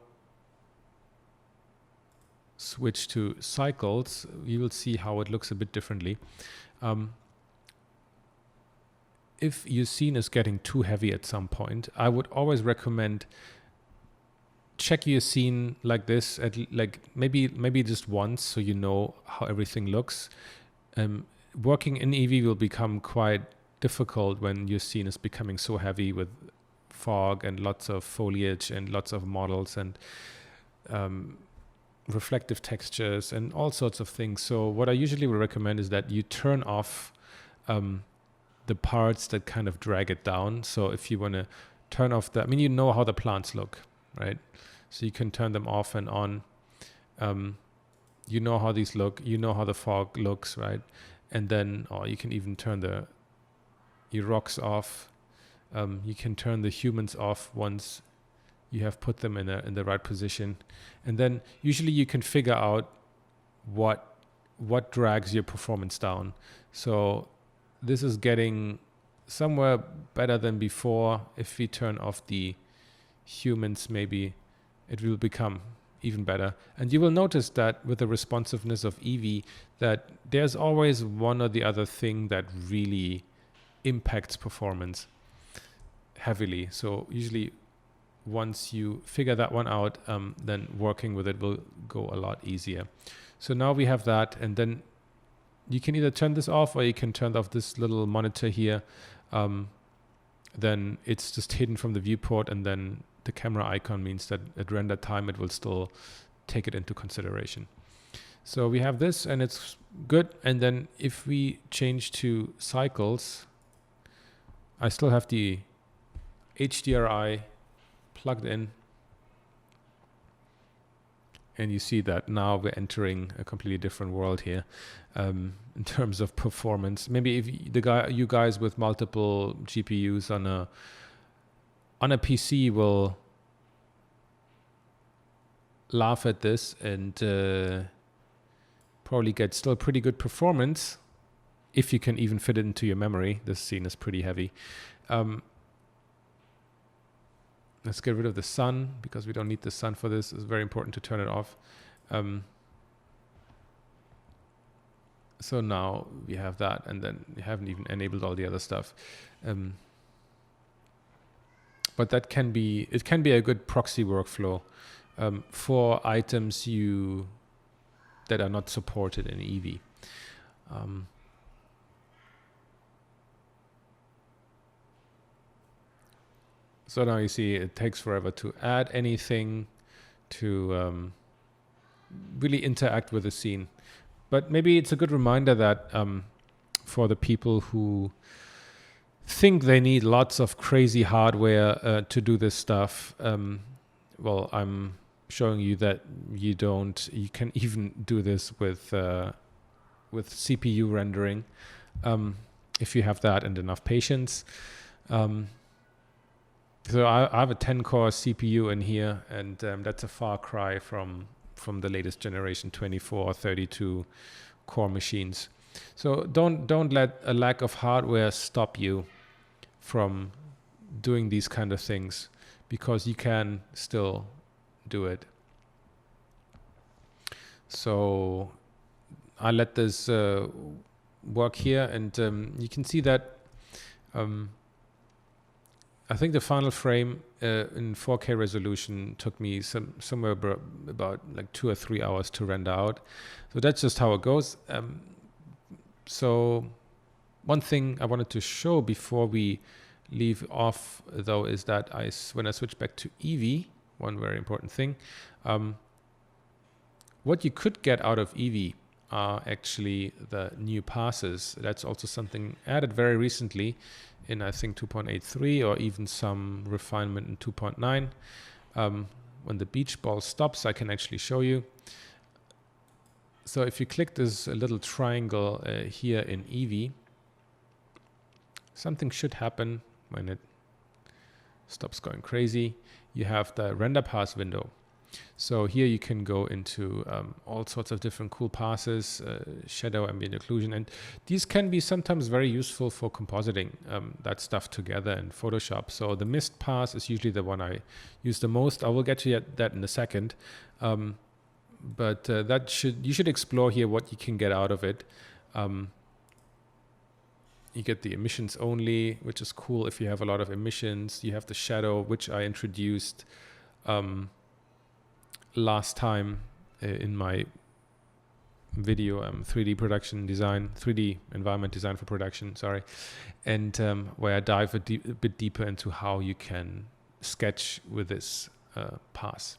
switch to cycles, you will see how it looks a bit differently. if your scene is getting too heavy at some point, I would always recommend check your scene like this at like maybe just once, so you know how everything looks. Working in Eevee will become quite difficult when your scene is becoming so heavy with fog and lots of foliage and lots of models and reflective textures and all sorts of things. So what I usually will recommend is that you turn off the parts that kind of drag it down. So if you want to turn off you know how the plants look, right? So you can turn them off and on. You know how these look, you know how the fog looks, right? And then, you can even turn your rocks off. You can turn the humans off once you have put them in the right position. And then usually you can figure out what drags your performance down. So this is getting somewhere better than before. If we turn off the humans, maybe it will become even better. And you will notice that with the responsiveness of Eevee, that there's always one or the other thing that really impacts performance heavily. So usually once you figure that one out, then working with it will go a lot easier. So now we have that, and then you can either turn this off or you can turn off this little monitor here. Then it's just hidden from the viewport, and then the camera icon means that at render time it will still take it into consideration. So we have this and it's good. And then if we change to cycles, I still have the HDRI plugged in. And you see that now we're entering a completely different world here in terms of performance. Maybe if you guys with multiple GPUs on a PC will laugh at this and probably get still pretty good performance if you can even fit it into your memory. This scene is pretty heavy. Let's get rid of the sun because we don't need the sun for this. It's very important to turn it off. So now we have that, and then we haven't even enabled all the other stuff. But it can be a good proxy workflow for items that are not supported in Eevee. So now you see it takes forever to add anything, to really interact with the scene. But maybe it's a good reminder that for the people who think they need lots of crazy hardware to do this stuff, well, I'm showing you that you don't. You can even do this with CPU rendering if you have that and enough patience. So I have a 10-core CPU in here, and that's a far cry from the latest generation 24 or 32 core machines. So don't let a lack of hardware stop you from doing these kind of things, because you can still do it. So I let this work here, and you can see that I think the final frame in 4K resolution took me somewhere about like 2 or 3 hours to render out. So that's just how it goes. So one thing I wanted to show before we leave off, though, is that when I switch back to Eevee, one very important thing, what you could get out of Eevee are actually the new passes. That's also something added very recently in, I think, 2.83 or even some refinement in 2.9. When the beach ball stops, I can actually show you. So if you click this little triangle here in Eevee, something should happen when it stops going crazy. You have the render pass window. So here you can go into all sorts of different cool passes, shadow, ambient occlusion, and these can be sometimes very useful for compositing that stuff together in Photoshop. So the mist pass is usually the one I use the most. I will get to that in a second, but you should explore here what you can get out of it. You get the emissions only, which is cool if you have a lot of emissions. You have the shadow, which I introduced last time in my video, 3D production design, 3D environment design for production, sorry. And where I dive a bit deeper into how you can sketch with this pass.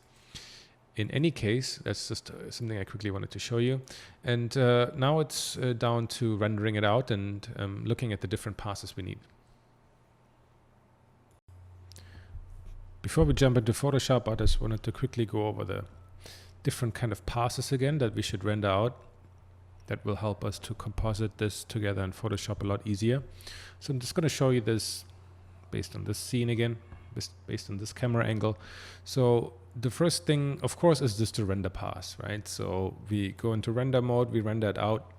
In any case, that's just something I quickly wanted to show you. And now it's down to rendering it out and looking at the different passes we need. Before we jump into Photoshop, I just wanted to quickly go over the different kind of passes again that we should render out. That will help us to composite this together in Photoshop a lot easier. So I'm just going to show you this based on this scene again, based on this camera angle. So the first thing, of course, is just the render pass, right? So we go into render mode, we render it out.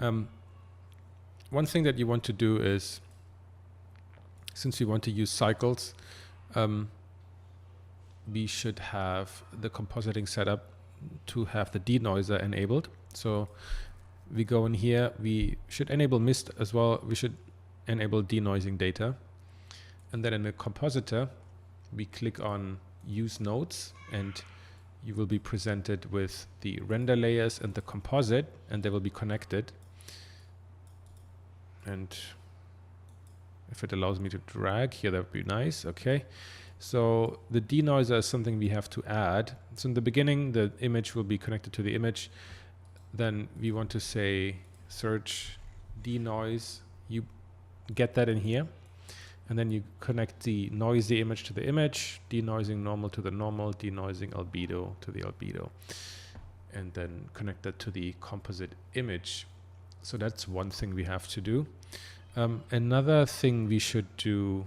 One thing that you want to do is, since we want to use cycles, we should have the compositing setup to have the denoiser enabled. So we go in here, we should enable mist as well. We should enable denoising data. And then in the compositor, we click on use nodes, and you will be presented with the render layers and the composite, and they will be connected. And if it allows me to drag here, that would be nice. Okay. So the denoiser is something we have to add. So in the beginning, the image will be connected to the image. Then we want to say search denoise. You get that in here. And then you connect the noisy image to the image, denoising normal to the normal, denoising albedo to the albedo. And then connect that to the composite image. So that's one thing we have to do. Another thing we should do,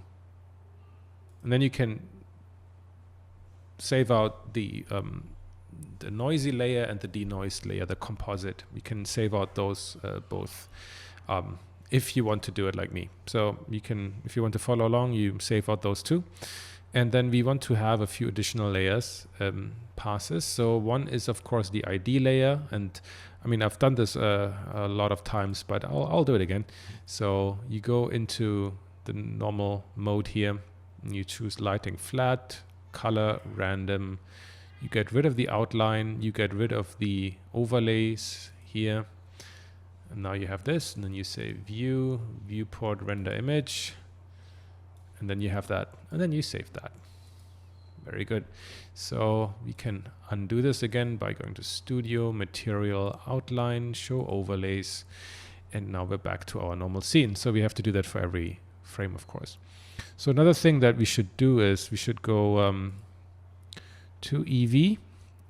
and then you can save out the noisy layer and the denoised layer, the composite. We can save out those both if you want to do it like me. So you can, if you want to follow along, you save out those two. And then we want to have a few additional layers, passes. So one is, of course, the ID layer. And I mean, I've done this a lot of times, but I'll do it again. So you go into the normal mode here, and you choose lighting flat, color random. You get rid of the outline, you get rid of the overlays here. And now you have this, and then you say view, viewport, render image. And then you have that, and then you save that. Very good. So we can undo this again by going to Studio, Material, Outline, Show Overlays. And now we're back to our normal scene. So we have to do that for every frame, of course. So another thing that we should do is we should go to EV,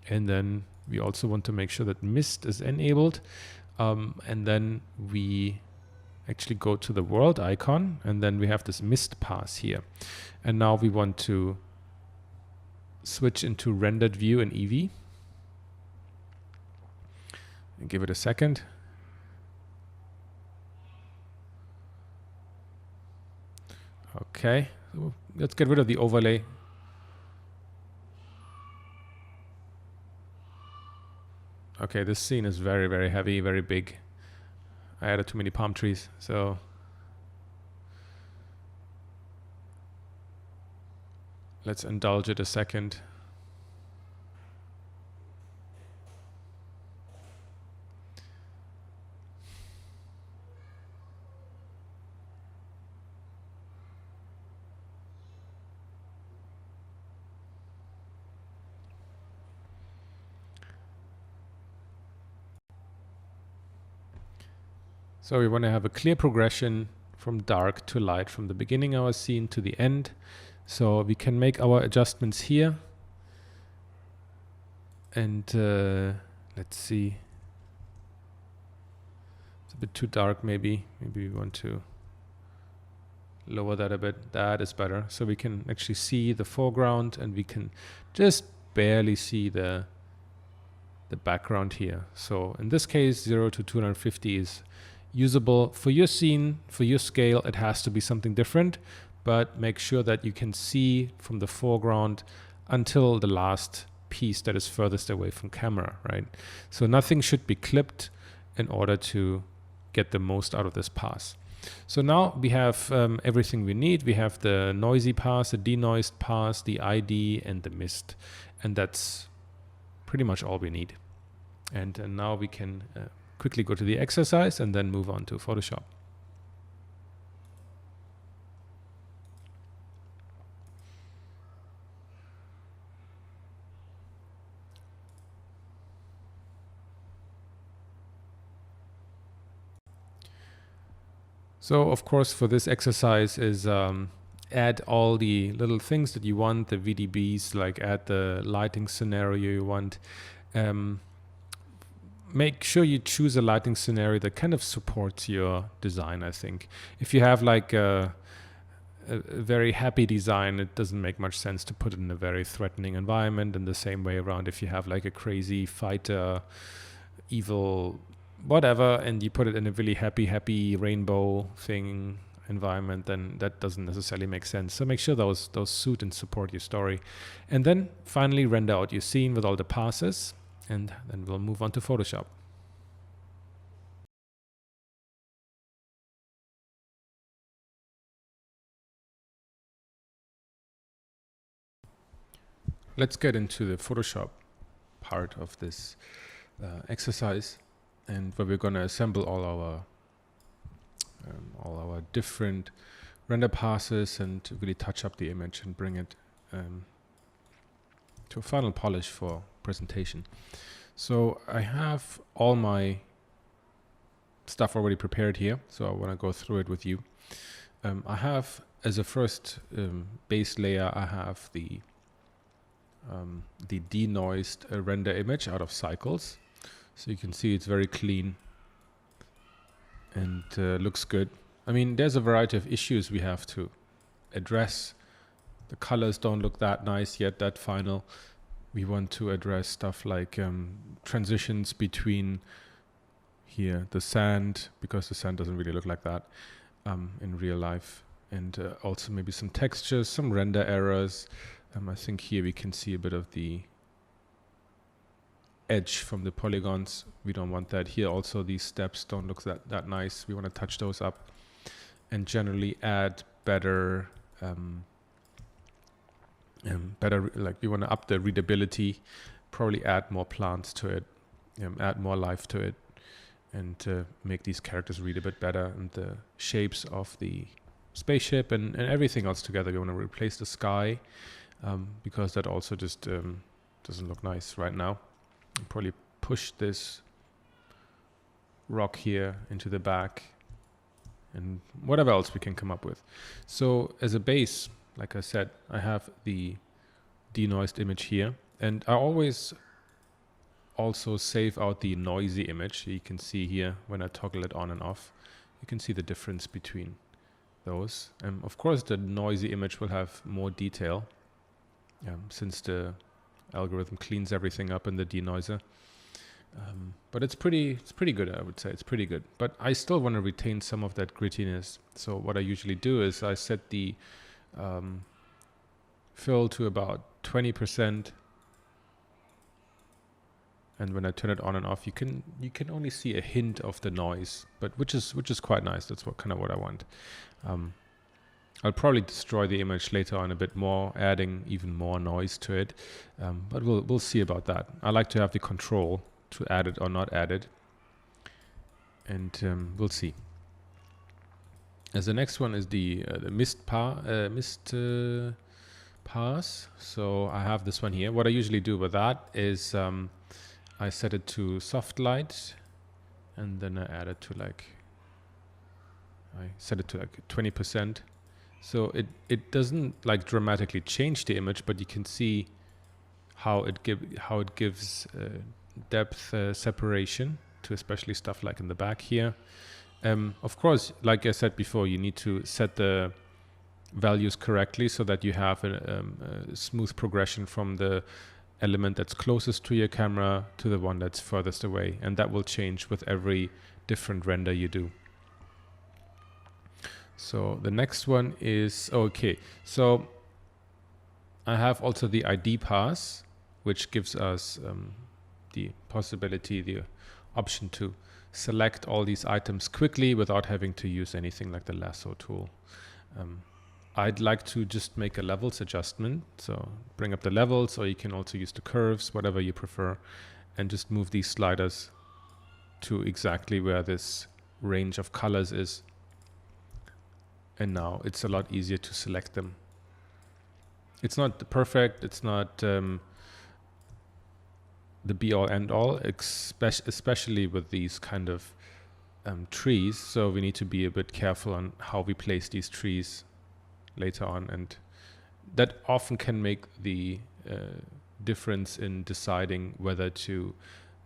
and then we also want to make sure that mist is enabled. And then we actually go to the world icon, and then we have this mist pass here. And now we want to switch into rendered view in EV. And give it a second. Okay, so let's get rid of the overlay. Okay, this scene is very, very heavy, very big. I added too many palm trees, so let's indulge it a second. So we want to have a clear progression from dark to light, from the beginning of our scene to the end. So we can make our adjustments here. And let's see. It's a bit too dark maybe. Maybe we want to lower that a bit. That is better. So we can actually see the foreground, and we can just barely see the background here. So in this case, 0 to 250 is usable. For your scene, for your scale, it has to be something different, but make sure that you can see from the foreground until the last piece that is furthest away from camera, right? So nothing should be clipped in order to get the most out of this pass. So now we have everything we need. We have the noisy pass, the denoised pass, the ID, and the mist. And that's pretty much all we need. And now we can quickly go to the exercise and then move on to Photoshop. So of course for this exercise is add all the little things that you want, the VDBs, like add the lighting scenario you want. Make sure you choose a lighting scenario that kind of supports your design, I think. If you have like a very happy design, it doesn't make much sense to put it in a very threatening environment. And the same way around, if you have like a crazy fighter, evil, whatever, and you put it in a really happy rainbow thing environment, then that doesn't necessarily make sense. So make sure those suit and support your story. And then finally render out your scene with all the passes, and then we'll move on to Photoshop. Let's get into the Photoshop part of this exercise, and where we're going to assemble all our different render passes and really touch up the image and bring it to a final polish for presentation. So I have all my stuff already prepared here, so I want to go through it with you. I have, as a first base layer, I have the denoised render image out of cycles. So you can see it's very clean and looks good. I mean, there's a variety of issues we have to address. The colors don't look that nice yet, that final. We want to address stuff like transitions between here, the sand, because the sand doesn't really look like that in real life. And also maybe some textures, some render errors. I think here we can see a bit of the edge from the polygons. We don't want that here. Also, these steps don't look that nice. We want to touch those up and generally add better, like we want to up the readability, probably add more plants to it, add more life to it, and make these characters read a bit better, and the shapes of the spaceship and everything else together. We want to replace the sky because that also just doesn't look nice right now. I'll probably push this rock here into the back and whatever else we can come up with. So as a base, like I said, I have the denoised image here, and I always also save out the noisy image. You can see here when I toggle it on and off, you can see the difference between those. Of course, the noisy image will have more detail since the algorithm cleans everything up in the denoiser. But it's pretty good, I would say. It's pretty good. But I still want to retain some of that grittiness. So what I usually do is I set the fill to about 20%. And when I turn it on and off, you can only see a hint of the noise, but which is quite nice. That's what I want. I'll probably destroy the image later on a bit more, adding even more noise to it. But we'll see about that. I like to have the control to add it or not add it, and we'll see. As the next one is the mist pass. So I have this one here. What I usually do with that is I set it to soft light, and then I add it to I set it to like 20%. So it doesn't like dramatically change the image, but you can see how it gives depth separation to especially stuff like in the back here. Of course, like I said before, you need to set the values correctly so that you have a smooth progression from the element that's closest to your camera to the one that's furthest away, and that will change with every different render you do. So the next one is okay. So I have also the ID pass, which gives us the possibility option to select all these items quickly without having to use anything like the lasso tool. I'd like to just make a levels adjustment, so bring up the levels, or you can also use the curves, whatever you prefer, and just move these sliders to exactly where this range of colors is. And now it's a lot easier to select them. It's not perfect, it's not the be-all end-all, especially with these kind of trees, so we need to be a bit careful on how we place these trees later on, and that often can make the difference in deciding whether to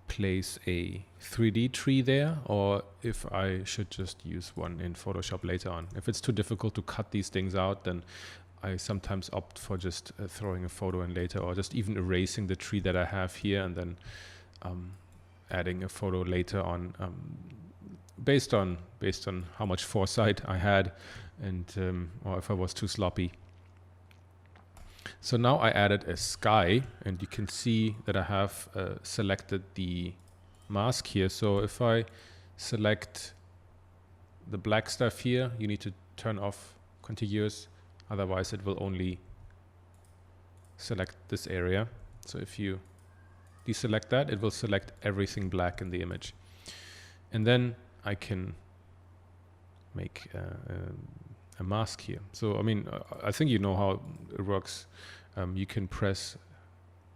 place a 3D tree there or if I should just use one in Photoshop later on. If it's too difficult to cut these things out, then I sometimes opt for just throwing a photo in later, or just even erasing the tree that I have here and then adding a photo later on, based on how much foresight I had, and or if I was too sloppy. So now I added a sky, and you can see that I have selected the mask here. So if I select the black stuff here, you need to turn off contiguous, otherwise it will only select this area. So if you deselect that, it will select everything black in the image. And then I can make a mask here. So I mean, I think you know how it works. You can press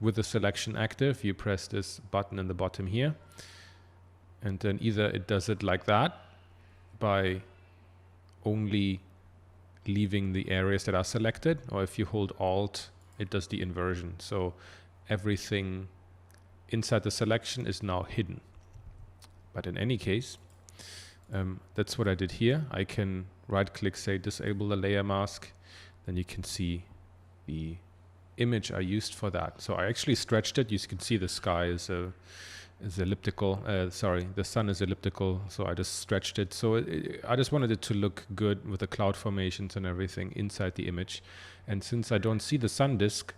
with the selection active, you press this button in the bottom here, and then either it does it like that by only leaving the areas that are selected, or if you hold Alt, it does the inversion. So everything inside the selection is now hidden. But in any case, that's what I did here. I can right click, say disable the layer mask, then you can see the image I used for that. So I actually stretched it. You can see the sky is elliptical, sorry, the sun is elliptical, so I just stretched it. So I just wanted it to look good with the cloud formations and everything inside the image. And since I don't see the sun disk,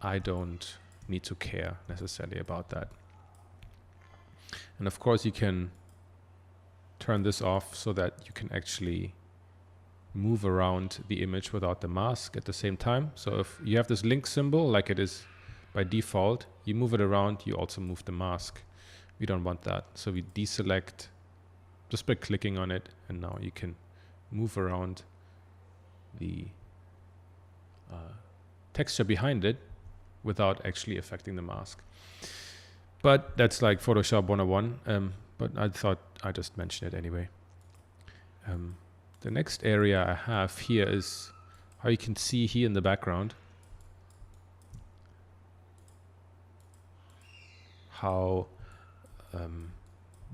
I don't need to care necessarily about that. And of course you can turn this off so that you can actually move around the image without the mask at the same time. So if you have this link symbol like it is by default, you move it around, you also move the mask. We don't want that. So we deselect just by clicking on it, and now you can move around the texture behind it without actually affecting the mask. But that's like Photoshop 101, but I thought I'd just mention it anyway. The next area I have here is how you can see here in the background how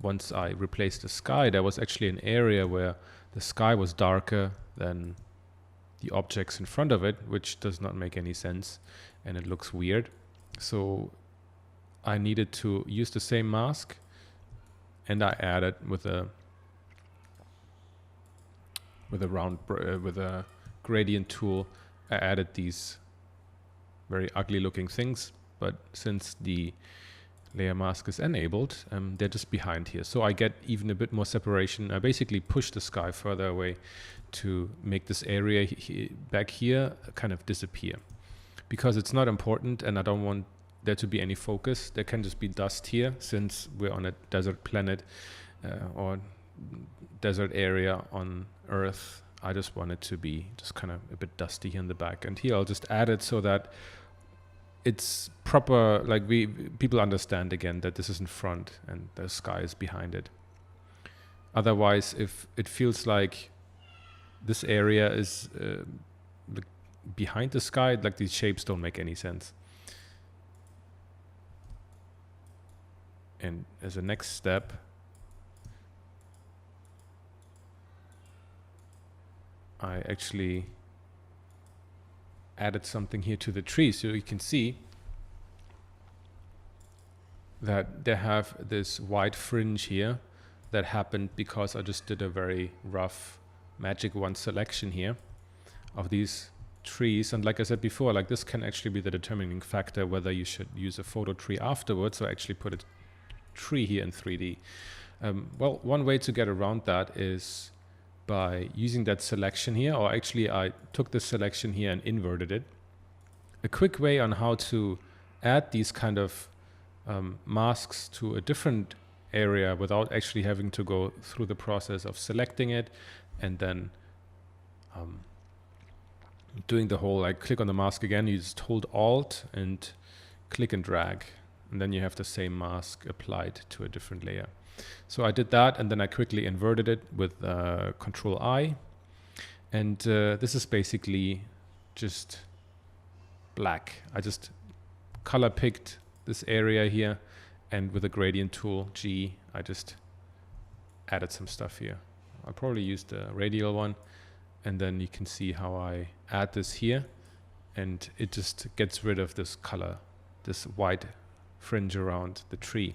once I replaced the sky, there was actually an area where the sky was darker than the objects in front of it, which does not make any sense and it looks weird. So I needed to use the same mask, and I added with a gradient tool, I added these very ugly looking things, but since the layer mask is enabled, they're just behind here. So I get even a bit more separation. I basically push the sky further away to make this area back here kind of disappear, because it's not important and I don't want there to be any focus. There can just be dust here since we're on a desert planet or desert area on Earth. I just want it to be just kind of a bit dusty here in the back. And here I'll just add it so that it's proper, like people understand again that this is in front and the sky is behind it. Otherwise, if it feels like this area is behind the sky, like these shapes don't make any sense. And as a next step, I actually added something here to the tree, so you can see that they have this white fringe here that happened because I just did a very rough magic wand selection here of these trees. And like I said before, like this can actually be the determining factor whether you should use a photo tree afterwards or actually put it tree here in 3D. Well, one way to get around that is by using that selection here, or actually I took this selection here and inverted it. A quick way on how to add these kind of masks to a different area without actually having to go through the process of selecting it and then doing the whole, like, click on the mask again. You just hold Alt and click and drag, and then you have the same mask applied to a different layer. So I did that, and then I quickly inverted it with Control I, and this is basically just black. I just color picked this area here, and with the gradient tool G, I just added some stuff here. I'll probably use the radial one, and then you can see how I add this here, and it just gets rid of this color, this white fringe around the tree.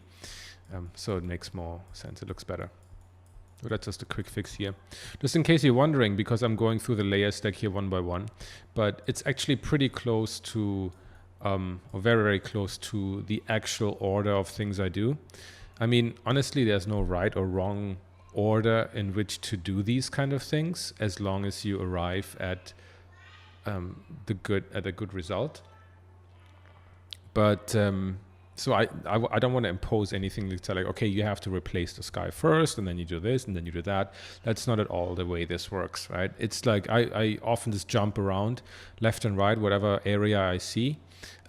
So it makes more sense, it looks better. So that's just a quick fix here. Just in case you're wondering, because I'm going through the layer stack here one by one, but it's actually pretty close to, or very, very close to the actual order of things I do. I mean, honestly, there's no right or wrong order in which to do these kind of things, as long as you arrive at a good result. But so I don't want to impose anything like, okay, you have to replace the sky first, and then you do this, and then you do that. That's not at all the way this works, right? It's like I often just jump around left and right, whatever area I see.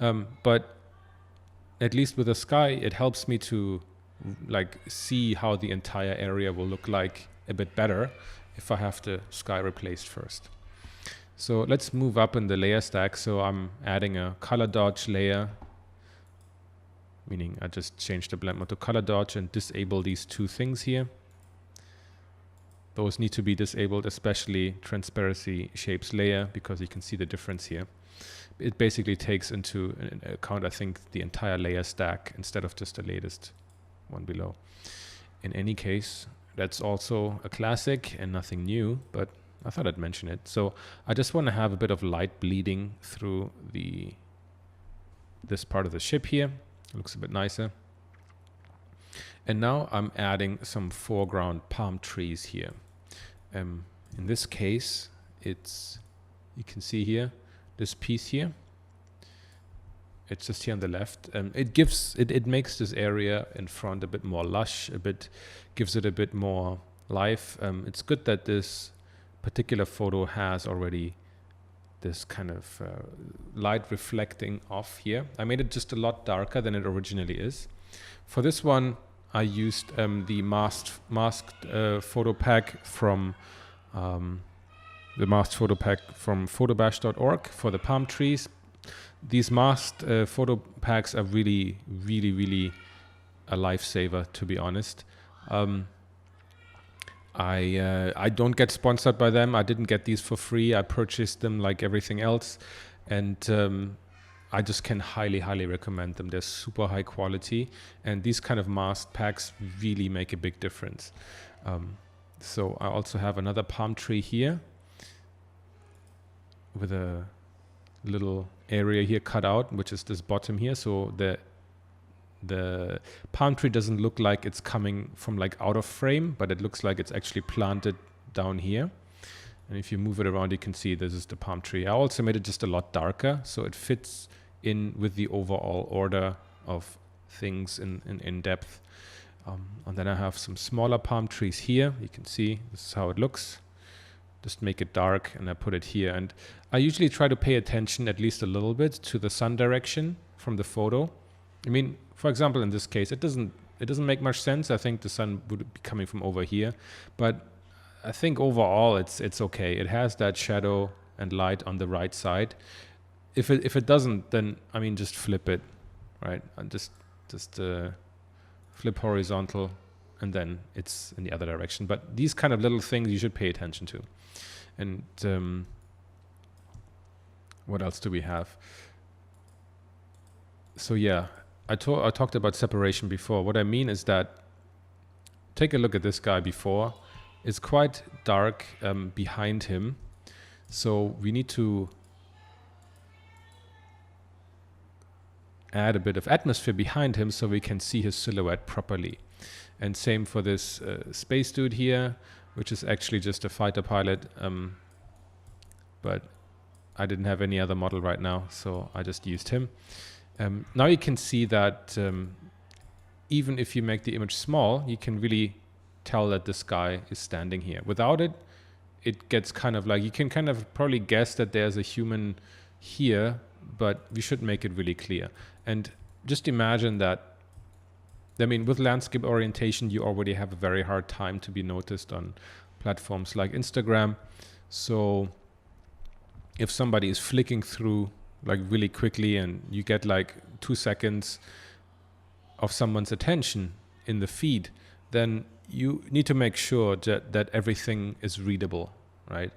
But at least with the sky, it helps me to like see how the entire area will look like a bit better if I have the sky replaced first. So let's move up in the layer stack. So I'm adding a color dodge layer, meaning I just change the blend mode to color dodge and disable these two things here. Those need to be disabled, especially transparency shapes layer, because you can see the difference here. It basically takes into account, I think, the entire layer stack instead of just the latest one below. In any case, that's also a classic and nothing new, but I thought I'd mention it. So I just want to have a bit of light bleeding through this part of the ship here. It looks a bit nicer. And now I'm adding some foreground palm trees here. In this case, it's, you can see here, this piece here. It's just here on the left. It makes this area in front a bit more lush, gives it a bit more life. It's good that this particular photo has already this kind of light reflecting off here. I made it just a lot darker than it originally is. For this one, I used the masked photo pack from photobash.org for the palm trees. These masked photo packs are really, really, really a lifesaver, to be honest. I don't get sponsored by them. I didn't get these for free. I purchased them like everything else, and I just can highly, highly recommend them. They're super high quality, and these kind of masked packs really make a big difference. So I also have another palm tree here with a little area here cut out, which is this bottom here. So the palm tree doesn't look like it's coming from like out of frame, but it looks like it's actually planted down here. And if you move it around, you can see this is the palm tree. I also made it just a lot darker, so it fits in with the overall order of things in depth. And then I have some smaller palm trees here. You can see this is how it looks. Just make it dark, and I put it here. And I usually try to pay attention at least a little bit to the sun direction from the photo. I mean, for example, in this case, it doesn't make much sense. I think the sun would be coming from over here, but I think overall it's okay. It has that shadow and light on the right side. If it doesn't, then I mean, just flip it, right? And just flip horizontal, and then it's in the other direction. But these kind of little things you should pay attention to. And what else do we have? So yeah, I talked about separation before. What I mean is that, take a look at this guy before. It's quite dark behind him. So we need to add a bit of atmosphere behind him so we can see his silhouette properly. And same for this space dude here, which is actually just a fighter pilot, but I didn't have any other model right now, so I just used him. Now you can see that even if you make the image small, you can really tell that this guy is standing here. Without it, it gets kind of like, you can kind of probably guess that there's a human here, but we should make it really clear. And just imagine that, I mean, with landscape orientation, you already have a very hard time to be noticed on platforms like Instagram. So if somebody is flicking through like really quickly and you get like 2 seconds of someone's attention in the feed, then you need to make sure that everything is readable, right?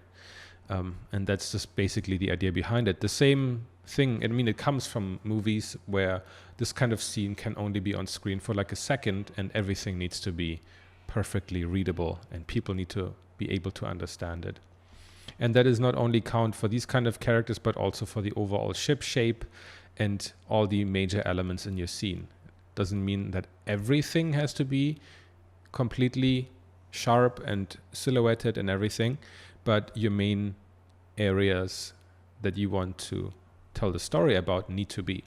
And that's just basically the idea behind it. The same thing, I mean, it comes from movies where this kind of scene can only be on screen for like a second and everything needs to be perfectly readable and people need to be able to understand it. And that is not only count for these kind of characters, but also for the overall ship shape and all the major elements in your scene. Doesn't mean that everything has to be completely sharp and silhouetted and everything, but your main areas that you want to tell the story about need to be.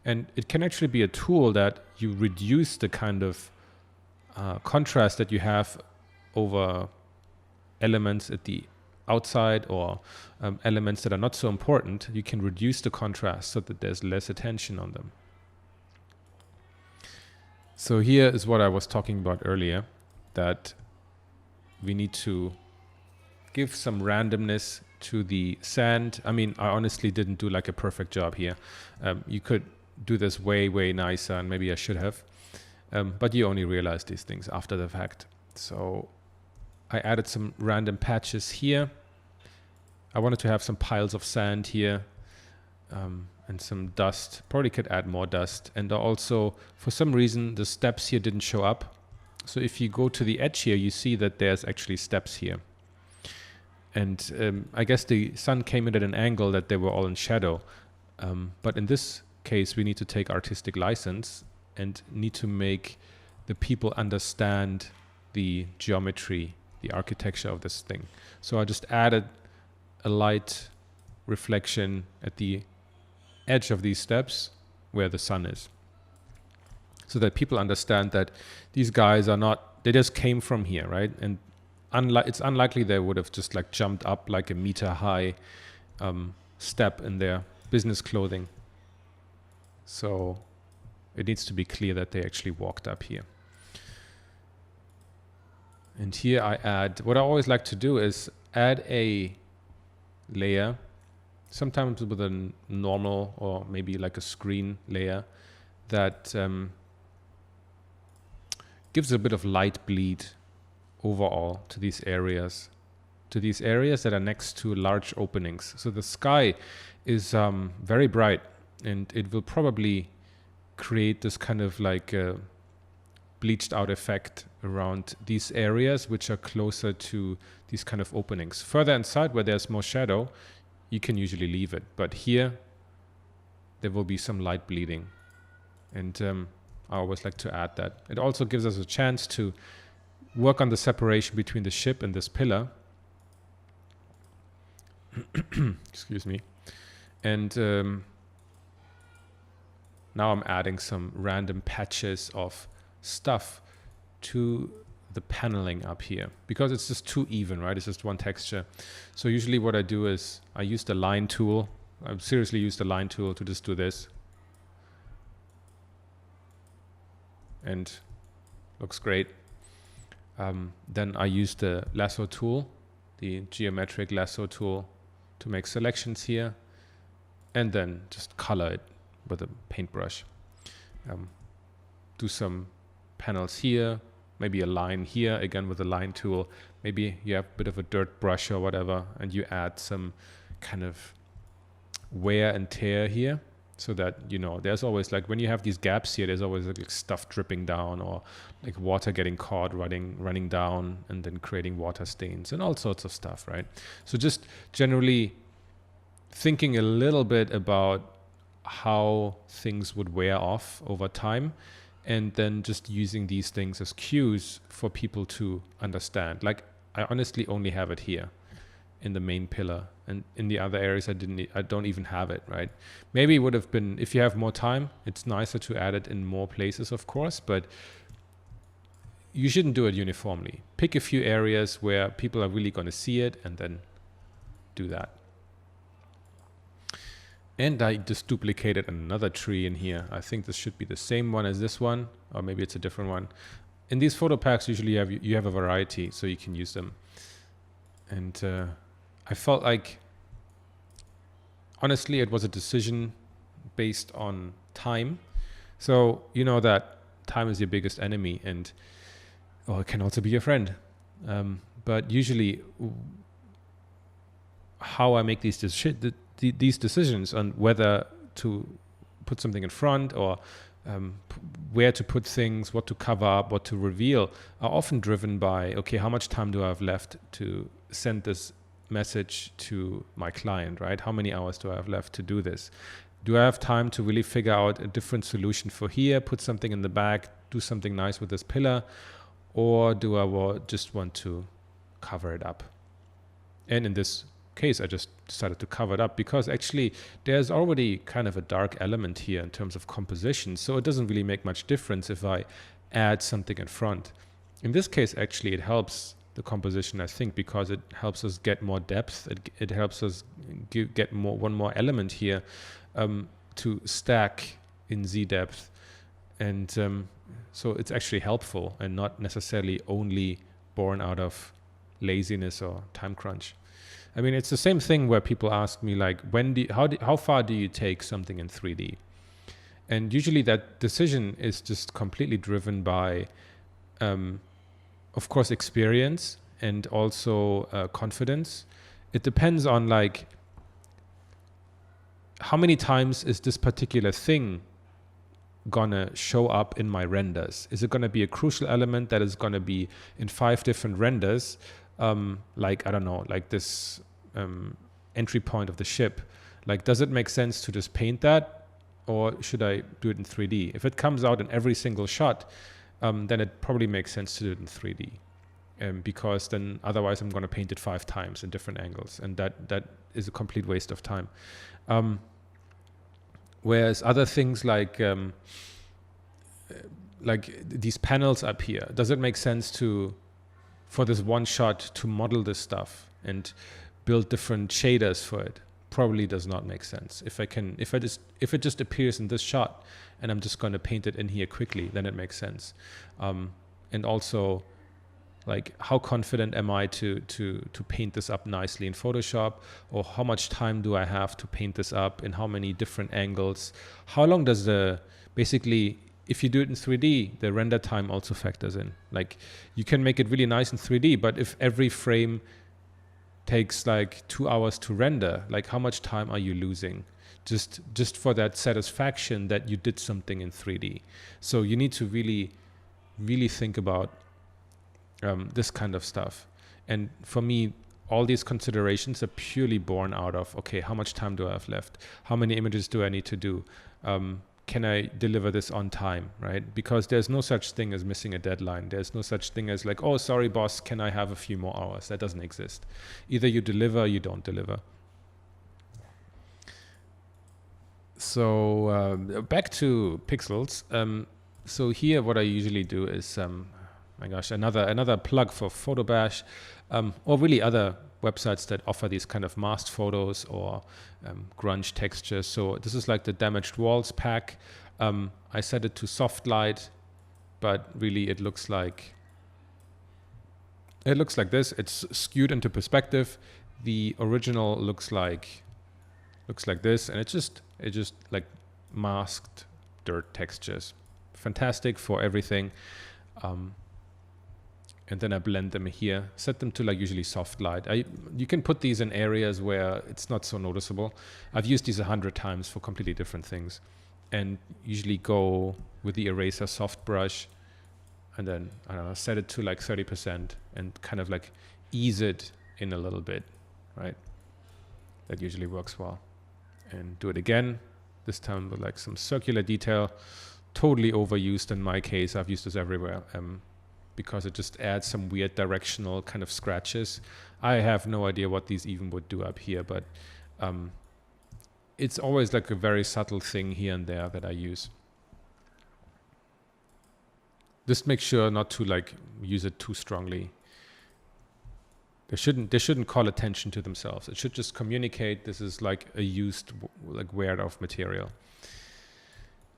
And it can actually be a tool that you reduce the kind of contrast that you have over elements at the outside or elements that are not so important. You can reduce the contrast so that there's less attention on them. So here is what I was talking about earlier, that we need to give some randomness to the sand. I mean, I honestly didn't do like a perfect job here. You could do this way, way nicer, and maybe I should have. But you only realize these things after the fact. So I added some random patches here. I wanted to have some piles of sand here and some dust. Probably could add more dust. And also, for some reason, the steps here didn't show up. So if you go to the edge here, you see that there's actually steps here. And I guess the sun came in at an angle that they were all in shadow. But in this case, we need to take artistic license and need to make the people understand the geometry, the architecture of this thing. So I just added a light reflection at the edge of these steps where the sun is, so that people understand that these guys are not, they just came from here, right? And it's unlikely they would have just like jumped up like a meter high step in their business clothing. So it needs to be clear that they actually walked up here. And here I add, what I always like to do is add a layer, sometimes with a normal or maybe like a screen layer that gives a bit of light bleed overall to these areas that are next to large openings. So the sky is very bright and it will probably create this kind of like bleached out effect around these areas which are closer to these kind of openings. Further inside where there's more shadow, you can usually leave it. But here there will be some light bleeding. And I always like to add that. It also gives us a chance to work on the separation between the ship and this pillar. Excuse me. And now I'm adding some random patches of stuff to the paneling up here because it's just too even, right? It's just one texture. So usually what I do is I use the line tool. I seriously use the line tool to just do this. And looks great. Then I use the lasso tool, the geometric lasso tool, to make selections here, and then just color it with a paintbrush. Do some panels here, maybe a line here, again with the line tool. Maybe you have a bit of a dirt brush or whatever, and you add some kind of wear and tear here. So that, you know, there's always like, when you have these gaps here, there's always like stuff dripping down or like water getting caught running down and then creating water stains and all sorts of stuff, right? So just generally thinking a little bit about how things would wear off over time, and then just using these things as cues for people to understand. Like, I honestly only have it here in the main pillar, and in the other areas I don't even have it, right? Maybe it would have been, if you have more time, it's nicer to add it in more places, of course, but you shouldn't do it uniformly. Pick a few areas where people are really going to see it, and then do that. And I just duplicated another tree in here. I think this should be the same one as this one, or maybe it's a different one. In these photo packs, usually you have a variety, so you can use them. And I felt like, honestly, it was a decision based on time. So you know that time is your biggest enemy, and it can also be your friend. But usually, how I make these decisions on whether to put something in front, or where to put things, what to cover up, what to reveal, are often driven by, okay, how much time do I have left to send this message to my client, right? How many hours do I have left to do this? Do I have time to really figure out a different solution for here, put something in the back, do something nice with this pillar, or do I just want to cover it up? And in this case, I just decided to cover it up because actually there's already kind of a dark element here in terms of composition, so it doesn't really make much difference if I add something in front. In this case, actually, it helps the composition, I think, because it helps us get more depth. It helps us get one more element here to stack in Z depth, and so it's actually helpful and not necessarily only born out of laziness or time crunch. I mean, it's the same thing where people ask me, like, how far do you take something in 3D? And usually that decision is just completely driven by, of course, experience and also confidence. It depends on, like, how many times is this particular thing gonna show up in my renders? Is it gonna be a crucial element that is gonna be in 5 different renders? Like, I don't know, like this entry point of the ship. Like, does it make sense to just paint that, or should I do it in 3D? If it comes out in every single shot, then it probably makes sense to do it in 3D, because then otherwise I'm going to paint it 5 times in different angles, and that is a complete waste of time. Whereas other things like these panels up here, does it make sense for this one shot to model this stuff and build different shaders for it? Probably does not make sense. If it just appears in this shot and I'm just going to paint it in here quickly, then it makes sense. And also, like, how confident am I to paint this up nicely in Photoshop, or how much time do I have to paint this up in how many different angles? How long does basically, if you do it in 3D, the render time also factors in. Like, you can make it really nice in 3D, but if every frame takes like 2 hours to render, like, how much time are you losing just for that satisfaction that you did something in 3D? So you need to really, really think about this kind of stuff. And for me, all these considerations are purely born out of, okay, how much time do I have left? How many images do I need to do? Can I deliver this on time, right? Because there's no such thing as missing a deadline. There's no such thing as like, oh, sorry, boss, can I have a few more hours? That doesn't exist. Either you deliver or you don't deliver. So back to pixels. So here what I usually do is, my gosh, another plug for PhotoBash, or really other websites that offer these kind of masked photos or grunge textures. So this is like the damaged walls pack. I set it to soft light, but really it looks like this. It's skewed into perspective. The original looks like this, and it just like masked dirt textures. Fantastic for everything. And then I blend them here, set them to like usually soft light. You can put these in areas where it's not so noticeable. I've used these 100 times for completely different things, and usually go with the eraser soft brush, and then, I don't know, set it to like 30% and kind of like ease it in a little bit, right? That usually works well. And do it again, this time with like some circular detail, totally overused in my case. I've used this everywhere because it just adds some weird directional kind of scratches. I have no idea what these even would do up here, but it's always like a very subtle thing here and there that I use. Just make sure not to like use it too strongly. They shouldn't call attention to themselves. It should just communicate this is like a used, like weared off material.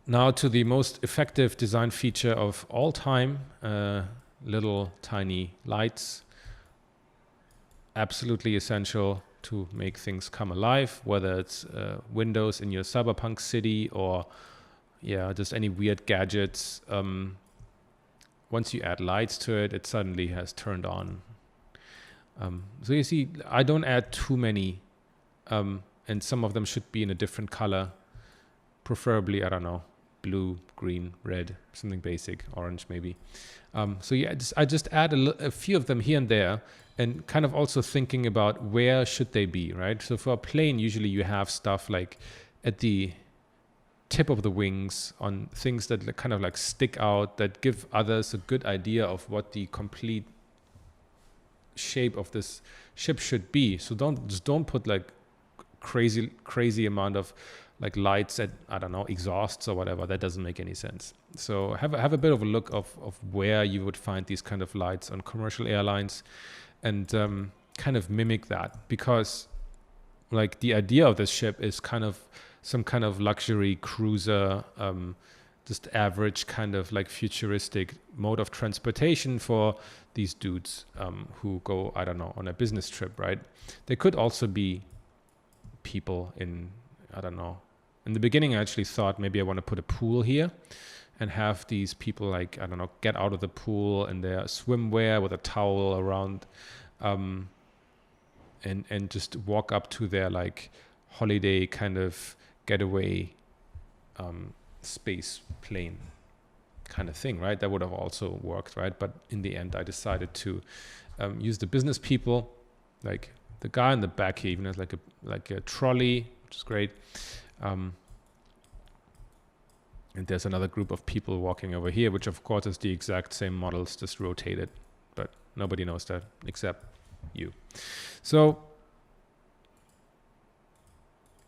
Now to the most effective design feature of all time, little tiny lights. Absolutely essential to make things come alive, whether it's windows in your cyberpunk city or just any weird gadgets. Once you add lights to it, it suddenly has turned on. So you see, I don't add too many, and some of them should be in a different color, preferably, I don't know, blue, green, red, something basic, orange maybe. So yeah, I just add a few of them here and there, and kind of also thinking about where should they be, right? So for a plane, usually you have stuff like at the tip of the wings on things that kind of like stick out, that give others a good idea of what the complete shape of this ship should be. So don't put like crazy amount of like lights at, I don't know, exhausts or whatever. That doesn't make any sense. So have a bit of a look of where you would find these kind of lights on commercial airlines, and kind of mimic that, because like the idea of this ship is kind of some kind of luxury cruiser, just average kind of like futuristic mode of transportation for these dudes who go, I don't know, on a business trip, right? They could also be people in, I don't know. In the beginning, I actually thought maybe I want to put a pool here and have these people like, I don't know, get out of the pool in their swimwear with a towel around, and just walk up to their like holiday kind of getaway space plane kind of thing, right? That would have also worked, right? But in the end, I decided to use the business people, like the guy in the back here even has like a trolley, which is great. And there's another group of people walking over here, which of course is the exact same models, just rotated, but nobody knows that except you. So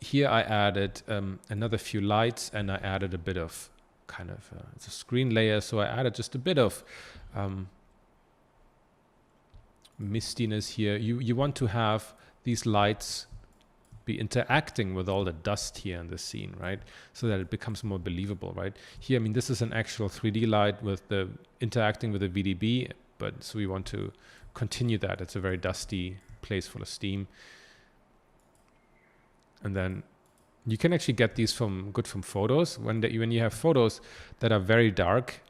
here I added another few lights, and I added a bit of kind of, it's a screen layer, so I added just a bit of mistiness here. You want to have these lights be interacting with all the dust here in the scene, right? So that it becomes more believable, right? Here, I mean, this is an actual 3D light with the interacting with the VDB, but so we want to continue that. It's a very dusty place full of steam. And then you can actually get these from photos. When you have photos that are very dark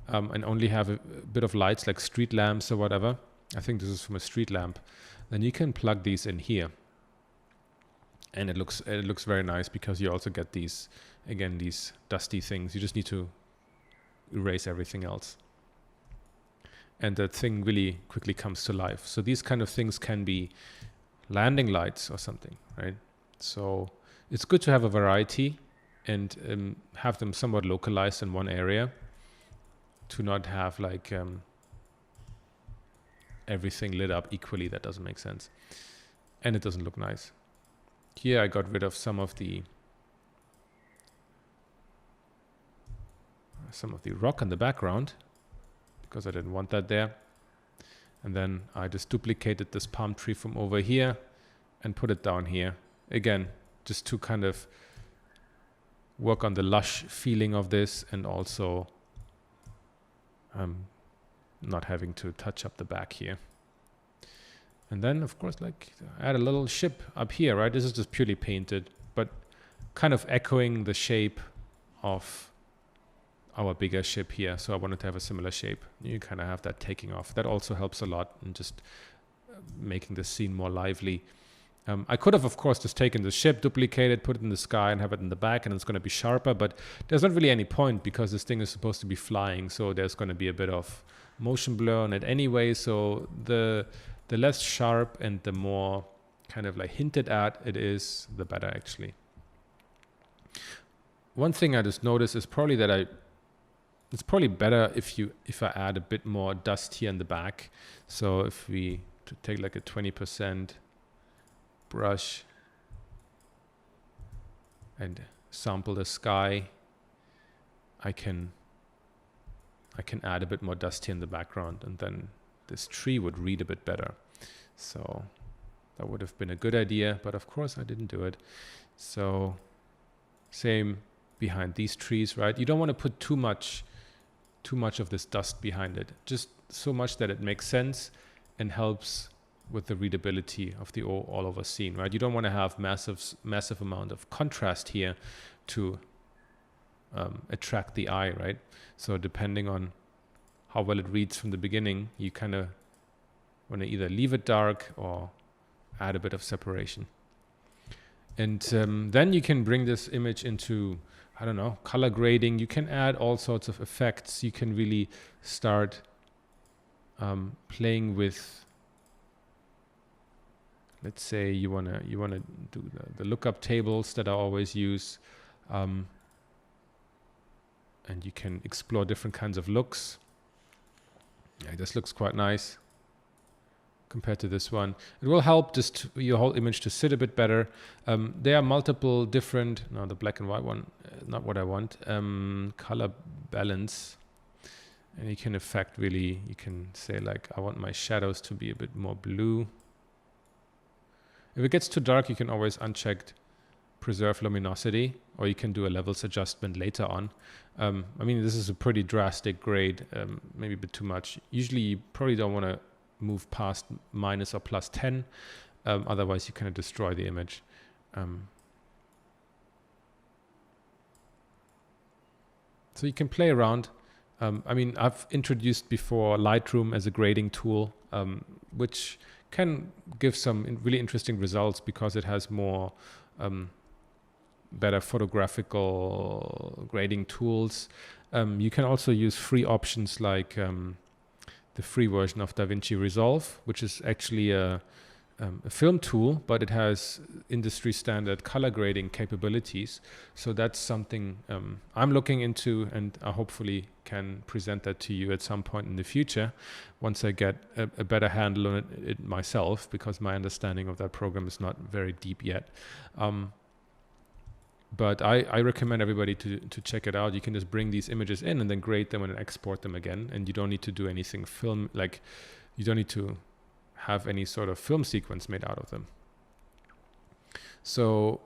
and only have a bit of lights like street lamps or whatever, I think this is from a street lamp, then you can plug these in here. And it looks very nice, because you also get these, again, these dusty things. You just need to erase everything else. And the thing really quickly comes to life. So these kind of things can be landing lights or something, right? So it's good to have a variety and have them somewhat localized in one area, to not have like everything lit up equally. That doesn't make sense. And it doesn't look nice. Here I got rid of some of the rock in the background, because I didn't want that there. And then I just duplicated this palm tree from over here and put it down here. Again, just to kind of work on the lush feeling of this, and also not having to touch up the back here. And then, of course, like add a little ship up here, right? This is just purely painted, but kind of echoing the shape of our bigger ship here. So I wanted to have a similar shape. You kind of have that taking off. That also helps a lot in just making the scene more lively. I could have, of course, just taken the ship, duplicated, put it in the sky, and have it in the back, and it's going to be sharper. But there's not really any point, because this thing is supposed to be flying. So there's going to be a bit of motion blur on it anyway. So the less sharp and the more kind of like hinted at it is, the better actually. one thing I just noticed is probably that it's probably better if I add a bit more dust here in the back. So if we take like a 20% brush and sample the sky, I can add a bit more dust here in the background, and then this tree would read a bit better. So that would have been a good idea, but of course I didn't do it. So same behind these trees, right? You don't want to put too much of this dust behind it, just so much that it makes sense and helps with the readability of the all over scene, right? You don't want to have massive amount of contrast here to attract the eye, right? So depending on how well it reads from the beginning, you kind of want to either leave it dark or add a bit of separation. And then you can bring this image into, I don't know, color grading. You can add all sorts of effects. You can really start playing with, let's say you wanna do the lookup tables that I always use, and you can explore different kinds of looks. Yeah, this looks quite nice compared to this one. It will help just your whole image to sit a bit better. There are multiple different, no, the black and white one, not what I want, color balance. And you can affect really, you can say like, I want my shadows to be a bit more blue. If it gets too dark, you can always uncheck preserve luminosity, or you can do a levels adjustment later on. I mean, this is a pretty drastic grade, maybe a bit too much. Usually you probably don't want to move past minus or plus 10, otherwise you kind of destroy the image. So you can play around. I mean, I've introduced before Lightroom as a grading tool, which can give some really interesting results because it has more better photographical grading tools. You can also use free options like the free version of DaVinci Resolve, which is actually a film tool, but it has industry standard color grading capabilities. So that's something I'm looking into, and I hopefully can present that to you at some point in the future once I get a better handle on it myself, because my understanding of that program is not very deep yet. But I recommend everybody to check it out. You can just bring these images in and then grade them and export them again, and you don't need to do anything you don't need to have any sort of film sequence made out of them. So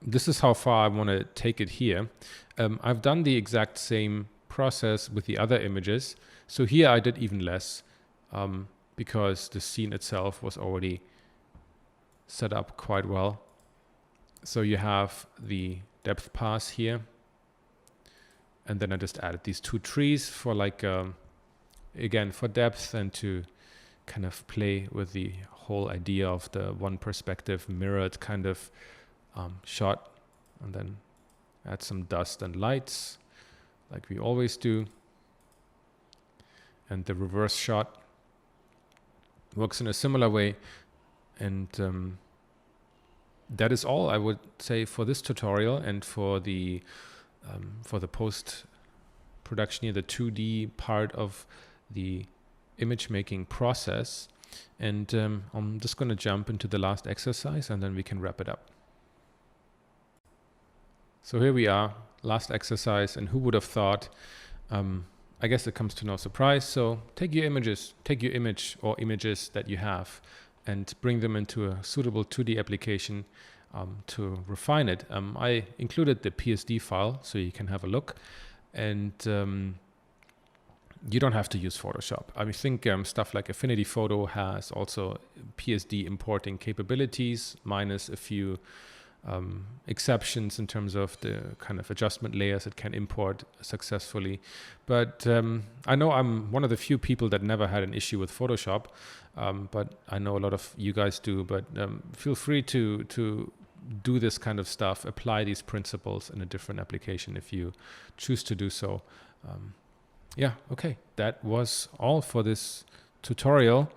this is how far I want to take it here. I've done the exact same process with the other images. So here I did even less because the scene itself was already set up quite well. So you have the depth pass here. And then I just added these two trees for like, again, for depth and to kind of play with the whole idea of the one perspective mirrored kind of shot, and then add some dust and lights like we always do. And the reverse shot works in a similar way. And that is all I would say for this tutorial and for the post production here, the 2D part of the image making process. And I'm just going to jump into the last exercise and then we can wrap it up. So here we are, last exercise, and who would have thought, I guess it comes to no surprise. So take your image or images that you have and bring them into a suitable 2D application to refine it. I included the PSD file so you can have a look, and you don't have to use Photoshop. I think stuff like Affinity Photo has also PSD importing capabilities, minus a few exceptions in terms of the kind of adjustment layers it can import successfully. But I know I'm one of the few people that never had an issue with Photoshop, but I know a lot of you guys do. But feel free to do this kind of stuff, apply these principles in a different application if you choose to do so. Yeah, okay, that was all for this tutorial,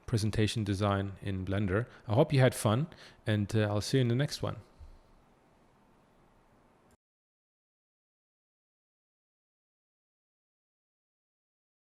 presentation design in Blender. I hope you had fun, and I'll see you in the next one.